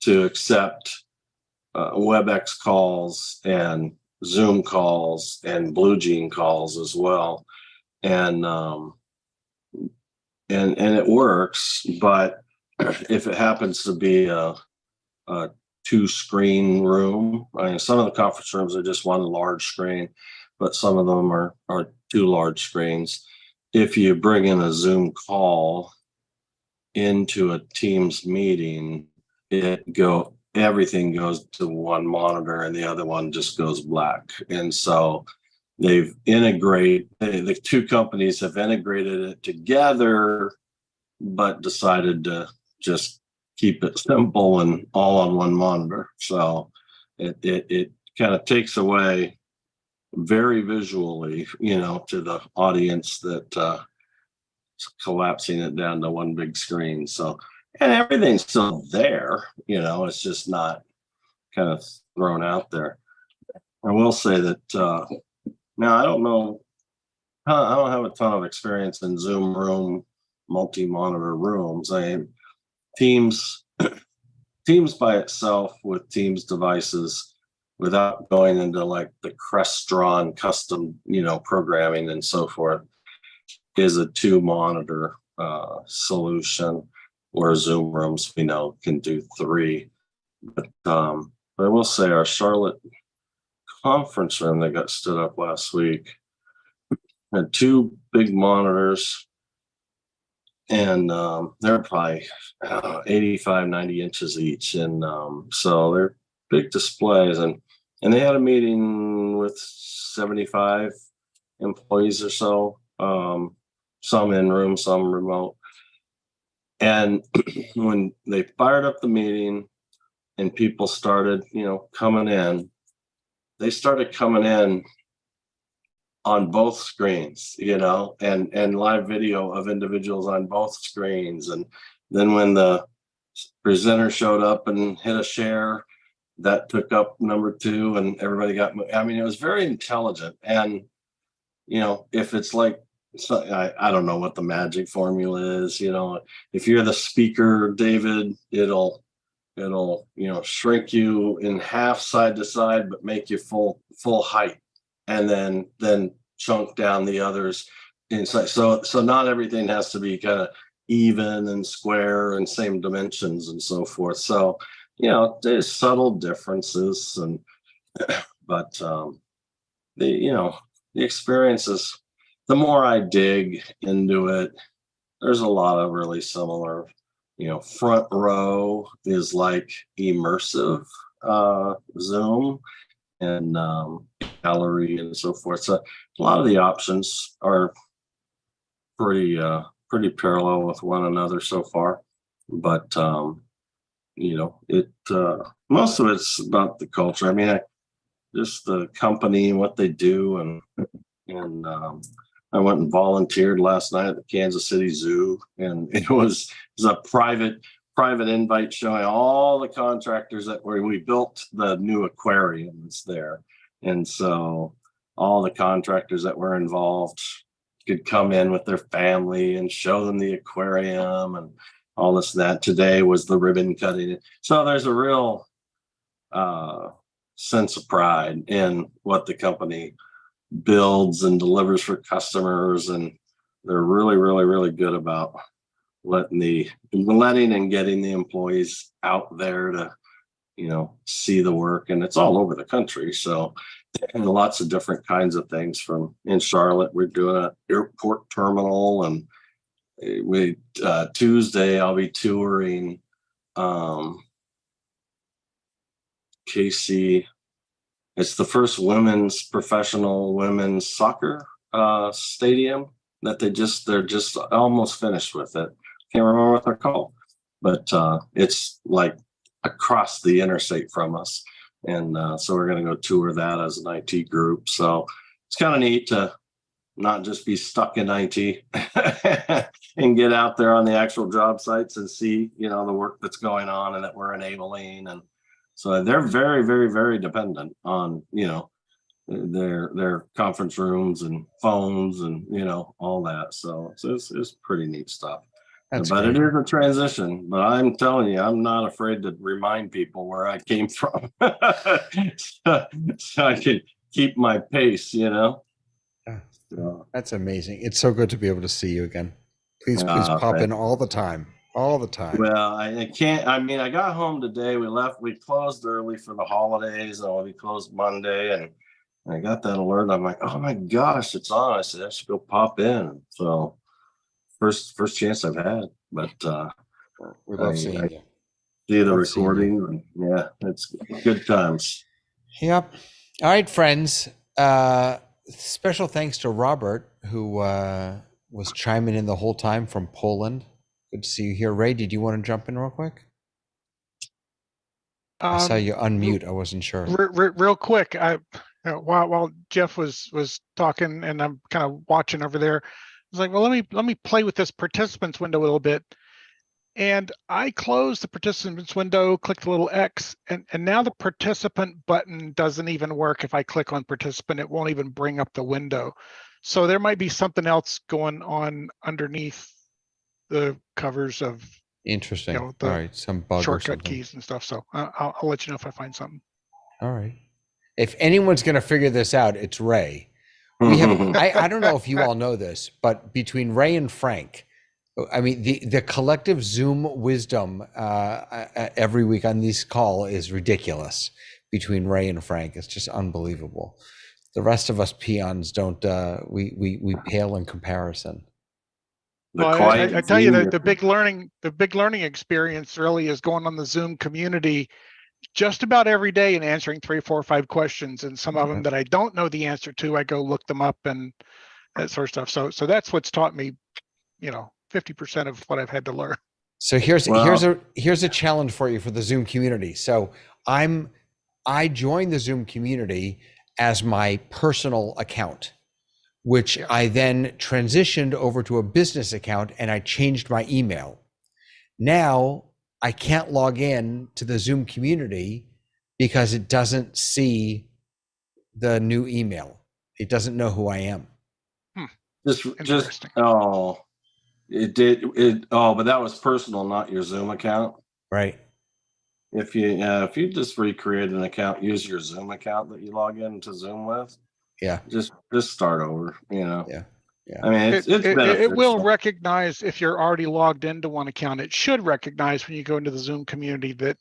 accept WebEx calls and Zoom calls and BlueJean calls as well, and it works. But if it happens to be a 2-screen room, I mean, some of the conference rooms are just one large screen, but some of them are 2 large screens. If you bring in a Zoom call into a Teams meeting, everything goes to one monitor and the other one just goes black. And so the 2 companies have integrated it together, but decided to just keep it simple and all on one monitor. So it kind of takes away very visually, to the audience that collapsing it down to one big screen. So, and everything's still there, it's just not kind of thrown out there. I will say that now I don't have a ton of experience in Zoom room, multi-monitor rooms. Teams by itself with Teams devices, without going into like the Crestron custom, programming and so forth, is a 2-monitor solution, where Zoom rooms can do 3. But I will say our Charlotte conference room that got stood up last week had 2 big monitors, and they're probably 85, 90 inches each, and so they're big displays, and they had a meeting with 75 employees or so, some in room, some remote. And when they fired up the meeting and people started, coming in, they started coming in on both screens, and live video of individuals on both screens. And then when the presenter showed up and hit a share, that took up number 2, and everybody got, it was very intelligent. And, if it's like, so I don't know what the magic formula is, if you're the speaker, David, it'll shrink you in half side to side, but make you full height, and then chunk down the others inside. So not everything has to be kind of even and square and same dimensions and so forth. So, there's subtle differences, but the experiences, the more I dig into it, there's a lot of really similar, front row is like immersive Zoom, and gallery and so forth. So a lot of the options are pretty parallel with one another so far, but most of it's about the culture. I mean, just the company and what they do, and I went and volunteered last night at the Kansas City Zoo, and it was a private invite showing all the contractors that we built the new aquarium that's there, and so all the contractors that were involved could come in with their family and show them the aquarium and all this and that. Today was the ribbon cutting. So there's a real sense of pride in what the company builds and delivers for customers, and they're really, really, really good about letting and getting the employees out there to see the work, and it's all over the country. So, and lots of different kinds of things. From in Charlotte, we're doing an airport terminal, and Tuesday I'll be touring KC. It's the first professional women's soccer stadium that they're just almost finished with it. Can't remember what they're called, but it's like across the interstate from us. And so we're going to go tour that as an IT group. So it's kind of neat to not just be stuck in IT and get out there on the actual job sites and see, the work that's going on and that we're enabling. And so they're very, very, very dependent on, their conference rooms and phones and, all that. So it's pretty neat stuff. But it is a transition. But I'm telling you, I'm not afraid to remind people where I came from, so I can keep my pace. So. That's amazing. It's so good to be able to see you again. Please pop in all the time. All the time. Well, I can't. I mean, I got home today. We closed early for the holidays. And we closed Monday, and I got that alert. I'm like, oh my gosh, it's on. I said I should go pop in. So first chance I've had, but we love seeing you. See the recording, and yeah, it's good times. Yep. All right, friends. Special thanks to Robert, who was chiming in the whole time from Poland. Good to see you here. Ray, did you want to jump in real quick? I saw you unmute. I wasn't sure. Real quick, while Jeff was talking and I'm kind of watching over there, I was like, well, let me play with this participants window a little bit. And I closed the participants window, clicked the little X, and now the participant button doesn't even work. If I click on participant, it won't even bring up the window. So there might be something else going on underneath the covers of interesting. All right, some bug shortcut keys and stuff. So I'll let you know if I find something. All right. If anyone's going to figure this out, it's Ray. We have. I don't know if you all know this, but between Ray and Frank, I mean, the collective Zoom wisdom every week on this call is ridiculous. Between Ray and Frank, it's just unbelievable. The rest of us peons don't. We pale in comparison. Well, I tell you that the big learning experience really is going on the Zoom community just about every day and answering 3, 4, 5 questions, and some of them that I don't know the answer to, I go look them up and that sort of stuff. So that's what's taught me, 50% of what I've had to learn. So here's a challenge for you for the Zoom community. So I joined the Zoom community as my personal account, which I then transitioned over to a business account, and I changed my email. Now I can't log in to the Zoom community because it doesn't see the new email. It doesn't know who I am. It did. But that was personal, not your Zoom account. Right. If you just recreate an account, use your Zoom account that you log into Zoom with. Yeah. Just start over. Yeah. I mean, it will recognize if you're already logged into one account. It should recognize when you go into the Zoom community that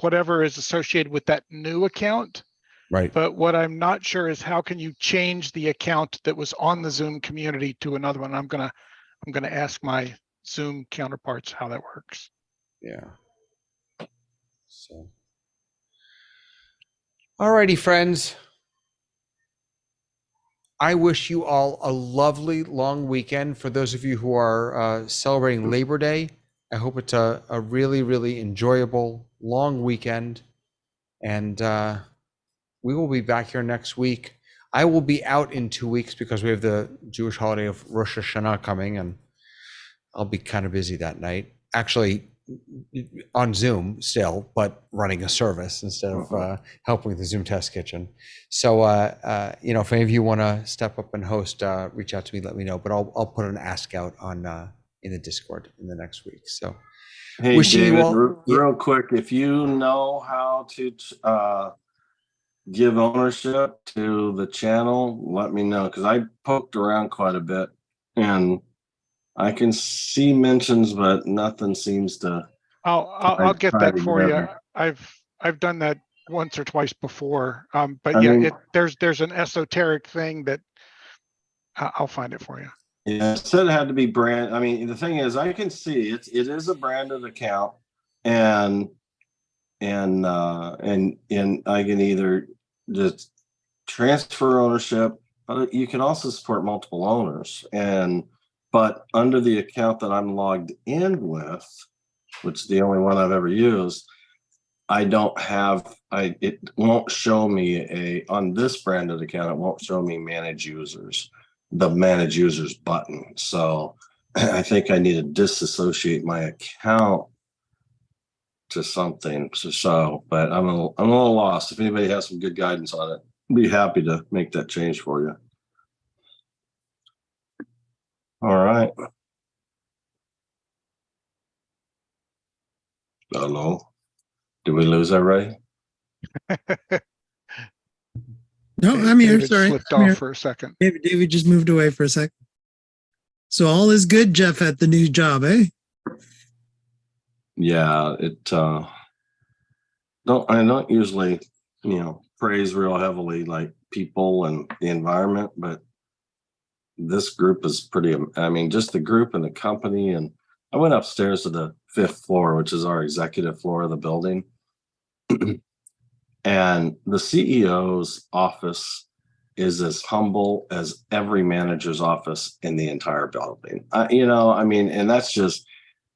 whatever is associated with that new account Right. But what I'm not sure is how can you change the account that was on the Zoom community to another one? I'm gonna ask my Zoom counterparts how that works. Yeah. So. All righty, friends. I wish you all a lovely long weekend. For those of you who are celebrating Labor Day, I hope it's a really, really enjoyable long weekend. And we will be back here next week. I will be out in 2 weeks because we have the Jewish holiday of Rosh Hashanah coming, and I'll be kind of busy that night. Actually, on Zoom still, but running a service instead of helping with the Zoom test kitchen. So, if any of you want to step up and host, reach out to me, let me know. But I'll put an ask out on in the Discord in the next week. So, Hey, wishing you David, all real quick, if you know how to give ownership to the channel, let me know, because I poked around quite a bit and I can see mentions, but nothing seems to. I'll get try that for you. together. I've done that once or twice before. But I yeah, mean- there's an esoteric thing that I'll find it for you. Yeah, it said it had to be brand. I mean, the thing is, I can see it is a branded account, and I can either just transfer ownership, but you can also support multiple owners. But under the account that I'm logged in with, which is the only one I've ever used, it won't show me on this branded account, it won't show me manage users, the manage users button. So I think I need to disassociate my account to something. But I'm a little lost. If anybody has some good guidance on it, I'd be happy to make that change for you. All right. Hello. Did we lose everybody? No, I'm here. David Sorry. slipped I'm off here. for a second. David just moved away for a sec. So all is good, Jeff, at the new job, eh? Yeah, I don't usually, praise real heavily like people and the environment, but this group is just the group and the company. And I went upstairs to the 5th floor, which is our executive floor of the building. And the CEO's office is as humble as every manager's office in the entire building. And that's just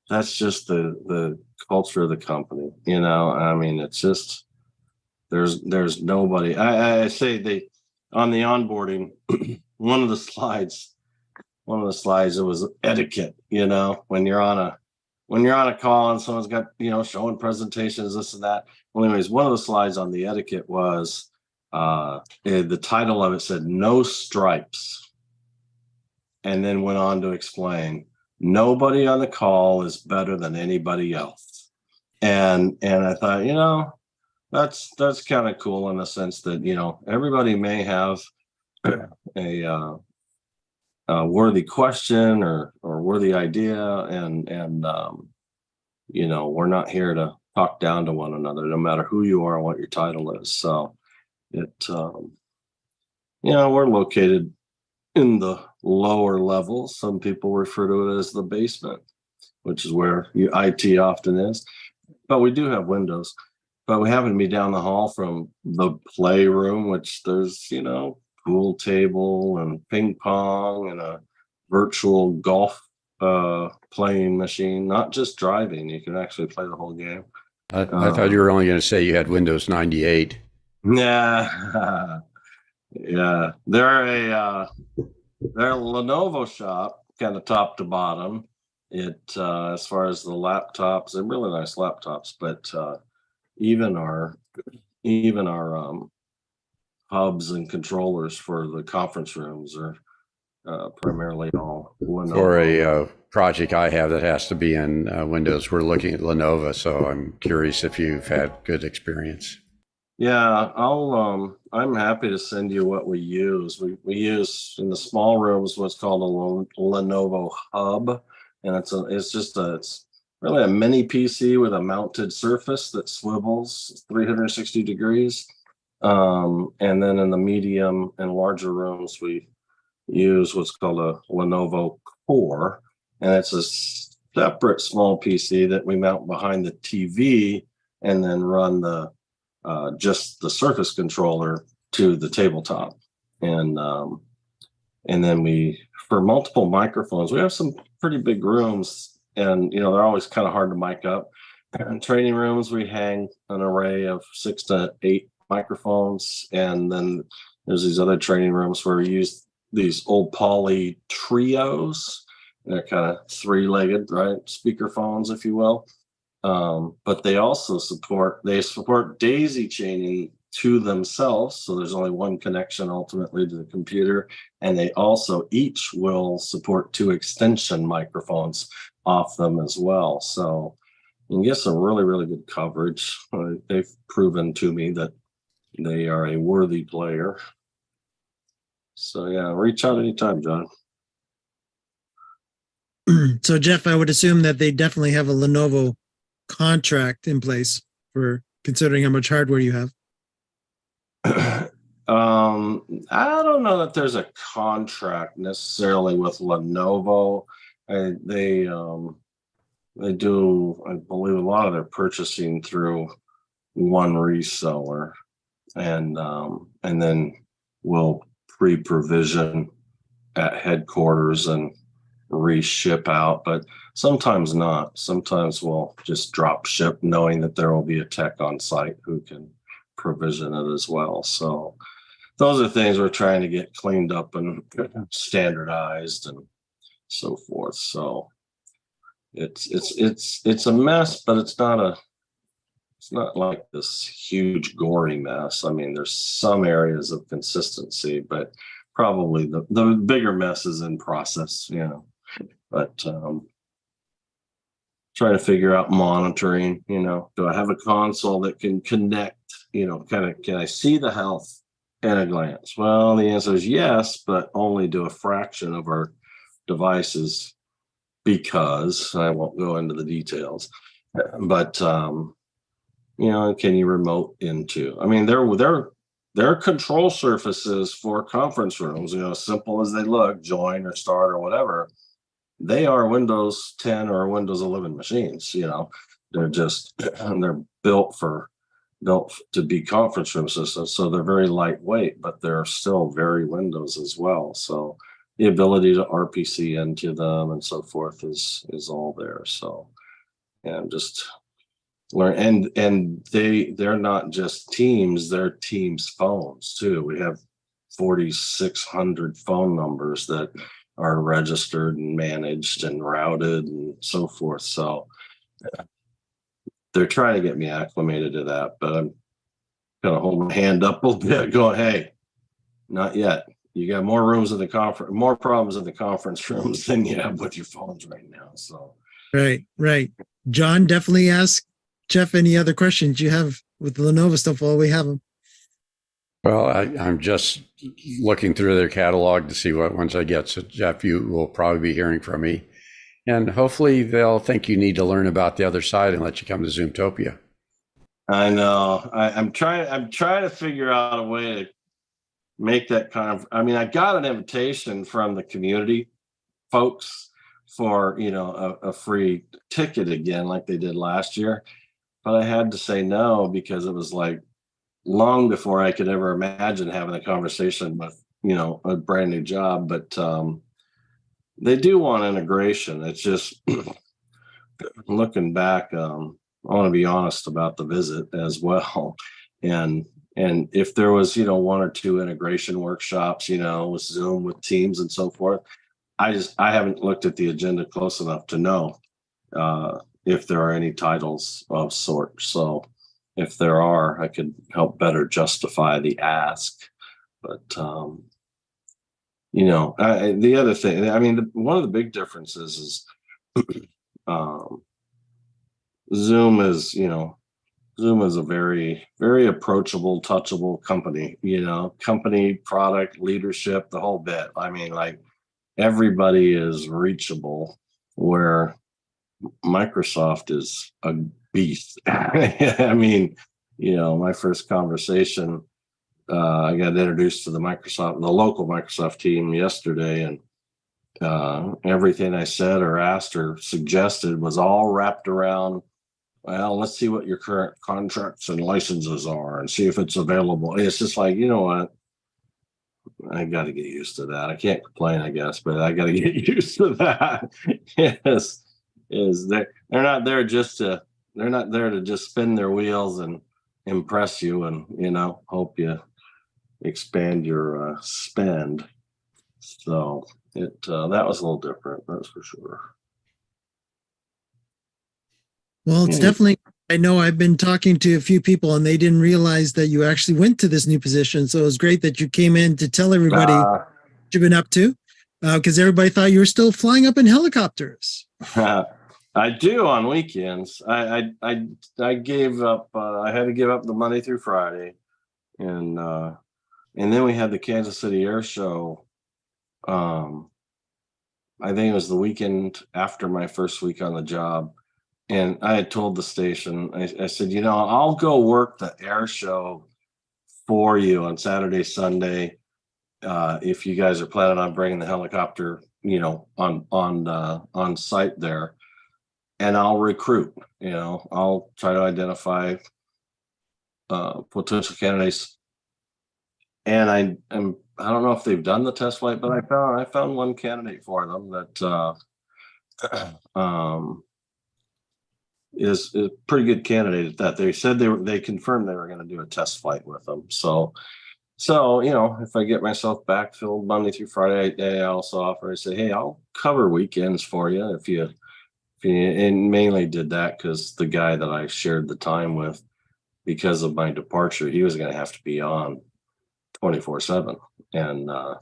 the culture of the company. It's just there's nobody. I say on the onboarding, one of the slides, it was etiquette. When you're on a call and someone's got showing presentations, this and that. Well, anyways, one of the slides on the etiquette was the title of it said "No Stripes," and then went on to explain nobody on the call is better than anybody else. And I thought, that's kind of cool in the sense that everybody may have a worthy question or worthy idea, and we're not here to talk down to one another, no matter who you are and what your title is. So we're located in the lower levels. Some people refer to it as the basement, which is where IT often is. But we do have windows. But we happen to be down the hall from the playroom, which there's, pool table and ping pong and a virtual golf playing machine, not just driving. You can actually play the whole game. I thought you were only going to say you had Windows 98. Yeah. Yeah. They're a Lenovo shop, kind of top to bottom. As far as the laptops, they're really nice laptops, but even our hubs and controllers for the conference rooms are primarily all Lenovo. For a project I have that has to be in Windows, we're looking at Lenovo, so I'm curious if you've had good experience. Yeah, I'm happy to send you what we use. We use in the small rooms what's called a Lenovo hub, and it's really a mini PC with a mounted surface that swivels 360 degrees. And then in the medium and larger rooms, we use what's called a Lenovo Core, and it's a separate small PC that we mount behind the TV and then run the just the Surface controller to the tabletop. And then we, for multiple microphones, we have some pretty big rooms, and they're always kind of hard to mic up. In training rooms, we hang an array of 6 to 8 microphones, and then there's these other training rooms where we use these old poly trios. They're kind of 3-legged, right, speaker phones, if you will. But they also support daisy chaining to themselves, so there's only one connection ultimately to the computer, and they also each will support 2 extension microphones off them as well. So you can get some really, really good coverage. They've proven to me that they are a worthy player. So yeah, reach out anytime, John. So Jeff, I would assume that they definitely have a Lenovo contract in place for considering how much hardware you have. I don't know that there's a contract necessarily with Lenovo. They do, I believe, a lot of their purchasing through one reseller, and then we'll pre-provision at headquarters and reship out, but sometimes not. Sometimes we'll just drop ship knowing that there will be a tech on site who can provision it as well. So those are things we're trying to get cleaned up and standardized and so forth. So it's a mess, but it's not like this huge gory mess. I mean, there's some areas of consistency, but probably the bigger mess is in process, but trying to figure out monitoring, do I have a console that can connect, can I see the health at a glance? Well, the answer is yes, but only to a fraction of our devices, because I won't go into the details, but, can you remote into, I mean, they're control surfaces for conference rooms, simple as they look, join or start or whatever. They are Windows 10 or Windows 11 machines. They're built to be conference room systems. So they're very lightweight, but they're still very Windows as well. So the ability to RPC into them and so forth is all there. So, and just learn, and they're not just Teams, they're Teams phones too. We have 4,600 phone numbers that are registered and managed and routed and so forth. So they're trying to get me acclimated to that, but I'm gonna hold my hand up a little bit going, hey, not yet. You got more rooms in the conference, more problems in the conference rooms than you have with your phones right now. So Right. John, definitely ask Jeff any other questions you have with the Lenovo stuff while we have them. Well, I'm just looking through their catalog to see what ones I get. So Jeff, you will probably be hearing from me, and hopefully they'll think you need to learn about the other side and let you come to Zoomtopia. I know. I'm trying to figure out a way to make that I got an invitation from the community folks for, a free ticket again, like they did last year. But I had to say no, because it was like long before I could ever imagine having a conversation with, a brand new job. But they do want integration. It's just looking back, I want to be honest about the visit as well. And if there was, 1 or 2 integration workshops, with Zoom, with Teams and so forth, I haven't looked at the agenda close enough to know if there are any titles of sort. So if there are, I could help better justify the ask. But, the other thing, one of the big differences is Zoom is a very, very approachable, touchable company, company, product, leadership, the whole bit. Everybody is reachable, where Microsoft is a beast. My first conversation I got introduced to the local Microsoft team yesterday, and everything I said or asked or suggested was all wrapped around, well, let's see what your current contracts and licenses are and see if it's available. It's just like, you know what? I got to get used to that. I can't complain, I guess, but I got to get used to that. They're not there to just spin their wheels and impress you and, hope you expand your spend. So that was a little different, that's for sure. Well, it's definitely, I know I've been talking to a few people and they didn't realize that you actually went to this new position. So it was great that you came in to tell everybody what you've been up to, because everybody thought you were still flying up in helicopters. I do on weekends. I gave up, I had to give up the Monday through Friday. And then we had the Kansas City Air Show. I think it was the weekend after my first week on the job. And I had told the station, I said, I'll go work the air show for you on Saturday, Sunday, if you guys are planning on bringing the helicopter, on site there, and I'll recruit. I'll try to identify potential candidates. And I don't know if they've done the test flight, but I found one candidate for them that is a pretty good candidate at that. They said they confirmed they were going to do a test flight with them. So if I get myself backfilled Monday through Friday, I also offer. I say, hey, I'll cover weekends for you if you and mainly did that because the guy that I shared the time with, because of my departure, he was going to have to be on 24/7, and I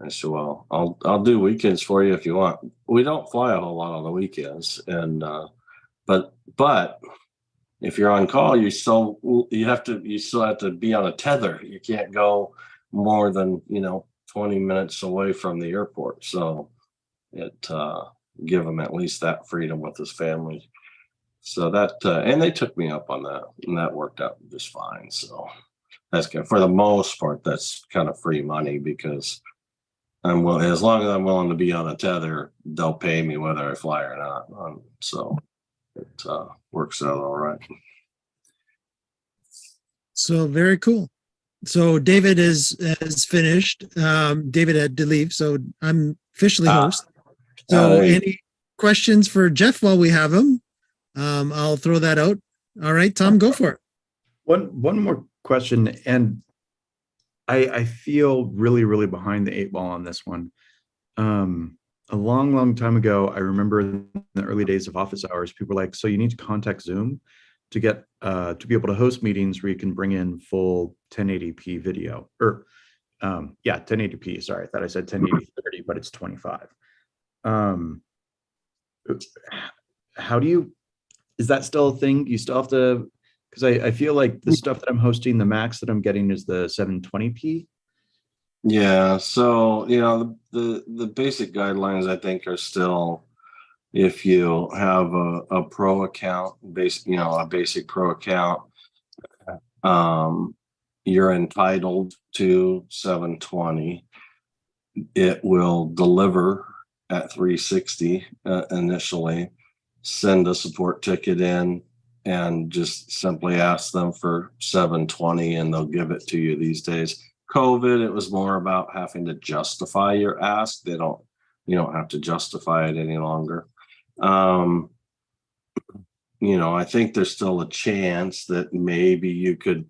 said, well, I'll do weekends for you if you want. We don't fly a whole lot on the weekends, and but if you're on call, you still have to be on a tether. You can't go more than 20 minutes away from the airport. So it give him at least that freedom with his family. So that and they took me up on that, and that worked out just fine. So that's good. For the most part, that's kind of free money because as long as I'm willing to be on a tether, they'll pay me whether I fly or not. So it works out all right. So very cool. So David is finished. David had to leave, so I'm officially host. So any questions for Jeff while we have him? I'll throw that out. All right, Tom, go for it. One more question, and I feel really, really behind the 8 ball on this one. A long time ago, I remember in the early days of office hours, people were like, so you need to contact Zoom to get to be able to host meetings where you can bring in full 1080p video, or 1080p. Sorry, I thought I said 1080/30, but it's 25. Is that still a thing? You still have to, because I feel like the stuff that I'm hosting, the max that I'm getting is the 720p. Yeah, so the basic guidelines I think are still, if you have a pro account, a basic pro account, you're entitled to 720. It will deliver at 360 initially. Send a support ticket in and just simply ask them for 720 and they'll give it to you these days. COVID, it was more about having to justify your ask. You don't have to justify it any longer. I think there's still a chance that maybe you could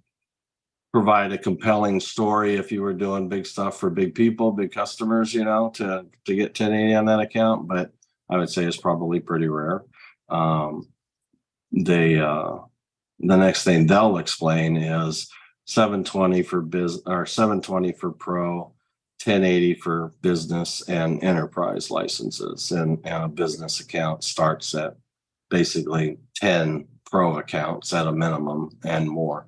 provide a compelling story if you were doing big stuff for big people, big customers, to get 1080 on that account. But I would say it's probably pretty rare. The next thing they'll explain is 720 for biz, or 720 for pro, 1080 for business and enterprise licenses, and a business account starts at basically 10 pro accounts at a minimum and more.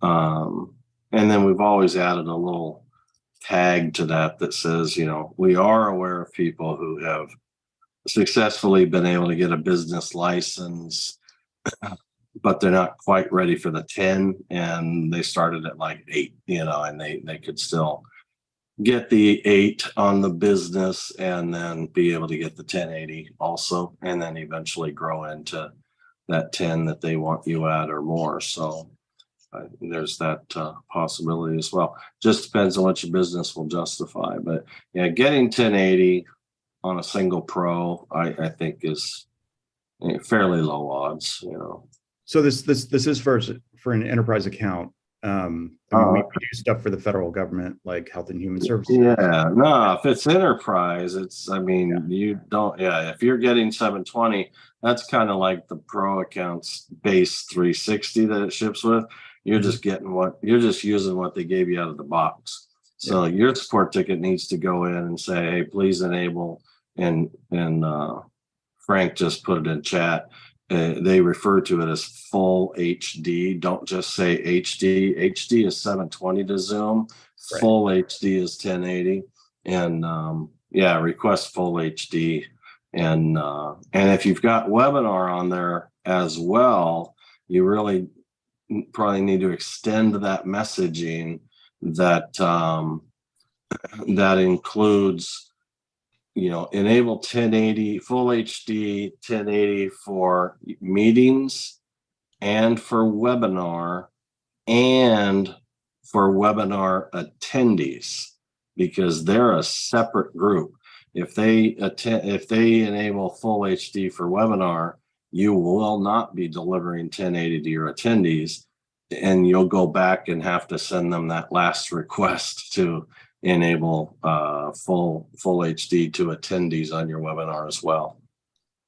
And then we've always added a little tag to that says, we are aware of people who have successfully been able to get a business license but they're not quite ready for the 10, and they started at like 8, and they could still get the 8 on the business and then be able to get the 1080 also, and then eventually grow into that 10 that they want you at or more. So there's that possibility as well. Just depends on what your business will justify. But yeah, getting 1080 on a single pro, I think is fairly low odds, So this is for an enterprise account. I mean, we do stuff for the federal government, like Health and Human Services. Yeah, no, if it's enterprise, you don't, if you're getting 720, that's kind of like the pro accounts base 360 that it ships with. You're just you're just using what they gave you out of the box. So your support ticket needs to go in and say, hey, please enable, and Frank just put it in chat. They refer to it as full HD. Don't just say HD. HD is 720 to Zoom. Right. Full HD is 1080. And request full HD. And if you've got webinar on there as well, you really probably need to extend that messaging that that includes, enable 1080, full HD 1080 for meetings and for webinar and for webinar attendees, because they're a separate group. If they enable full HD for webinar, you will not be delivering 1080 to your attendees, and you'll go back and have to send them that last request to enable full HD to attendees on your webinar as well.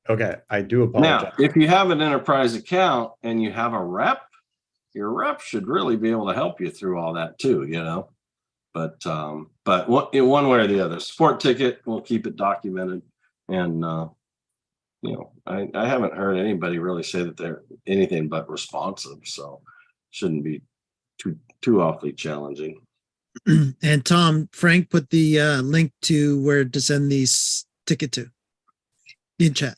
Okay, I do apologize. Now, if you have an enterprise account and you have a rep, your rep should really be able to help you through all that too, But in one way or the other, support ticket, we'll keep it documented. And I haven't heard anybody really say that they're anything but responsive, so shouldn't be too awfully challenging. And Tom, Frank put the link to where to send these ticket to in chat.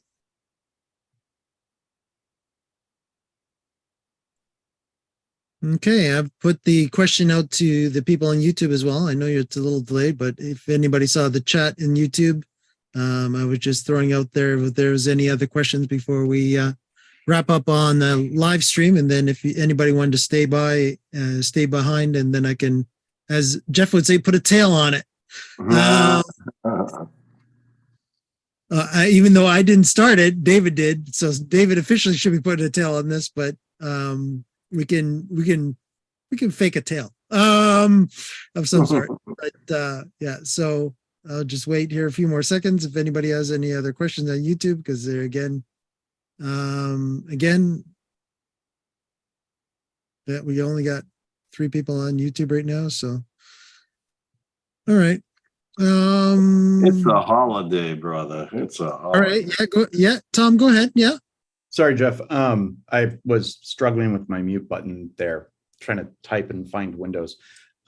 Okay, I've put the question out to the people on YouTube as well. I know it's a little delayed, but if anybody saw the chat in YouTube, I was just throwing out there if there's any other questions before we wrap up on the live stream. And then if anybody wanted to stay behind, and then I can, as Jeff would say, put a tail on it. Even though I didn't start it, David did. So David officially should be putting a tail on this, but we can fake a tail of some sort. But so I'll just wait here a few more seconds if anybody has any other questions on YouTube, because they're again that we only got 3 people on YouTube right now. So all right. It's a holiday, brother. It's a holiday. All right. Tom, go ahead. Yeah. Sorry, Jeff. I was struggling with my mute button there, trying to type and find Windows.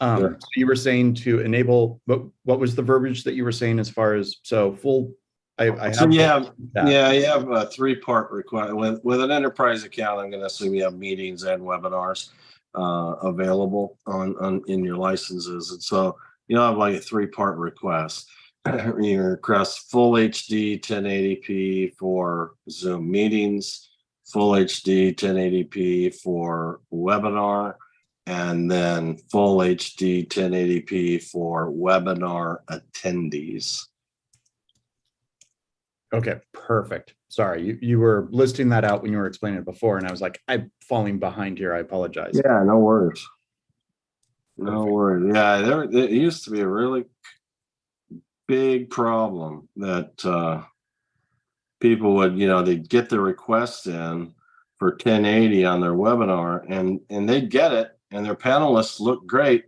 Sure. So you were saying to enable, what was the verbiage that you were saying as far as, so full, you have a 3-part request. With an enterprise account, I'm going to assume you have meetings and webinars available in your licenses. And so you'll have like a 3-part request. You request full HD 1080p for Zoom meetings, full HD 1080p for webinar, and then full HD 1080p for webinar attendees. Okay, perfect. Sorry, you were listing that out when you were explaining it before, and I was like, I'm falling behind here. I apologize. Yeah, no worries. No worries. Yeah, there used to be a really big problem that people would, they'd get the request in for 1080 on their webinar, and they'd get it, and their panelists look great,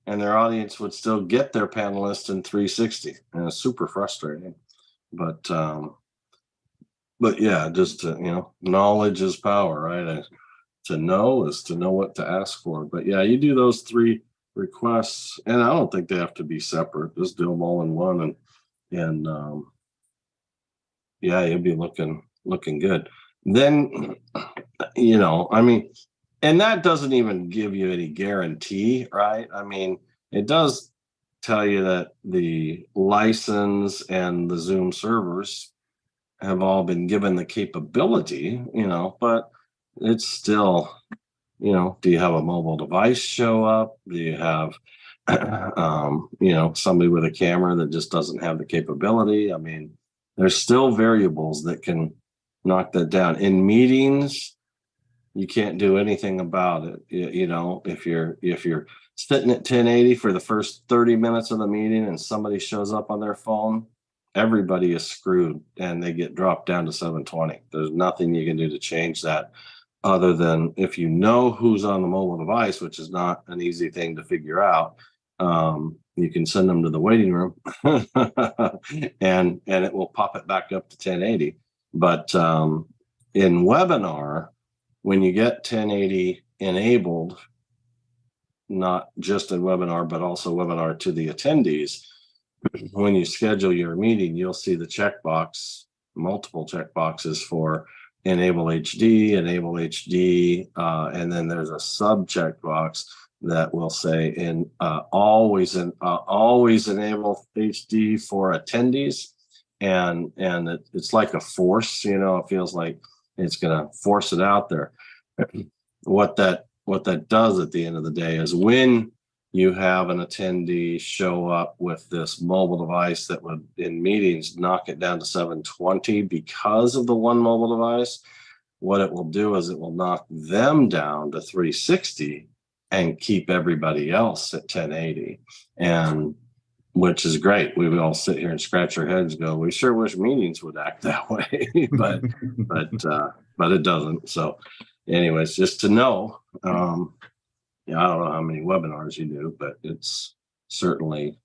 and their audience would still get their panelist in 360, and it's super frustrating. But yeah, just to, knowledge is power, right? To know is to know what to ask for. But yeah, you do those 3 requests, and I don't think they have to be separate. Just do them all in one, and you'll be looking good. Then you know, I mean, and that doesn't even give you any guarantee, right? I mean, it does tell you that the license and the Zoom servers have all been given the capability, you know, but it's still, you know, do you have a mobile device show up? Do you have, you know, somebody with a camera that just doesn't have the capability? I mean, there's still variables that can knock that down. In meetings, you can't do anything about it. You know, if you're sitting at 1080 for the first 30 minutes of the meeting and somebody shows up on their phone, everybody is screwed and they get dropped down to 720. There's nothing you can do to change that, other than if you know who's on the mobile device, which is not an easy thing to figure out. You can send them to the waiting room and it will pop it back up to 1080. But in webinar, when you get 1080 enabled, not just in webinar, but also webinar to the attendees, when you schedule your meeting, you'll see the checkbox, multiple checkboxes for enable HD, and then there's a sub checkbox that will say always enable HD for attendees, and it's like a force, you know, it feels like it's going to force it out there. What that does at the end of the day is when you have an attendee show up with this mobile device that would in meetings knock it down to 720 because of the one mobile device, what it will do is it will knock them down to 360 and keep everybody else at 1080, and which is great. We would all sit here and scratch our heads and go, we sure wish meetings would act that way, but it doesn't. So anyways, just to know, yeah, I don't know how many webinars you do, but it's certainly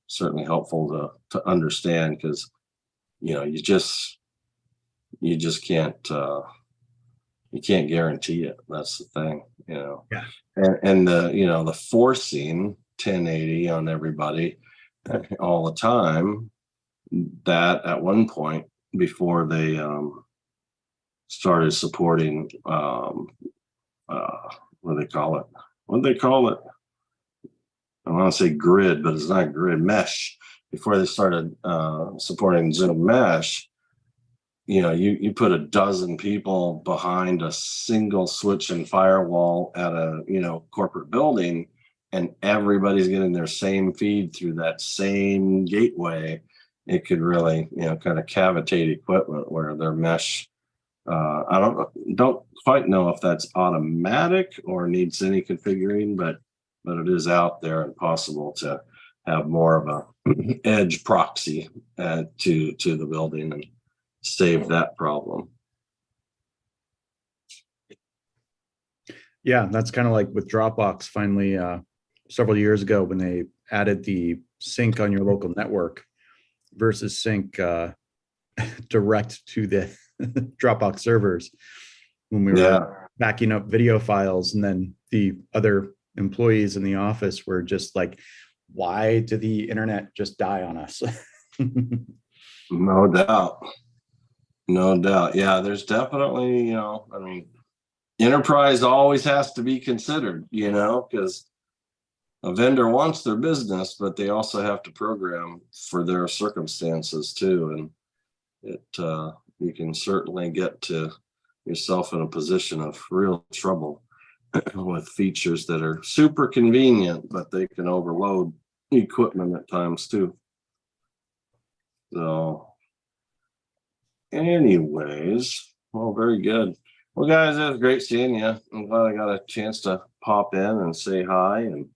helpful to understand, because you know you just can't you can't guarantee it. That's the thing, you know. Yeah. And the, you know, the forcing 1080 on everybody all the time, that at one point before they started supporting what do they call it? What do they call it? I want to say grid, but it's not grid, mesh. Before they started supporting Zoom Mesh, you know, you put a dozen people behind a single switch and firewall at a, you know, corporate building, and everybody's getting their same feed through that same gateway. It could really, you know, kind of cavitate equipment where their mesh. I don't quite know if that's automatic or needs any configuring, but it is out there and possible to have more of a edge proxy to the building and save that problem. Yeah, that's kind of like with Dropbox finally several years ago when they added the sync on your local network versus sync direct to the Dropbox servers when we were backing up video files, and then the other employees in the office were just like, why did the internet just die on us? No doubt. No doubt. Yeah, there's definitely, you know, I mean, enterprise always has to be considered, you know, because a vendor wants their business, but they also have to program for their circumstances too. And you can certainly get to yourself in a position of real trouble with features that are super convenient, but they can overload equipment at times too. So anyways, well, very good. Well, guys, it was great seeing you. I'm glad I got a chance to pop in and say hi, and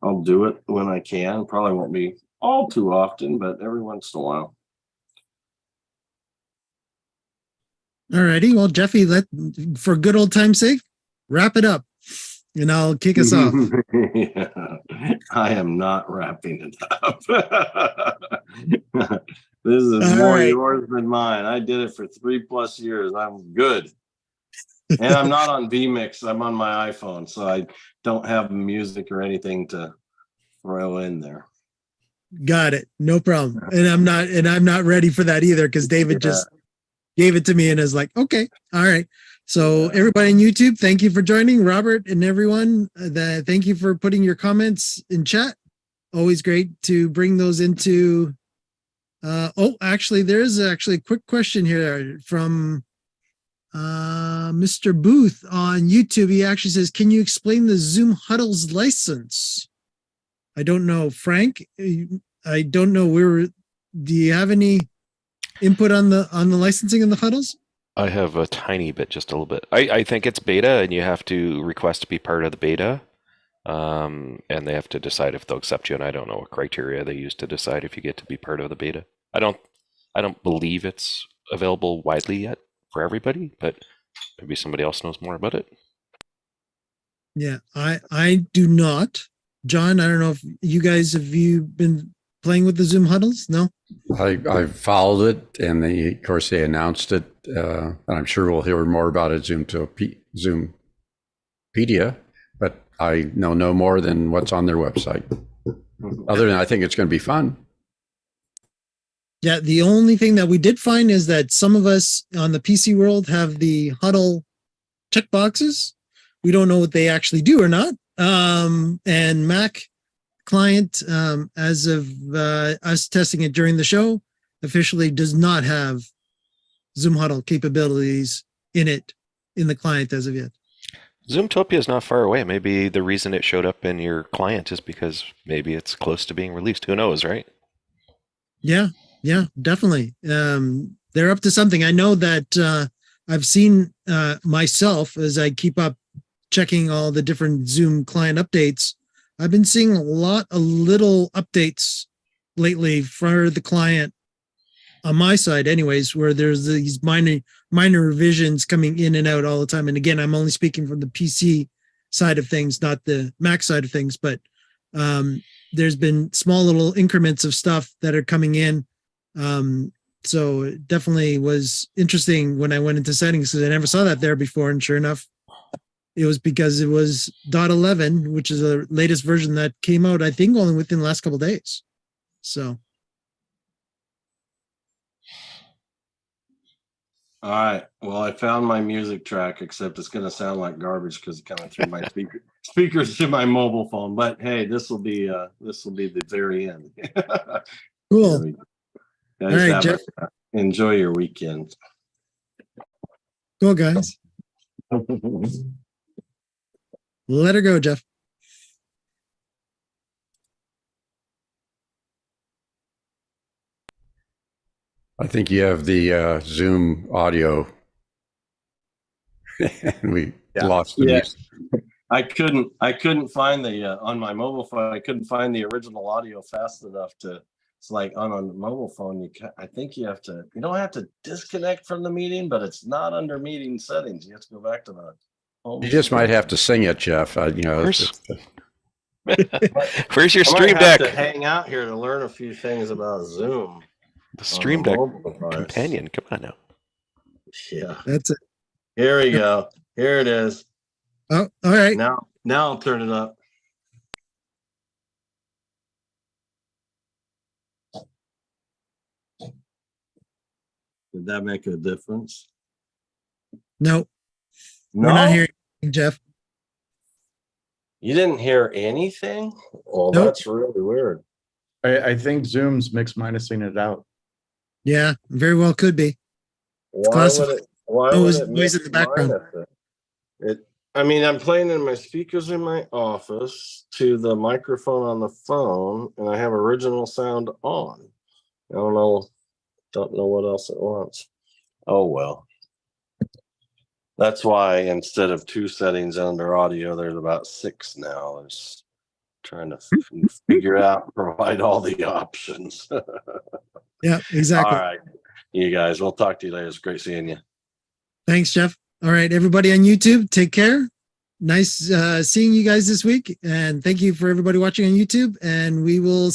I'll do it when I can. Probably won't be all too often, but every once in a while. All righty. Well, Jeffy, for good old time's sake, wrap it up and I'll kick us off. Yeah, I am not wrapping it up. This is more yours than mine. I did it for 3+ years. I'm good. And I'm not on vMix. I'm on my iPhone, so I don't have music or anything to throw in there. Got it. No problem. And I'm not ready for that either, because David just gave it to me and is like, okay, all right. So everybody on YouTube, thank you for joining. Robert and everyone, thank you for putting your comments in chat. Always great to bring those into. Actually, there's actually a quick question here from Mr. Booth on YouTube. He actually says, "Can you explain the Zoom Huddles license?" I don't know, Frank. I don't know where. Do you have any input on the licensing of the huddles? I have a tiny bit, just a little bit. I think it's beta, and you have to request to be part of the beta, and they have to decide if they'll accept you. And I don't know what criteria they use to decide if you get to be part of the beta. I don't believe it's available widely yet for everybody, but maybe somebody else knows more about it. Yeah, I do not. John, I don't know if you guys have been playing with the Zoom huddles? No. I followed it, and of course they announced it. And I'm sure we'll hear more about it Zoompedia, but I know no more than what's on their website. Other than I think it's going to be fun. Yeah, the only thing that we did find is that some of us on the PC world have the huddle checkboxes. We don't know what they actually do or not. And Mac client, as of us testing it during the show, officially does not have Zoom Huddle capabilities in the client as of yet. Zoomtopia is not far away. Maybe the reason it showed up in your client is because maybe it's close to being released. Who knows, right? Yeah, definitely. They're up to something. I know that I've seen myself as I keep up checking all the different Zoom client updates. I've been seeing a lot of little updates lately for the client on my side anyways, where there's these minor revisions coming in and out all the time. And again, I'm only speaking from the PC side of things, not the Mac side of things, but there's been small little increments of stuff that are coming in. So it definitely was interesting when I went into settings because I never saw that there before. And sure enough, it was because it was .11, which is the latest version that came out, I think, only within the last couple of days. So. All right. Well, I found my music track, except it's going to sound like garbage because it's coming through my speakers to my mobile phone. But hey, this will be the very end. Cool. Guys, all right, Jeff. Enjoy your weekend. Cool, guys. Let her go, Jeff. I think you have the Zoom audio. And we lost the music. I couldn't find the on my mobile phone. I couldn't find the original audio fast enough to. It's like on a mobile phone. I think you don't have to disconnect from the meeting, but it's not under meeting settings. You have to go back to the. You just might have to sing it, Jeff. Where's your I Stream might have Deck? to hang out here to learn a few things about Zoom. The Stream Deck device. companion. Come on now. Yeah. That's it. Here we go. Here it is. Oh, all right. Now I'll turn it up. Did that make a difference? No, No, we're not hearing anything, Jeff. You didn't hear anything? Well, Nope. that's really weird. I think Zoom's mix minusing it out. Yeah, very well could be. Why classified. would it? Why Oh, would it's it noise in mix the background. minus it? I mean, I'm playing in my speakers in my office to the microphone on the phone, and I have original sound on. I don't know what else it wants. Oh well. That's why instead of 2 settings under audio, there's about 6 now. There's trying to figure out, provide all the options. Yeah, exactly. All right, you guys. We'll talk to you later. It's great seeing you. Thanks, Jeff. All right, everybody on YouTube, take care. Nice seeing you guys this week. And thank you for everybody watching on YouTube. And we will